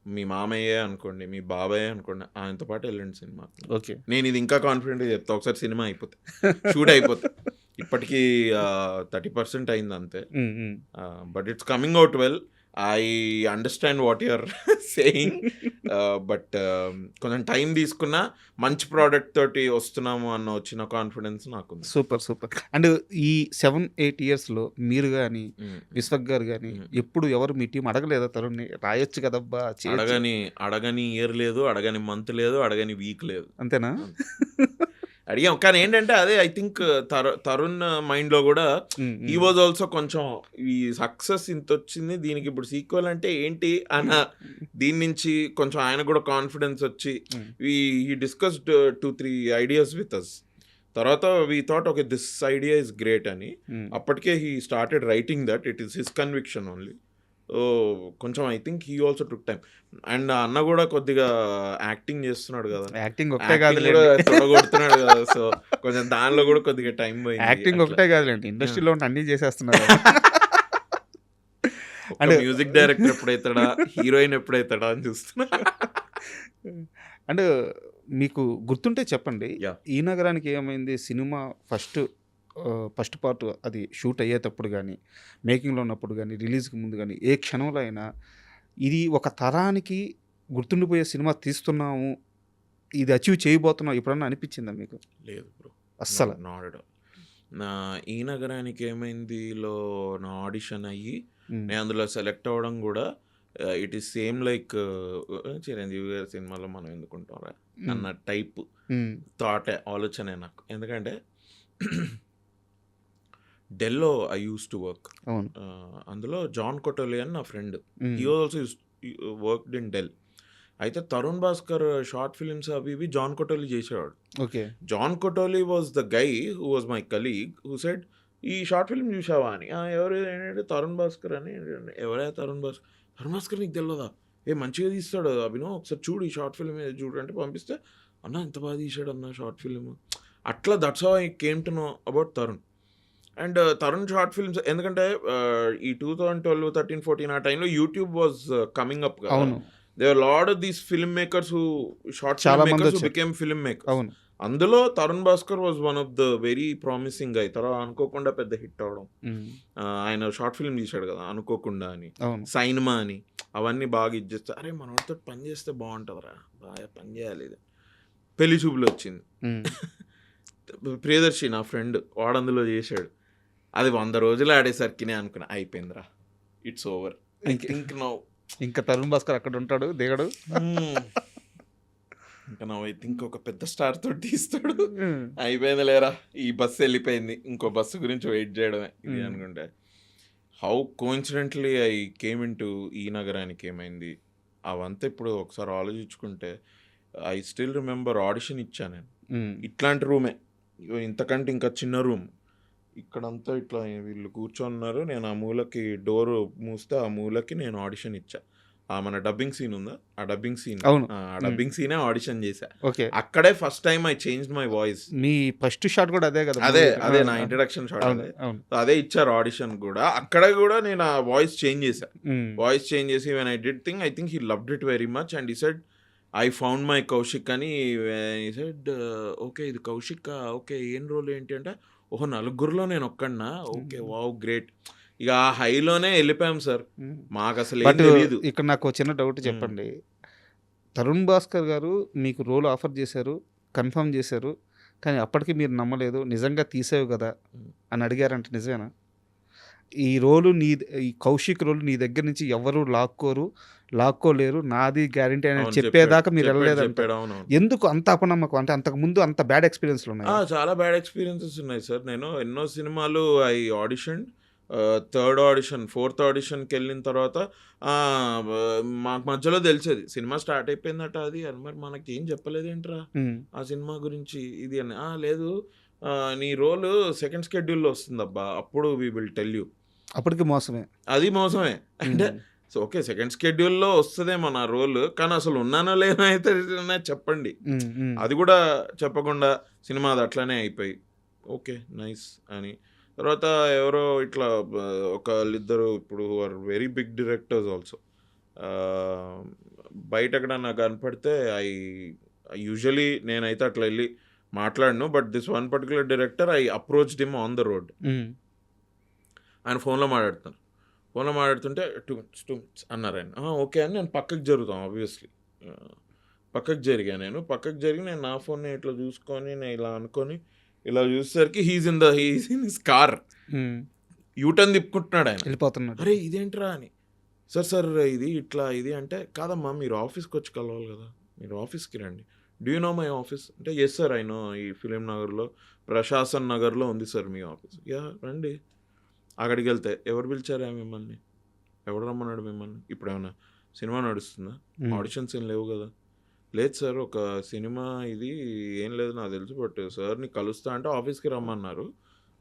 మీ మామయ్యే అనుకోండి, మీ బాబాయ్ అనుకోండి, ఆయనతో పాటు వెళ్ళండి సినిమా. ఓకే, నేను ఇది ఇంకా కాన్ఫిడెంట్గా చెప్తా. ఒకసారి సినిమా అయిపోతే షూట్ అయిపోతే ఇప్పటికీ 30% అయింది అంతే, but it's coming out well. I understand what you're saying, but కొంచెం టైం తీసుకున్నా మంచి ప్రోడక్ట్ తోటి వస్తున్నాము అన్న వచ్చిన కాన్ఫిడెన్స్ నాకు. సూపర్. అండ్ ఈ 7-8 yearsలో మీరు కానీ విశ్వక్ గారు కానీ ఎప్పుడు ఎవరు మీ టీం అడగలేదా తరుణ్ని రాయొచ్చు కదబ్బా? అడగని ఇయర్ లేదు, అడగని మంత్ లేదు, అడగని వీక్ లేదు. అంతేనా? అడిగాం, కానీ ఏంటంటే అదే ఐ థింక్ తరుణ్ మైండ్లో కూడా ఈ వాజ్ ఆల్సో కొంచెం ఈ సక్సెస్ ఇంత వచ్చింది, దీనికి ఇప్పుడు సీక్వెల్ అంటే ఏంటి అన్న దీని నుంచి కొంచెం ఆయన కూడా కాన్ఫిడెన్స్ వచ్చి ఈ డిస్కస్డ్ 2-3 ఐడియాస్ విత్ అస్. తర్వాత we thought okay this idea is great అని. అప్పటికే he started writing that, it is his conviction only. కొంచెం I think he also took time. And అన్న కూడా కొద్దిగా యాక్టింగ్ చేస్తున్నాడు కదా, యాక్టింగ్ ఒకటే కాదు కొడుతున్నాడు కదా, సో కొంచెం దానిలో కూడా కొద్దిగా టైం పోయింది. యాక్టింగ్ ఒకటే కాదులేండి, ఇండస్ట్రీలో ఉంటే అన్ని చేసేస్తున్నారు. అంటే మ్యూజిక్ డైరెక్టర్ ఎప్పుడైతాడా, హీరోయిన్ ఎప్పుడైతాడా అని చూస్తున్నా. అండ్ మీకు గుర్తుంటే చెప్పండి, ఈ నగరానికి ఏమైంది సినిమా ఫస్ట్ పార్ట్ అది షూట్ అయ్యేటప్పుడు కానీ, మేకింగ్లో ఉన్నప్పుడు కానీ, రిలీజ్కి ముందు కానీ, ఏ క్షణంలో అయినా ఇది ఒక తరానికి గుర్తుండిపోయే సినిమా తీస్తున్నాము, ఇది అచీవ్ చేయబోతున్నాం ఎప్పుడన్నా అనిపించిందా మీకు? లేదు బ్రో, అస్సలు నాట్. నా ఈ నగరానికి ఏమైందిలో నా ఆడిషన్ అయ్యి నేను అందులో సెలెక్ట్ అవ్వడం కూడా it is same like Chiranjeevi గారి సినిమాలో మనం ఎందుకుంటారా అన్న టైప్ థాటే, ఆలోచనే నాకు. ఎందుకంటే డెల్లో ఐ యూస్ టు వర్క్, అందులో జాన్ కొటోలి అని నా friend, he also worked in Dell. అయితే తరుణ్ భాస్కర్ షార్ట్ ఫిల్మ్స్ అవి ఇవి జాన్ కొటోలి చేసేవాడు. Okay, John Kotoli was the guy who was my colleague who said ఈ షార్ట్ ఫిల్మ్ చూసావా అని. ఎవరు ఏంటంటే తరుణ్ భాస్కర్ అని. ఎవరే తరుణ్ భాస్కర్ నీకు తెలియదా? మంచిగా తీస్తాడు అభినవ్, ఒకసారి చూడు ఈ షార్ట్ ఫిల్మ్ చూడు అంటే పంపిస్తే, అన్న ఎంత బాగా తీసాడు అన్న షార్ట్ ఫిల్మ్. అట్లా that's how I came to know about Tarun. And Tarun short films ఎందుకంటే ఈ 2012, 13, 14 ఆ టైంలో యూట్యూబ్ వాజ్ కమింగ్ అప్ కదా. They are lot of these film makers who short film makers who became film makers. అందులో Tarun Bhaskar was one of the very promising guy. తర్వాత అనుకోకుండా పెద్ద హిట్ అవడం, ఆయన షార్ట్ ఫిల్మ్ తీశాడు కదా అనుకోకుండా అని, సైన్మా అని, అవన్నీ బాగా ఇచ్చేస్తే అరే మనతో పని చేస్తే బాగుంటుందిరా, బాగా పని చేయాలి. ఇది పెళ్లి చూపులు వచ్చింది, ప్రియదర్శి నా ఫ్రెండ్ వాడు అందులో చేశాడు. అది 100 రోజులు ఆడేసరికి నేను అనుకున్నా అయిపోయిందిరా, it's over. I think now ఇంకా తరుణ్ భాస్కర్ అక్కడ ఉంటాడు దిగడు. ఇంకా నా ఐ థింక్ ఒక పెద్ద స్టార్ తోటి తీస్తాడు. అయిపోయింది లేరా, ఈ బస్సు వెళ్ళిపోయింది, ఇంకో బస్సు గురించి వెయిట్ చేయడమే ఇది అనుకుంటే. How coincidentally I came in to ఈ నగరానికి ఏమైంది అవంతా ఇప్పుడు ఒకసారి ఆలోచించుకుంటే, ఐ స్టిల్ రిమెంబర్ ఆడిషన్ ఇచ్చాను నేను. ఇట్లాంటి రూమే, ఇంతకంటే ఇంకా చిన్న రూమ్, ఇక్కడంతా ఇట్లా వీళ్ళు కూర్చొన్నారు, నేను ఆ మూలకి డోర్ మూస్తే ఆ మూలకి నేను ఆడిషన్ ఇచ్చా. మన డబ్బింగ్ సీన్ ఉందా, ఆ డబ్బింగ్ సీన్, అవును. ఆ డబ్బింగ్ సీనే ఆడిషన్ చేశా. ఓకే, అక్కడే first time I change my voice. Me first shot కూడా అదే కదా? అదే నా ఇంట్రడక్షన్ షాట్. అవును. అదే ఇచ్చారు ఆడిషన్ కూడా. అక్కడ కూడా నేను ఆ వాయిస్ చేంజ్ చేశా. వాయిస్ చేంజ్ చేసి when I did thing, I think he loved it very much and he said I found my Kaushik అని. హీ సెడ్ ఓకే ఇది కౌశిక్, ఓకే ఏం రోల్ ఏంటి అంటే, ఓహో నలుగురిలో నేను ఒక్కడినా, ఓకే వావ్ గ్రేట్. ఇక ఆ హైలోనే వెళ్ళిపోయాం సార్. మాకు అసలు ఏం తెలియదు. ఇక్కడ నాకు చిన్న డౌట్ చెప్పండి. తరుణ్ భాస్కర్ గారు మీకు రోల్ ఆఫర్ చేశారు, కన్ఫర్మ్ చేశారు, కానీ అప్పటికి మీరు నమ్మలేదు, నిజంగా తీసేవు కదా అని అడిగారంటే నిజమేనా? ఈ రోలు ఈ కౌశిక్ రోలు నీ దగ్గర నుంచి ఎవరు లాక్కోలేరు, నాది గ్యారంటీ అని చెప్పేదాకా మీరు వెళ్ళలేదంటే ఎందుకు అంత అపనమ్మకం? అంటే అంతకు ముందు అంత బ్యాడ్ ఎక్స్పీరియన్స్లు ఉన్నాయి? చాలా బ్యాడ్ ఎక్స్పీరియన్సెస్ ఉన్నాయి సార్. నేను ఎన్నో సినిమాలు I audition, third audition, fourth ఆడిషన్కి వెళ్ళిన తర్వాత మాకు మధ్యలో తెలిసేది సినిమా స్టార్ట్ అయిపోయిందట అది అని. మరి మనకి ఏం చెప్పలేదేంట్రా ఆ సినిమా గురించి ఇది అని. లేదు నీ రోల్ సెకండ్ స్కెడ్యూల్లో వస్తుందబ్బా, అప్పుడు వీ విల్ టెల్ యూ. అప్పటికి మోసమే, అది మోసమే. అంటే సో ఓకే సెకండ్ స్కెడ్యూల్లో వస్తుందేమో నా రోల్, కానీ అసలు ఉన్నానో లేనో అయితే చెప్పండి. అది కూడా చెప్పకుండా సినిమా అది అట్లానే అయిపోయి ఓకే నైస్ అని. తర్వాత ఎవరో ఇట్లా ఒకళ్ళిద్దరు ఇప్పుడు are very big directors also, బయట ఎక్కడ నాకు కనపడితే యూజువలీ నేనైతే అట్లా వెళ్ళి మాట్లాడను, but this one particular director I approached him on the road. ఆయన ఫోన్లో మాట్లాడుతుంటే 2 minutes అన్నారు ఆయన. ఓకే అని నేను పక్కకి జరుగుతాం, ఆబ్వియస్లీ పక్కకి జరిగి నేను నా ఫోన్ని ఇట్లా చూసుకొని నేను ఇలా అనుకొని ఇలా చూసేసరికి he's in his car, U turn తిప్పుకుంటున్నాడు ఆయన, వెళ్ళిపోతున్నాడు. అరే ఇదేంట్రా అని. సార్ ఇది ఇట్లా ఇది అంటే, కాదమ్మా మీరు ఆఫీస్కి వచ్చి కలవాలి కదా, మీరు ఆఫీస్కి రండి. Do you know my office అంటే, ఎస్ సార్ ఐ నో, ఈ ఫిలిం నగర్లో ప్రశాసన్ నగర్లో ఉంది సార్ మీ ఆఫీస్. యా రండి. అక్కడికి వెళ్తే ఎవరు పిలిచారా మిమ్మల్ని, ఎవడు రమ్మన్నాడు మిమ్మల్ని, ఇప్పుడు ఏమన్నా సినిమా నడుస్తుందా, ఆడిషన్స్ ఏం లేవు కదా. లేదు సార్ ఒక సినిమా ఇది ఏం లేదు నాకు తెలుసు, బట్ సార్ని కలుస్తా అంటే ఆఫీస్కి రమ్మన్నారు,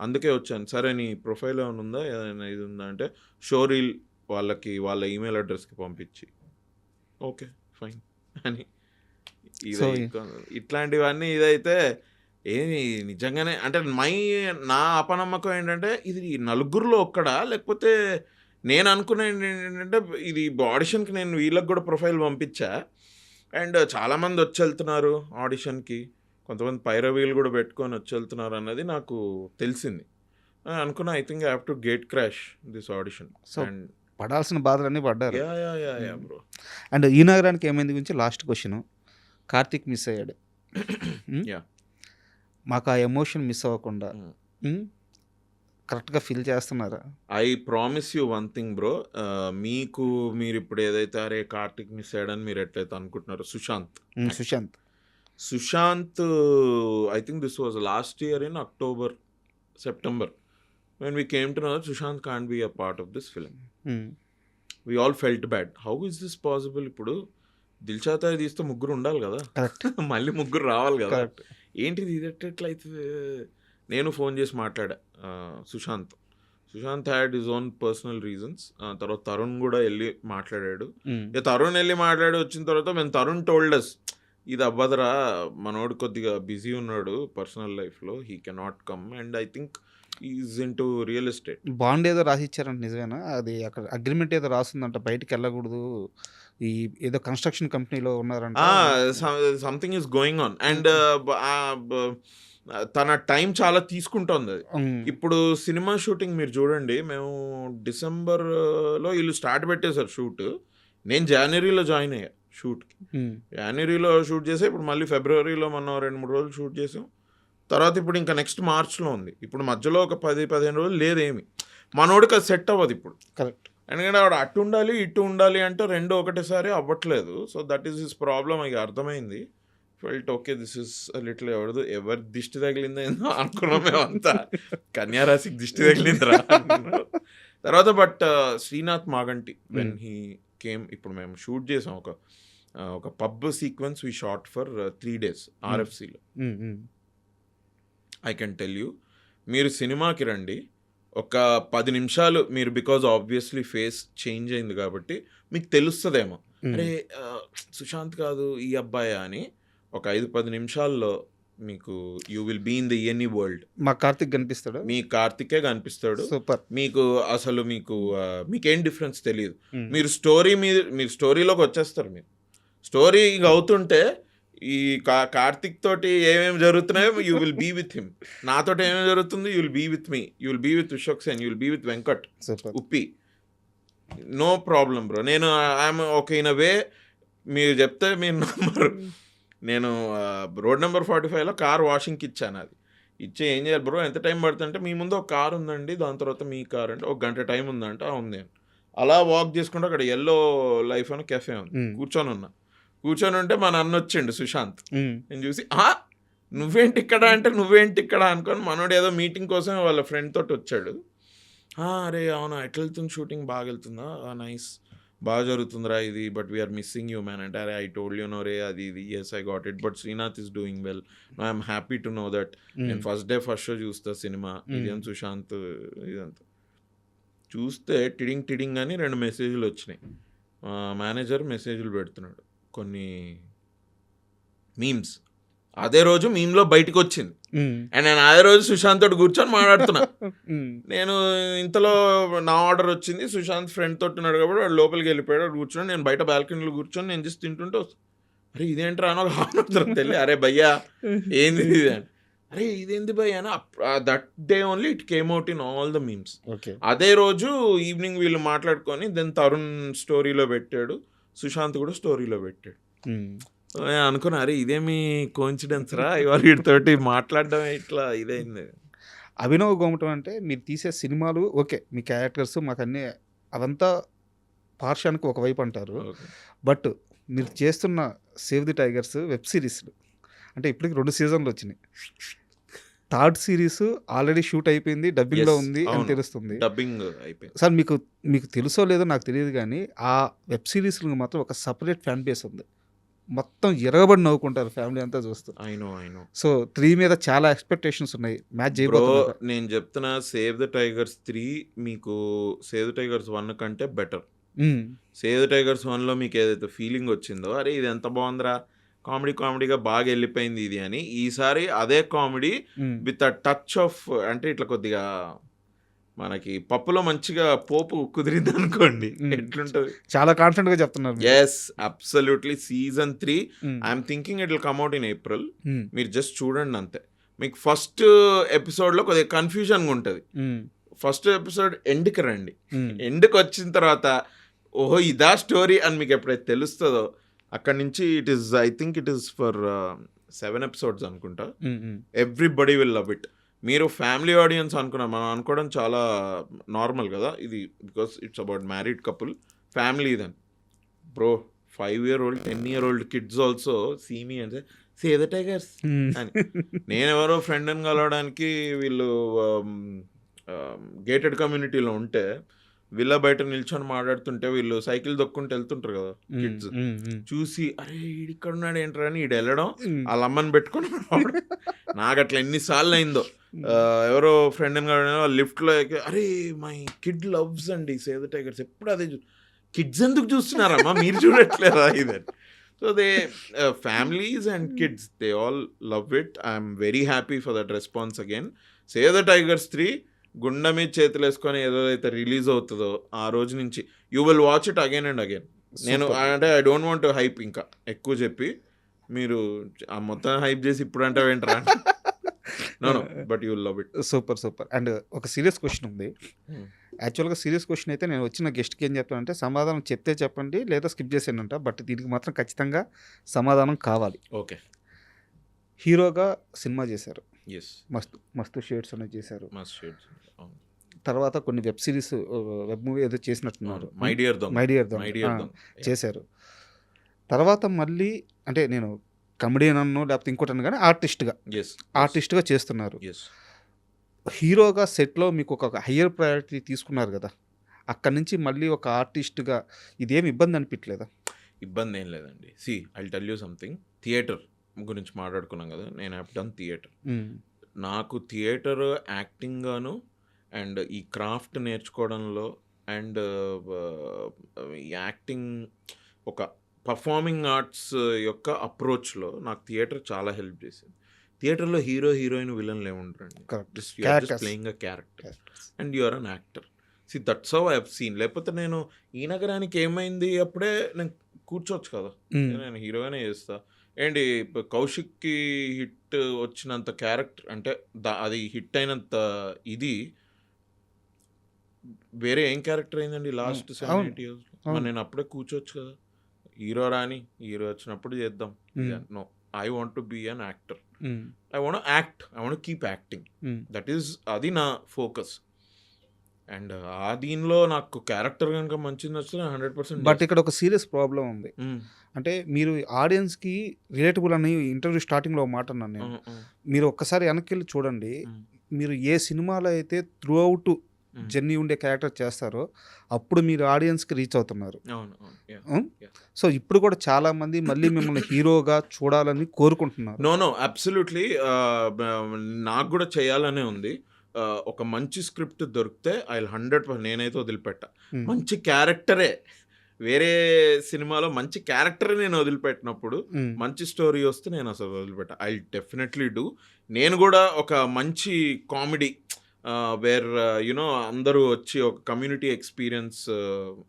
అందుకే వచ్చాను. సరే నీ ప్రొఫైల్ ఏమైనా ఉందా, ఏదైనా ఇది ఉందా అంటే, షోరీల్ వాళ్ళ ఈమెయిల్ అడ్రస్కి పంపించి ఓకే ఫైన్ అని. ఇది ఇట్లాంటివన్నీ ఇదైతే ఏమి నిజంగానే అంటే నా అపనమ్మకం ఏంటంటే, ఇది నలుగురిలో ఒక్కడా, లేకపోతే నేను అనుకునే ఏంటంటే ఇది ఆడిషన్కి నేను వీళ్ళకి కూడా ప్రొఫైల్ పంపించా అండ్ చాలామంది వచ్చి వెళ్తున్నారు ఆడిషన్కి, కొంతమంది పైరవీలు కూడా పెట్టుకొని వచ్చి వెళ్తున్నారు అన్నది నాకు తెలిసింది. అనుకున్నా I think I have to gate crash this audition. And పడాల్సిన బాధలన్నీ పడ్డారు. Yeah bro. అండ్ ఈ నగరానికి ఏమైంది గురించి లాస్ట్ క్వశ్చన్. కార్తీక్ మిస్ అయ్యాడు, మాకు ఆ ఎమోషన్ మిస్ అవ్వకుండా కరెక్ట్గా ఫీల్ చేస్తున్నారా? I promise you one thing bro, మీరు ఇప్పుడు ఏదైతే అరే కార్తిక్ మిస్ అయ్యాడని మీరు ఎట్లయితే అనుకుంటున్నారో, Sushanth I think this was last year in October September when we came to know that Sushant can't be a part of this film. We all felt bad. How is this possible? ఇప్పుడు దిల్చాతాయి తీస్తే ముగ్గురు ఉండాలి కదా, మళ్ళీ ముగ్గురు రావాలి కదా, ఏంటిది ఇది ఎట్లయితే. నేను ఫోన్ చేసి మాట్లాడా Sushanth had his own personal reasons. తర్వాత తరుణ్ కూడా వెళ్ళి మాట్లాడాడు. తరుణ్ వెళ్ళి మాట్లాడి వచ్చిన తర్వాత మేము తరుణ్ టోల్డస్ ఇది అవ్వదురా, మనోడు కొద్దిగా బిజీ ఉన్నాడు పర్సనల్ లైఫ్లో, he cannot come and I think is in to real estate. Bond ఏదో రాసి ఇచ్చారంట, నిజమేనా? అది అక్కడ అగ్రిమెంట్ ఏదో రాస్తుందంట, బయటికి వెళ్ళకూడదు, ఈ ఏదో కన్స్ట్రక్షన్ కంపెనీలో ఉన్నారంట, something is going on and తన టైం చాలా తీసుకుంటోంది అది. ఇప్పుడు సినిమా షూటింగ్ మీరు చూడండి, మేము డిసెంబర్లో వీళ్ళు స్టార్ట్ పెట్టేశారు షూట్, నేను జనవరిలో జాయిన్ అయ్యా షూట్కి. జనవరిలో షూట్ చేసా, ఇప్పుడు మళ్ళీ ఫిబ్రవరిలో మనం 2-3 రోజులు షూట్ చేసాం. తర్వాత ఇప్పుడు ఇంకా నెక్స్ట్ మార్చ్లో ఉంది. ఇప్పుడు మధ్యలో ఒక 10-15 రోజులు లేదేమి, మనోడికి అది సెట్ అవ్వదు ఇప్పుడు. కరెక్ట్. ఎందుకంటే ఆవిడ అటు ఉండాలి ఇటు ఉండాలి అంటే రెండు ఒకటేసారి అవ్వట్లేదు. So that is his problem. ఇక అర్థమైంది. Felt okay this is little ఎవరి దిష్టి తగిలిందో ఏందో అనుకున్నాం మేమంతా. కన్యారాశికి దిష్టి తగిలిందిరా అనుకున్నాం. తర్వాత but Srinath Maganti when he came, ఇప్పుడు మేము షూట్ చేసాం ఒక pub sequence we shot for 3 days RFCలో. ఐ కెన్ టెల్ యూ, మీరు సినిమాకి రండి, ఒక 10 నిమిషాలు మీరు, బికాజ్ ఆబ్వియస్లీ ఫేస్ చేంజ్ అయింది కాబట్టి మీకు తెలుస్తుందేమో, అరే సుశాంత్ కాదు ఈ అబ్బాయా అని. ఒక 5-10 నిమిషాల్లో మీకు you will be in the any world. మా కార్తిక్ కనిపిస్తాడు, మీ కార్తికే కనిపిస్తాడు. సూపర్. మీకు అసలు మీకేం డిఫరెన్స్ తెలియదు. మీరు స్టోరీలోకి వచ్చేస్తారు. మీరు స్టోరీ అవుతుంటే ఈ కార్తిక్ తోటి ఏమేమి జరుగుతున్నాయో you will be with him. నాతో ఏమేమి జరుగుతుంది you will be with me, you will be with Vishwak Sen, you will be with Venkat, Uppi. No problem bro. నేను I'm okay in a way. మీరు చెప్తే మీరు నమ్మరు. నేను రోడ్ నెంబర్ 45లో కార్ వాషింగ్కి ఇచ్చాను. అది ఇచ్చే ఏం చేయాలి బ్రో, ఎంత టైం పడుతుందంటే, మీ ముందు ఒక కార్ ఉందండి, దాని తర్వాత మీ కార్ అంటే 1 గంట టైం ఉందంటే ఉంది. అలా వాక్ చేసుకుంటే అక్కడ ఎల్లో లైఫ్ అని కెఫే ఉంది, కూర్చొని ఉంటే మా నాన్న వచ్చిండు సుశాంత్. నేను చూసి నువ్వేంటి ఇక్కడ అంటే, నువ్వేంటి ఇక్కడ అనుకొని మనోడు ఏదో మీటింగ్ కోసం వాళ్ళ ఫ్రెండ్ తోటి వచ్చాడు. అరే అవునా, ఎట్లా వెళ్తుంది షూటింగ్, బాగా వెళ్తుందా, నైస్, బాగా జరుగుతుందిరా ఇది, but we're missing you man అంటే, అరే ఐ టోల్డ్ యూ నో రే అది ఇది, yes I got it, but Srinath is doing well, I'm happy to know that. నేను ఫస్ట్ షో చూస్తా సినిమా, ఇదేం సుశాంత్ ఇదంతా చూస్తే టిడింగ్ అని 2 మెసేజ్లు వచ్చినాయి. మేనేజర్ మెసేజ్లు పెడుతున్నాడు, కొన్ని మీమ్స్. అదే రోజు మీమ్లో బయటకు వచ్చింది. అండ్ నేను అదే రోజు సుశాంత్ తోటి కూర్చొని మాట్లాడుతున్నా. నేను ఇంతలో నా ఆర్డర్ వచ్చింది, సుశాంత్ ఫ్రెండ్ తోటి ఉన్నాడు కాబట్టి వాడు లోపలికి వెళ్ళిపోయాడు, కూర్చొని నేను బయట బాల్కనీలో కూర్చొని నేను జస్ట్ తింటుంటే, అరే ఇదేంట్రా అని ఒక హాఫ్ తెలియ, అరే భయ్యా ఏంది ఇది అని, అరే ఇదేంది భయ్యా అని. That day only it came out in all the memes. అదే రోజు ఈవినింగ్ వీళ్ళు మాట్లాడుకొని దెన్ తరుణ్ స్టోరీలో పెట్టాడు, సుశాంత్ కూడా స్టోరీలో పెట్టాడు. అనుకున్నా, అరే ఇదేమి కోఇన్సిడెన్స్ రా, ఇవాళ వీటితోటి మాట్లాడడం ఇట్లా ఇదైంది. అభినవ్ గోమటం అంటే మీరు తీసే సినిమాలు ఓకే, మీ క్యారెక్టర్స్ మాకు అన్నీ అవంతా పార్శ్వానికి ఒకవైపు అంటారు. బట్ మీరు చేస్తున్న సేవ్ ది టైగర్స్ వెబ్ సిరీస్లు అంటే ఇప్పటికి 2 సీజన్లు వచ్చినాయి. 3rd సిరీస్ ఆల్రెడీ షూట్ అయిపోయింది, డబ్బింగ్లో ఉంది అని తెలుస్తుంది. డబ్బింగ్ అయిపోయింది సార్. మీకు తెలుసో లేదో నాకు తెలియదు కానీ ఆ వెబ్ సిరీస్లకు మాత్రం ఒక సపరేట్ ఫ్యాన్ బేస్ ఉంది. మొత్తం ఎరగబడి నవ్వుకుంటారు ఫ్యామిలీ అంతా చూస్తూ. ఐ నో సో 3 మీద చాలా ఎక్స్పెక్టేషన్స్ ఉన్నాయి. మ్యాచ్ చేయబోతున్నారు. నేను చెప్తున్నా, సేవ్ ద టైగర్స్ 3 మీకు సేవ్ ద టైగర్స్ 1 కంటే బెటర్. సేవ్ ద టైగర్స్ 1లో మీకు ఏదైతే ఫీలింగ్ వచ్చిందో, అరే ఇది ఎంత బాగుందిరా, కామెడీగా బాగా వెళ్ళిపోయింది ఇది అని, ఈసారి అదే comedy with a touch of, అంటే ఇట్లా కొద్దిగా మనకి పప్పులో మంచిగా పోపు కుదిరింది అనుకోండి, ఎట్లుంటది. చాలా కాన్ఫిడెంట్ గా చెప్తున్నారు. Yes absolutely. Season 3 I'm thinking it will come out in April. మీరు జస్ట్ చూడండి అంతే. మీకు ఫస్ట్ ఎపిసోడ్లో కొద్దిగా కన్ఫ్యూజన్గా ఉంటుంది. ఫస్ట్ ఎపిసోడ్ ఎండ్కి రండి, ఎండ్కి వచ్చిన తర్వాత ఓహో ఇదా స్టోరీ అని మీకు ఎప్పుడైతే తెలుస్తుందో అక్కడి నుంచి I think it is for 7 episodes అనుకుంటా. Everybody will love it. మీరు ఫ్యామిలీ ఆడియన్స్ మనం అనుకోవడం చాలా నార్మల్ కదా ఇది, because it's about married couple, family. Then bro 5-year-old 10-year-old కిడ్స్ ఆల్సో సీ మీ అంటే సేవ్ ద టైగర్స్ అని. నేను ఎవరో ఫ్రెండ్ని కలవడానికి వీళ్ళు గేటెడ్ కమ్యూనిటీలో ఉంటే, వీళ్ళ బయట నిల్చొని మాట్లాడుతుంటే వీళ్ళు సైకిల్ దొక్కుంటూ వెళ్తుంటారు కదా కిడ్స్, చూసి అరే ఈడిక్కడ ఉన్నాడు ఏంట్రా అని ఈడు వెళ్ళడం, వాళ్ళ అమ్మని పెట్టుకొని రావడం. నాకు అట్లా ఎన్నిసార్లు అయిందో. ఎవరో ఫ్రెండ్ని కావడం లిఫ్ట్లో, అరే మై కిడ్ లవ్స్ అండి సేవ్ ద టైగర్స్, ఎప్పుడు అదే కిడ్స్ ఎందుకు చూస్తున్నారమ్మా మీరు చూడట్లేదా ఇదని. So they families and kids they all love it. I'm very happy for that response again. Save the tigers 3 గుండె మీద చేతులు వేసుకొని ఏదైతే రిలీజ్ అవుతుందో ఆ రోజు నుంచి you will watch it again and again. నేను అంటే ఐ డోంట్ వాంట్ హైప్ ఇంకా ఎక్కువ చెప్పి, మీరు ఆ మొత్తం హైప్ చేసి ఇప్పుడు అంటే ఏంటరా, no but you will love it. Super. And ఒక సీరియస్ క్వశ్చన్ ఉంది. యాక్చువల్గా సీరియస్ క్వశ్చన్ అయితే నేను వచ్చిన గెస్ట్కి ఏం చెప్తానంటే, సమాధానం చెప్తే చెప్పండి లేదా స్కిప్ చేసేయండి. బట్ దీనికి మాత్రం ఖచ్చితంగా సమాధానం కావాలి. ఓకే. హీరోగా సినిమా చేశారు, ఎస్, మస్తు షేడ్స్ అనేది చేశారు. తర్వాత కొన్ని వెబ్ సిరీస్, వెబ్ మూవీ ఏదో చేసినట్టున్నారు. మై డియర్ దొంగ. మై డియర్ దొంగ. మై డియర్ ఆ, దొంగ. చేశారు. తర్వాత మళ్ళీ అంటే నేను కమెడియన్ అన్నో లేకపోతే ఇంకోటి అన్న కానీ ఆర్టిస్ట్గా చేస్తున్నారు. హీరోగా సెట్లో మీకు ఒక హయ్యర్ ప్రయారిటీ తీసుకున్నారు కదా, అక్కడి నుంచి మళ్ళీ ఒక ఆర్టిస్ట్గా ఇదేమి ఇబ్బంది అనిపించలేదా? ఇబ్బంది ఏం లేదండి. See I tell you something. Theatre గురించి మాట్లాడుకున్నాం కదా, నేను హ్యావ్ డన్ థియేటర్. నాకు థియేటర్ యాక్టింగ్ గాను అండ్ ఈ క్రాఫ్ట్ నేర్చుకోవడంలో అండ్ యాక్టింగ్ ఒక పర్ఫార్మింగ్ ఆర్ట్స్ యొక్క అప్రోచ్లో నాకు థియేటర్ చాలా హెల్ప్ చేసింది. థియేటర్లో హీరో హీరోయిన్ విలన్లు ఏముంటారండి, playing a character and you are an actor. See that's how I have seen. లేకపోతే నేను ఈ నగరానికి ఏమైంది అప్పుడే నేను కూర్చోవచ్చు కదా, నేను హీరోగానే చేస్తా. ఏంటి కౌశిక్కి హిట్ వచ్చినంత క్యారెక్టర్ అంటే అది హిట్ అయినంత ఇది వేరే ఏం క్యారెక్టర్ అయిందండి లాస్ట్ 7-8 years. మరి నేను అప్పుడే కూర్చోవచ్చు కదా, హీరో రాని హీరో వచ్చినప్పుడు చేద్దాం. No, I want to be an actor. I want act, I want keep acting. That is అది నా ఫోకస్. అండ్ ఆ దీనిలో నాకు క్యారెక్టర్ కనుక మంచిది నచ్చితే 100%. బట్ ఇక్కడ ఒక సీరియస్ ప్రాబ్లం ఉంది. అంటే మీరు ఆడియన్స్కి రిలేటబుల్ అని ఇంటర్వ్యూ స్టార్టింగ్లో మాట అన్నాను నేను. మీరు ఒక్కసారి వెనక్కి వెళ్ళి చూడండి, మీరు ఏ సినిమాలో అయితే త్రూ అవుట్ జర్నీ ఉండే క్యారెక్టర్ చేస్తారో అప్పుడు మీరు ఆడియన్స్కి రీచ్ అవుతున్నారు. సో ఇప్పుడు కూడా చాలా మంది మళ్ళీ మిమ్మల్ని హీరోగా చూడాలని కోరుకుంటున్నారు. No absolutely. నాకు కూడా చేయాలనే ఉంది. ఒక మంచి స్క్రిప్ట్ దొరికితే ఐ 100% నేనైతే వదిలిపెట్టా. మంచి క్యారెక్టరే, వేరే సినిమాలో మంచి క్యారెక్టర్ నేను వదిలిపెట్టినప్పుడు మంచి స్టోరీ వస్తే నేను అసలు వదిలిపెట్టా. I definitely do. నేను కూడా ఒక మంచి కామెడీ వేర్ యునో అందరూ వచ్చి ఒక కమ్యూనిటీ ఎక్స్పీరియన్స్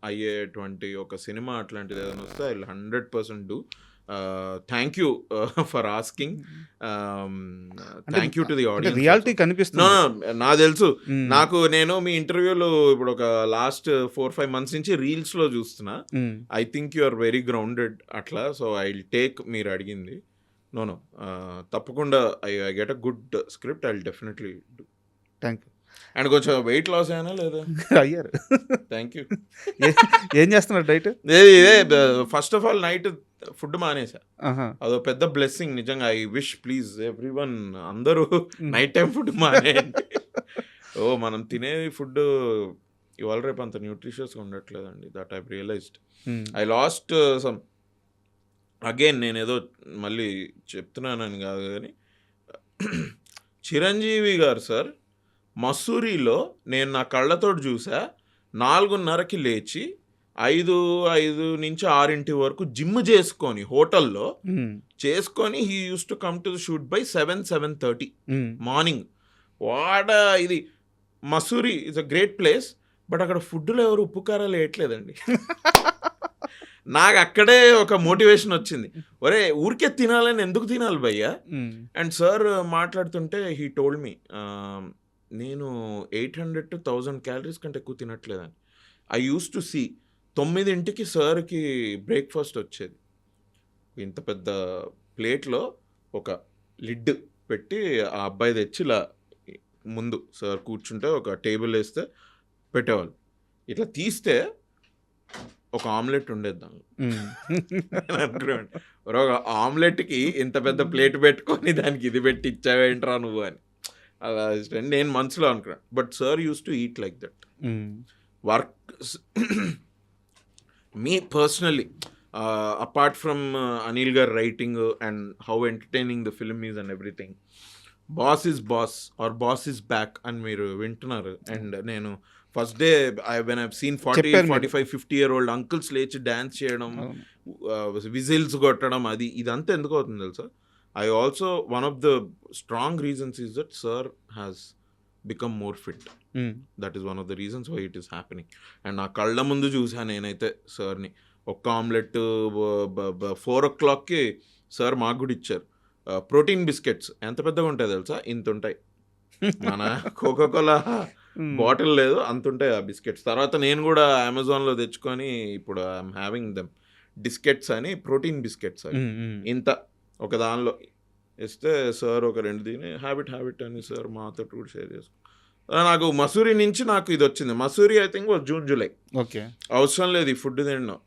అయ్యేటువంటి ఒక సినిమా అట్లాంటిది ఏదైనా వస్తే I 100% do. Thank you for asking. Thank you to the audience. Reality కనిపిస్తుంది. నాకు తెలుసు. నేను మీ ఇంటర్వ్యూలో ఇప్పుడు ఒక లాస్ట్ 4-5 months నుంచి రీల్స్లో చూస్తున్నా. I think you are very grounded అట్లా. సో ఐ విల్ టేక్ మీరు అడిగింది. నో తప్పకుండా I get a good script. I will definitely do. Thank you. And కొంచెం వెయిట్ లాస్ అయినా లేదా? అయ్యారు. Thank you. ఏం చేస్తున్నారు డైట్? ఇదే first of all night food మానేసా. అదో పెద్ద బ్లెస్సింగ్ నిజంగా. ఐ విష్ ప్లీజ్ ఎవ్రీవన్ అందరూ నైట్ టైం ఫుడ్ మానేయండి. మనం తినే ఫుడ్ ఇవాళ రేపు అంత న్యూట్రిషియస్గా ఉండట్లేదండి. That I realised. I lost some again. నేను ఏదో మళ్ళీ చెప్తున్నానని కాదు కానీ చిరంజీవి గారు సార్ మసూరిలో నేను నా కళ్ళతోటి చూసా. 4:30కి లేచి 5 నుంచి 6 వరకు జిమ్ చేసుకొని హోటల్లో చేసుకొని he used to come to the shoot by 7-7:30 morning. వాడ ఇది Mussoorie is a great place. But అక్కడ ఫుడ్లో ఎవరు ఉప్పు కారాలు వేయట్లేదండి. నాకు అక్కడే ఒక మోటివేషన్ వచ్చింది. ఒరే ఊరికే తినాలని ఎందుకు తినాలి భయ్యా? అండ్ సార్ మాట్లాడుతుంటే హీ టోల్డ్ మీ నేను 800 to 1000 calories కంటే ఎక్కువ తినట్లేదని. ఐ యూస్ టు సీ 9ంటికి సార్కి బ్రేక్ఫాస్ట్ వచ్చేది. ఇంత పెద్ద ప్లేట్లో ఒక లిడ్ పెట్టి ఆ అబ్బాయి తెచ్చి ఇలా ముందు సార్ కూర్చుంటే ఒక టేబుల్ వేస్తే పెట్టేవాళ్ళు. ఇట్లా తీస్తే ఒక ఆమ్లెట్ ఉండేది దానిలో. అనుకున్నాను ఒక ఆమ్లెట్కి ఇంత పెద్ద ప్లేట్ పెట్టుకొని దానికి ఇది పెట్టి ఇచ్చావేంట్రా నువ్వు అని. అలా నేను మనసులో అనుకున్నాను. But sir use to eat like that. Work me personally apart from Anil garu writing and how entertaining the film is and everything, boss is boss or boss is back అని మీరు వింటున్నారు. అండ్ నేను first day when I've seen 40-45-50-year-old uncles లేచి డ్యాన్స్ చేయడం, విజిల్స్ కొట్టడం, ఇదంతా ఎందుకు అవుతుంది తెలుసా? I also, one of the strong reasons is that sir has become more fit. That is one of the reasons why it is happening. And నా కళ్ళ ముందు చూసాను నేనైతే సార్ని. ఒక్క ఆమ్లెట్ 4 o'clockకి సార్ మాకు కూడా ఇచ్చారు. ప్రోటీన్ బిస్కెట్స్ ఎంత పెద్దగా ఉంటాయి తెలుసా? ఇంత ఉంటాయి. మన కోకోకోలా బాటిల్ లేదు అంత ఉంటాయి ఆ బిస్కెట్స్. తర్వాత నేను కూడా అమెజాన్లో తెచ్చుకొని ఇప్పుడు ఐఎమ్ హ్యావింగ్ దెమ్ బిస్కెట్స్ అని, ప్రోటీన్ బిస్కెట్స్ అని ఇంత ఒక దానిలో ఇస్తే సార్ ఒక 2 తిని హ్యాబిట్ అని సార్ మాతో కూడా షేర్ చేసుకో. నాకు మసూరి నుంచి నాకు ఇది వచ్చింది. Mussoorie I think June July. Okay. అవసరం లేదు ఈ ఫుడ్ తినడం,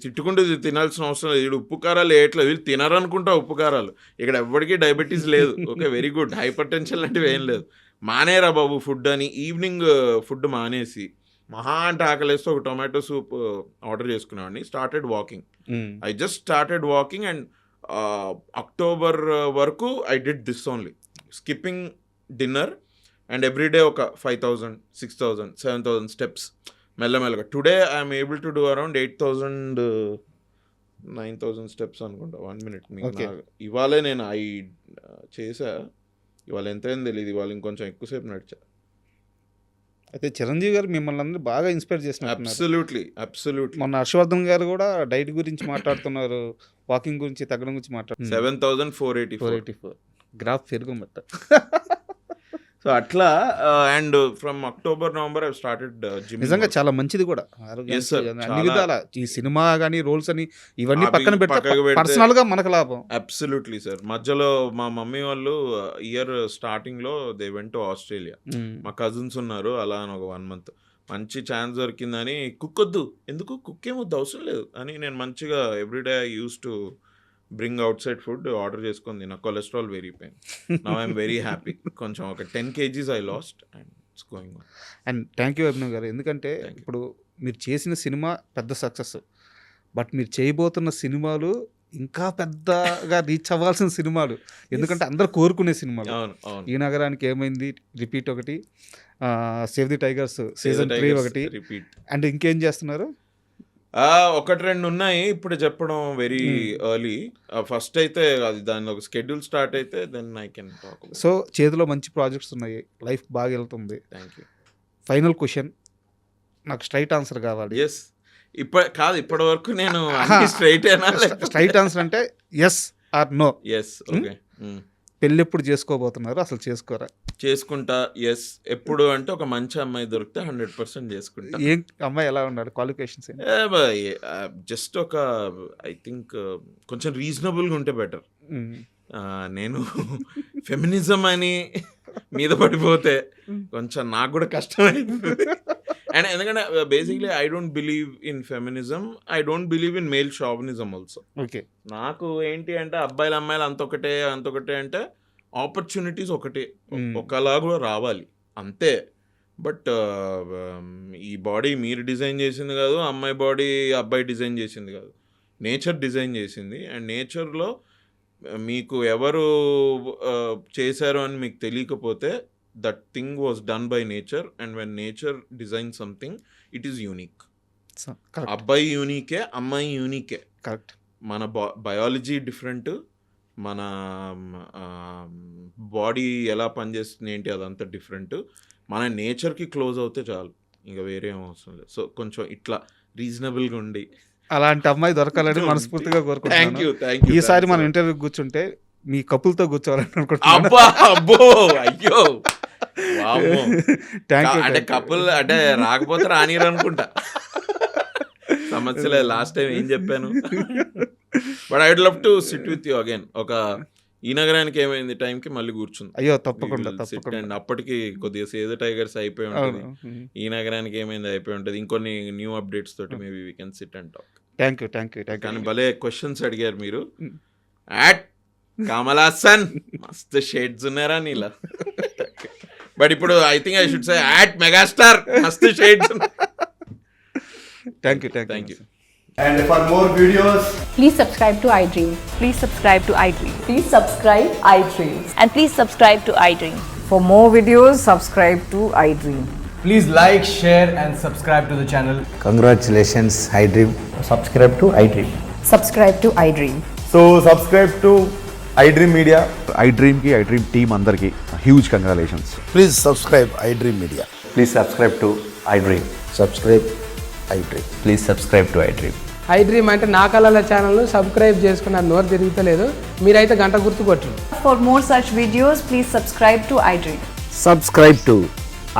తిట్టుకుంటూ తినాల్సిన అవసరం లేదు. వీడు ఉప్పు కారాలు వేయట్లేదు, వీళ్ళు తినరనుకుంటా ఉప్పు కారాలు. ఇక్కడ ఎవరికి డయాబెటీస్ లేదు. Okay, very good. Hypertension లాంటివి ఏం లేదు. మానేరా బాబు ఫుడ్ అని ఈవినింగ్ ఫుడ్ మానేసి మహా అంటే ఆకలేస్తే ఒక టొమాటో సూప్ ఆర్డర్ చేసుకునేవాడిని. Started walking. I just started walking and October వరకు I did this only, skipping dinner and everyday ఒక 5,000, 6,000, 7,000 స్టెప్స్ మెల్లమెల్లగా. Today I'm able to do around 8,000, 9,000 steps అనుకుంటా 1 minute. ఇవాళే నేను చేసా. ఇవాళ ఎంతైంది తెలియదు, ఇవాళ ఇంకొంచెం ఎక్కువసేపు నడిచా. అయితే చిరంజీవి గారు మిమ్మల్ని అందరూ బాగా ఇన్స్పైర్ చేస్తున్నారు. అబ్సల్యూట్లీ. మొన్న హర్షవర్ధన్ గారు కూడా డైట్ గురించి మాట్లాడుతున్నారు, వాకింగ్ గురించి, తగ్గడం గురించి మాట్లాడుతున్నారు. 7,484 గ్రాఫ్ పెరుగుమట్ట. సో అట్లా and from October November I started gym. నిజంగా చాలా మంచిది కూడా అన్ని విధాల. ఈ సినిమా కానీ రోల్స్ అని ఇవన్నీ పక్కన పెడితే పర్సనల్ గా మనకు లాభం. Absolutely sir. మధ్యలో మా మమ్మీ వాళ్ళు ఇయర్ స్టార్టింగ్ లో దే వెంట్ టు ఆస్ట్రేలియా. మా కజిన్స్ ఉన్నారు, అలా అని ఒక 1 month మంచి ఛాన్స్ దొరికిందని కుక్ వద్దు, ఎందుకు కుక్ ఏమొద్దు, అవసరం లేదు అని నేను మంచిగా everyday I used to bring out side food order చేసుకుంది. నా కొలెస్ట్రాల్ పెరిగిపోయింది. Now I'm very happy. కొంచెం ఒక 10 kgs I last and it's going on. And thank you Abhinav గారు. ఎందుకంటే ఇప్పుడు మీరు చేసిన సినిమా పెద్ద సక్సెస్, బట్ మీరు చేయబోతున్న సినిమాలు ఇంకా పెద్దగా రీచ్ అవ్వాల్సిన సినిమాలు. ఎందుకంటే అందరు కోరుకునే సినిమాలు. ఈ నగరానికి ఏమైంది రిపీట్ ఒకటి, సేవ్ ది టైగర్స్ సీజన్ 3 ఒకటి, అండ్ ఇంకేం చేస్తున్నారు? 1-2 ఉన్నాయి ఇప్పుడు చెప్పడం వెరీ ఎర్లీ. ఫస్ట్ అయితే అది దాని ఒక షెడ్యూల్ స్టార్ట్ అయితే then I can talk. So చేతిలో మంచి ప్రాజెక్ట్స్ ఉన్నాయి, లైఫ్ బాగా వెళ్తుంది. Thank you. ఫైనల్ క్వశ్చన్, నాకు స్ట్రైట్ ఆన్సర్ కావాలి. ఎస్ ఇప్పటి వరకు నేను స్ట్రైట్ స్ట్రైట్ ఆన్సర్ అంటే yes or no. Yes. Okay. పెళ్ళి ఎప్పుడు చేసుకోబోతున్నారు, అసలు చేసుకోరా? చేసుకుంటా. ఎస్. ఎప్పుడు అంటే ఒక మంచి అమ్మాయి దొరికితే 100% చేసుకుంటా. ఏం అమ్మాయి ఎలా ఉన్నాడు, క్వాలిఫికేషన్స్? జస్ట్ ఒక ఐ థింక్ కొంచెం రీజనబుల్గా ఉంటే బెటర్. నేను ఫెమినిజం అని మీద పడిపోతే కొంచెం నాకు కూడా కష్టమైంది. అండ్ ఎందుకంటే basically I don't believe in feminism, I don't believe in male chauvinism also. Okay. నాకు ఏంటి అంటే అబ్బాయిలు అమ్మాయిలు అంతొకటే అంటే ఆపర్చునిటీస్ ఒకటే, ఒకలాగా రావాలి అంతే. బట్ ఈ బాడీ మీరు డిజైన్ చేసింది కాదు, అమ్మాయి బాడీ అబ్బాయి డిజైన్ చేసింది కాదు, నేచర్ డిజైన్ చేసింది. అండ్ నేచర్లో మీకు ఎవరు చేశారు అని మీకు తెలియకపోతే that thing was done by nature. And when nature design something it is unique. అబ్బాయి యూనికే, అమ్మాయి యూనికే. కరెక్ట్. మన బయాలజీ డిఫరెంట్, మన బాడీ ఎలా పనిచేస్తుంది ఏంటి అదంతా డిఫరెంట్. మన నేచర్కి క్లోజ్ అవుతే చాలు, ఇంకా వేరే ఏం అవసరం లేదు. సో కొంచెం ఇట్లా రీజనబుల్గా ఉండి అలాంటి అమ్మాయి దొరకాలని మనస్ఫూర్తిగా కోరుకుంటున్నాను. ఈసారి మనం ఇంటర్వ్యూ కూర్చుంటే మీ కపుల్తో కూర్చోవాలని అనుకుంటున్నాను. అయ్యో అంటే కపుల్ అంటే రాకపోతే రానియరు అనుకుంటా. సమస్యలే. లాస్ట్ టైం ఏం చెప్పాను. But I would love to sit with you again. ఒక ఈ నగరానికి ఏమైంది టైంకి మళ్ళీ కూర్చుంది. అయ్యో తప్పకుండా. అండ్ అప్పటికి కొద్దిగా సేవ్ ద టైగర్స్ అయిపోయి ఉంటుంది, ఈ నగరానికి ఏమైంది అయిపోయి ఉంటుంది. ఇంకొన్ని న్యూ అప్డేట్స్ తోటి maybe we can SIT and talk. Thank you. కానీ భలే క్వశ్చన్స్ అడిగారు మీరు. యాట్ కమల్ హాసన్ మస్తు షేడ్స్ ఉన్నారా నీలా. బట్ ఇప్పుడు I think I should say at megastar మస్తు shades. Thank you. And for more videos, please subscribe to iDream. Please subscribe to iDream. Please subscribe iDream. And please subscribe to iDream. For more videos, subscribe to iDream. please like, share and subscribe to the channel. Congratulations, iDream. Subscribe to iDream. Subscribe to iDream. So subscribe to iDream Media. iDream team అందరికి huge congratulations. Please subscribe iDream Media. Please subscribe to iDream. Subscribe iDream. Please subscribe to iDream. iDream అంటే నా కళల ఛానల్ను సబ్స్క్రైబ్ చేసుకున్న నోరు తిరుగుతలేదు, మీరైతే గంట గుర్తు కొట్టండి. For more such videos, please subscribe to iDream. Subscribe to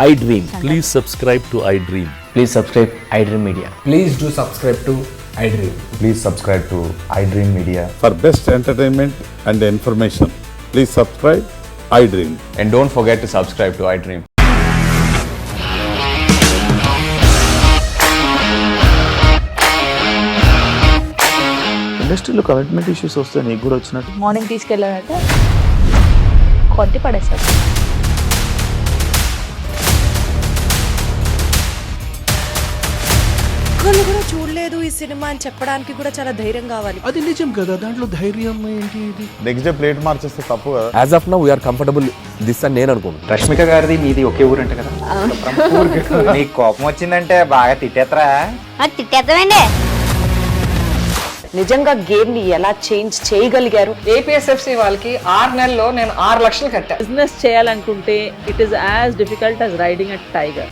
iDream. Please subscribe to iDream. Please subscribe iDream Media. Please do subscribe to iDream. Please subscribe to iDream Media. For best entertainment and information, please subscribe iDream. And don't forget to subscribe to iDream. ఇండస్ట్రీలో కమిట్మెంట్ ఇష్యూస్ వస్తే నీకు కూడా వచ్చినట్టు మార్నింగ్ తీసుకెళ్ళారంటే కొట్టి పడేస్తారు. ఒక్కళ్ళు కూడా చూడలేదు ఈ సినిమా అని చెప్పడానికి కూడా చాలా ధైర్యం కావాలి. అది నిజం కదా, దాంట్లో ధైర్యం ఏంటి? ఇది నెక్స్ట్ డే ప్లేట్ మార్చేస్తే తప్పు కదా. As of now we're comfortable this అని నేను అనుకుంటున్నాను. రష్మిక గారిది మీది ఒకే ఊరంట కదా. నీకు కోపం వచ్చిందంటే బాగా తిట్టేత్తరా? తిట్టేద్దామండి. నిజంగా గేమ్ ని ఎలా చేంజ్ చేయగలిగారు? ఏపీఎస్ఎఫ్సి వాళ్ళకి 6 నెలల్లో నేను 6 లక్షలు కట్టా. బిజినెస్ చేయాలనుకుంటే it is as difficult as riding a tiger.